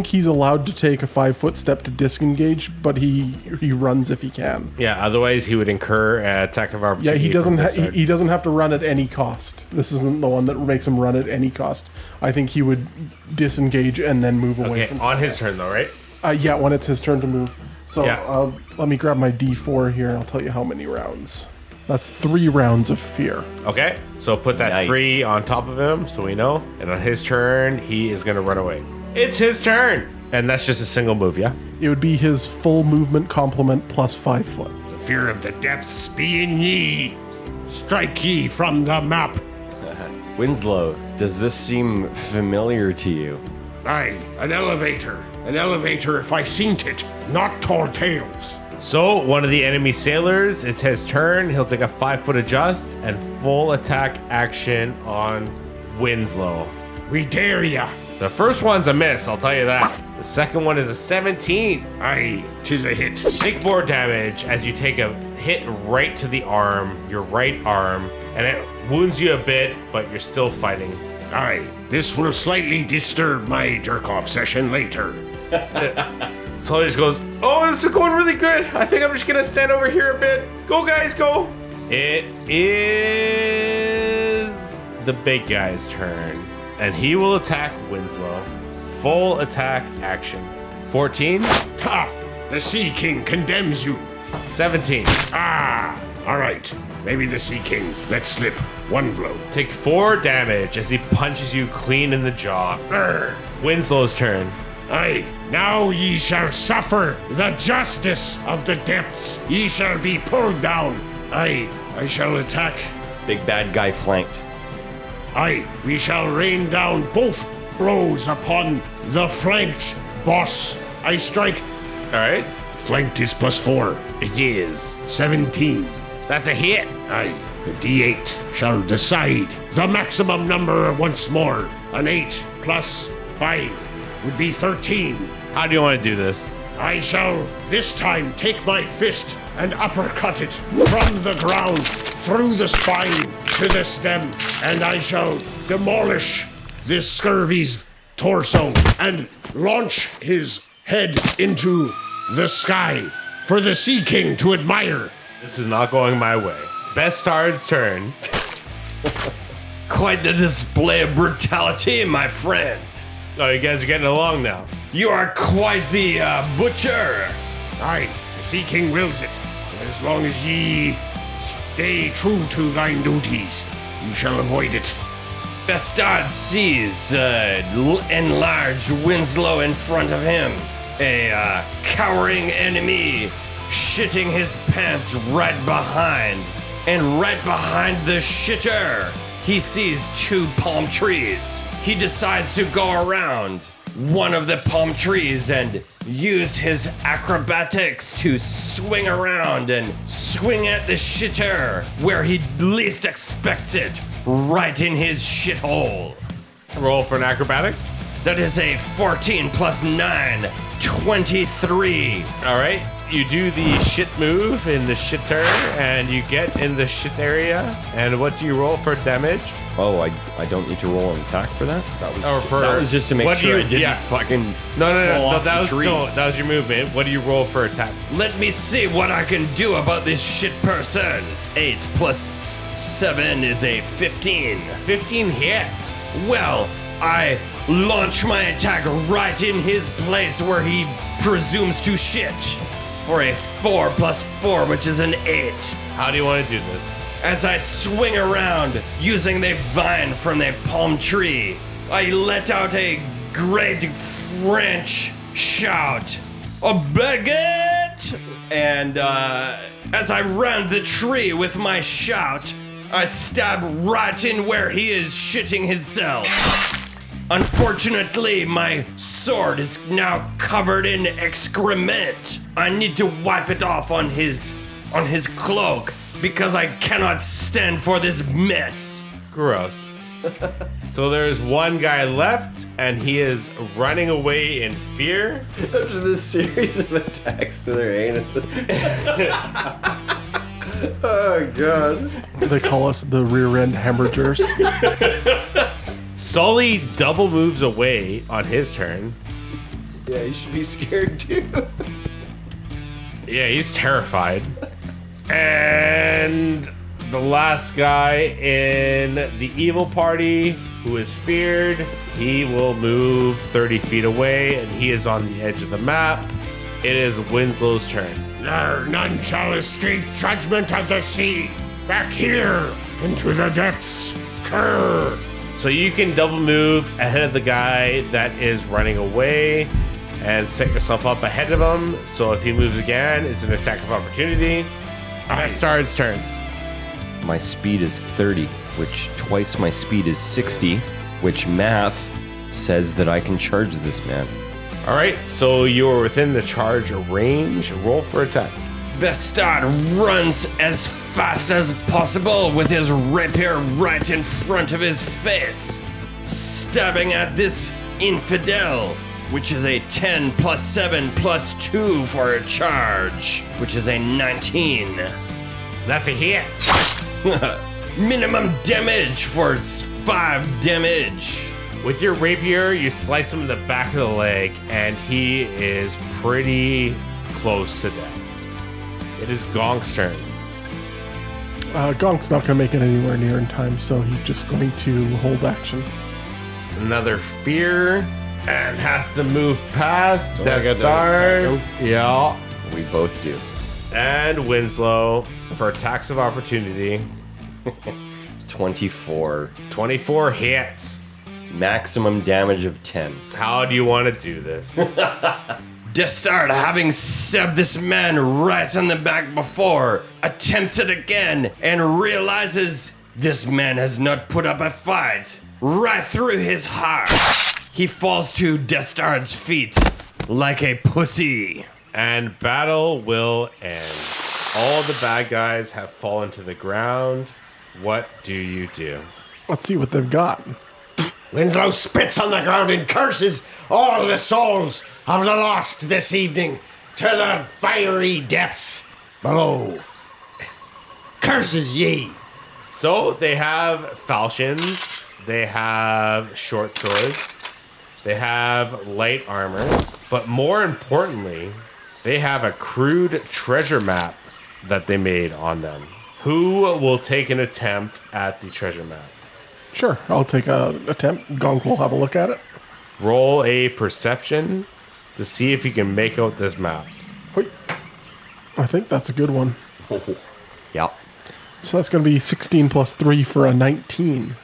he's allowed to take a 5-foot step to disengage, but he runs if he can. Yeah, otherwise he would incur an attack of opportunity. Yeah, he doesn't. from Bestard. He doesn't have to run at any cost. This isn't the one that makes him run at any cost. I think he would disengage and then move away Okay, from. on his turn though, right? Yeah, when it's his turn to move. So Yeah. let me grab my D4 here, and I'll tell you how many rounds. That's 3 rounds of fear. Okay, so put that Nice. 3 on top of him so we know. And on his turn, he is going to run away. It's his turn! And that's just a single move, yeah? It would be his full movement complement plus 5 foot. The fear of the depths be in ye. Strike ye from the map. Winslow, does this seem familiar to you? Aye, an elevator. An elevator if I seen it, not tall tales. So, one of the enemy sailors, it's his turn. He'll take a 5-foot adjust and full attack action on Winslow. We dare ya. The first one's a miss, I'll tell you that. The second one is a 17. Aye, 'tis a hit. Take 4 damage as you take a hit right to the arm, your right arm, and it wounds you a bit, but you're still fighting. Aye, this will slightly disturb my jerk-off session later. So he just goes, oh, this is going really good. I think I'm just going to stand over here a bit. Go, guys, go. It is the big guy's turn, and he will attack Winslow. Full attack action. 14, Ha! The Sea King condemns you. 17. Ah! Alright, maybe the Sea King let slip one blow. Take 4 damage as he punches you clean in the jaw. Arrrr. Winslow's turn. Aye, now ye shall suffer the justice of the depths. Ye shall be pulled down. Aye, I shall attack. Big bad guy flanked. Aye, we shall rain down both blows upon the flanked boss. I strike. All right. Flanked is +4. It is. 17. That's a hit. Aye, the D8 shall decide the maximum number once more. An 8 plus 5 would be 13. How do you want to do this? I shall this time take my fist and uppercut it from the ground through the spine to the stem, and I shall demolish this scurvy's torso and launch his head into the sky for the Sea King to admire. This is not going my way. Bestard's turn. Quite the display of brutality, my friend. Oh, you guys are getting along now. You are quite the butcher. Aye, the Sea King wills it. As long as ye stay true to thine duties, you shall avoid it. Bestard sees enlarged Winslow in front of him. A cowering enemy shitting his pants right behind. And right behind the shitter, he sees 2 palm trees. He decides to go around one of the palm trees and use his acrobatics to swing around and swing at the shitter where he least expects it, right in his shithole. Roll for an acrobatics. That is a 14 plus 9, 23. All right. You do the shit move in the shitter, and you get in the shit area. And what do you roll for damage? Oh, I don't need to roll an attack for that? That was just to make what do sure you- I didn't yeah. fucking No, fall off that the was tree. that was your movement. What do you roll for attack? Let me see what I can do about this shit person. 8 plus 7 is a 15. 15 hits. Well, I launch my attack right in his place where he presumes to shit for a 4 plus 4, which is an 8. How do you want to do this? As I swing around using the vine from the palm tree, I let out a great French shout, "A baguette!" And as I round the tree with my shout, I stab right in where he is shitting himself. Unfortunately, my sword is now covered in excrement. I need to wipe it off on his cloak because I cannot stand for this mess. Gross. So there's one guy left, and he is running away in fear. After this series of attacks to their anuses. Oh, God. They call us the rear end hemorrhagers. Sully double moves away on his turn. Yeah, you should be scared, too. Yeah, he's terrified. And the last guy in the evil party who is feared, he will move 30 feet away, and he is on the edge of the map. It is Winslow's turn. None shall escape judgment of the sea. Back here into the depths. Grr. So you can double move ahead of the guy that is running away and set yourself up ahead of him. So if he moves again, it's an attack of opportunity. Bestard's turn. My speed is 30, which twice my speed is 60, which math says that I can charge this man. All right, so you are within the charge range. Roll for attack. Bestard runs as fast as possible with his rapier right in front of his face, stabbing at this infidel, which is a 10 plus 7 plus 2 for a charge, which is a 19. That's a hit. Minimum damage for 5 damage. With your rapier, you slice him in the back of the leg, and he is pretty close to death. It is Gonk's turn. Gonk's not going to make it anywhere near in time, so he's just going to hold action. Another fear, and has to move past I Death got to Star. attack Yeah. We both do. And Winslow for attacks of opportunity. 24. 24 hits. Maximum damage of 10. How do you want to do this? Destard, having stabbed this man right in the back before, attempts it again and realizes this man has not put up a fight. Right through his heart. He falls to Destard's feet like a pussy. And battle will end. All the bad guys have fallen to the ground. What do you do? Let's see what they've got. Winslow spits on the ground and curses all the souls of the lost this evening to the fiery depths. below. Curses ye! So they have falchions, they have short swords, they have light armor, but more importantly, they have a crude treasure map that they made on them. Who will take an attempt at the treasure map? Sure, I'll take a attempt. Gonk will have a look at it. Roll a perception to see if you can make out this map. Hoi. I think that's a good one. Yep. So that's going to be 16 plus 3 for a 19.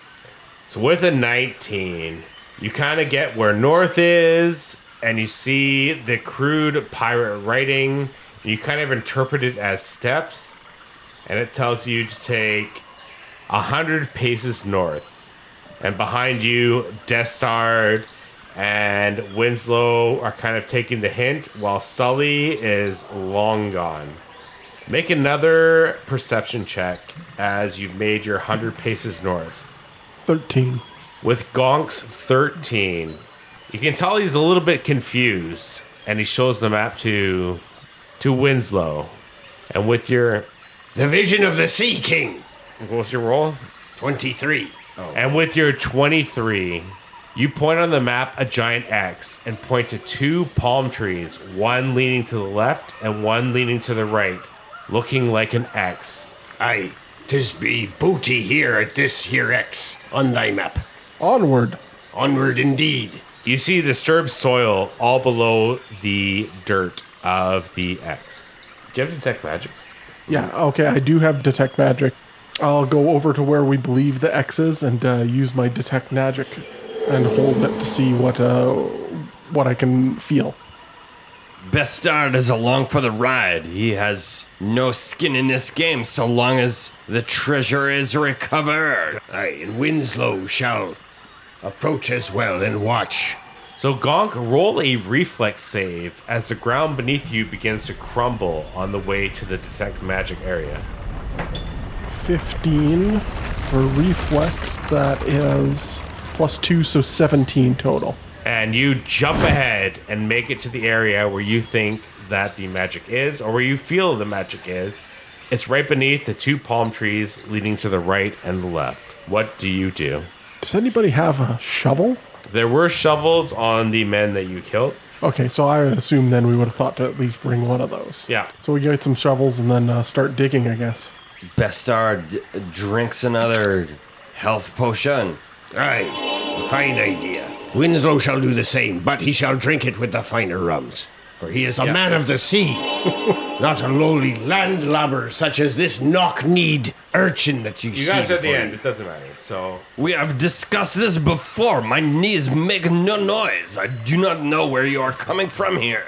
So with a 19, you kind of get where north is, and you see the crude pirate writing, and you kind of interpret it as steps, and it tells you to take 100 paces north. And behind you, Destard and Winslow are kind of taking the hint, while Sully is long gone. Make another perception check as you've made your 100 paces north. 13. With Gonk's 13, you can tell he's a little bit confused, and he shows the map to Winslow. And with your... The vision of the Sea King. What's your roll? 23. And with your 23, you point on the map a giant X and point to 2 palm trees, one leaning to the left and one leaning to the right, looking like an X. Aye, 'tis be booty here at this here X on thy map. Onward. Onward indeed. You see disturbed soil all below the dirt of the X. Do you have detect magic? Yeah, okay, I do have detect magic. I'll go over to where we believe the X is and use my detect magic and hold it to see what I can feel. Bestard is along for the ride. He has no skin in this game so long as the treasure is recovered. Aye, and Winslow shall approach as well and watch. So Gonk, roll a reflex save as the ground beneath you begins to crumble on the way to the detect magic area. 15 for reflex, that is plus 2, so 17 total. And you jump ahead and make it to the area where you think that the magic is, or where you feel the magic is. It's right beneath the 2 palm trees leading to the right and the left. What do you do? Does anybody have a shovel? There were shovels on the men that you killed. Okay, so I would assume then we would have thought to at least bring one of those. Yeah. So we get some shovels and then start digging, I guess. Bestard drinks another health potion. Aye, a fine idea. Winslow shall do the same, but he shall drink it with the finer rums. For he is a man of the sea, not a lowly landlubber such as this knock-kneed urchin that you see. You guys are at the before end. you. It doesn't matter. So We have discussed this before. My knees make no noise. I do not know where you are coming from here.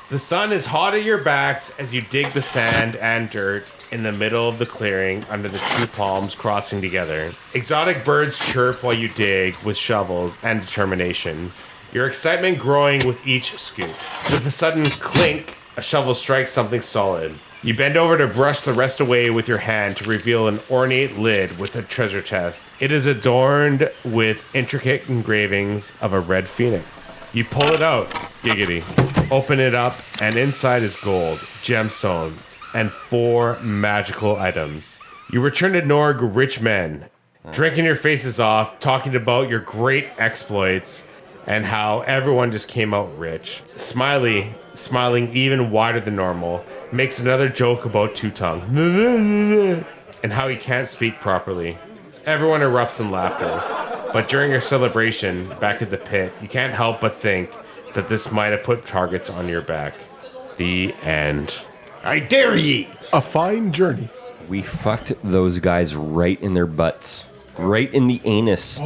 the sun is hot at your backs as you dig the sand and dirt in the middle of the clearing under the 2 palms crossing together. Exotic birds chirp while you dig with shovels and determination, your excitement growing with each scoop. With a sudden clink, a shovel strikes something solid. You bend over to brush the rest away with your hand to reveal an ornate lid with a treasure chest. It is adorned with intricate engravings of a red phoenix. You pull it out, giggity, open it up, and inside is gold, gemstones, and 4 magical items. You return to Norg rich men, drinking your faces off, talking about your great exploits, and how everyone just came out rich. Smiley, smiling even wider than normal, makes another joke about Two Tongue, and how he can't speak properly. Everyone erupts in laughter, but during your celebration back at the pit, you can't help but think that this might have put targets on your back. The end. I dare ye! A fine journey. We fucked those guys right in their butts. Right in the anus.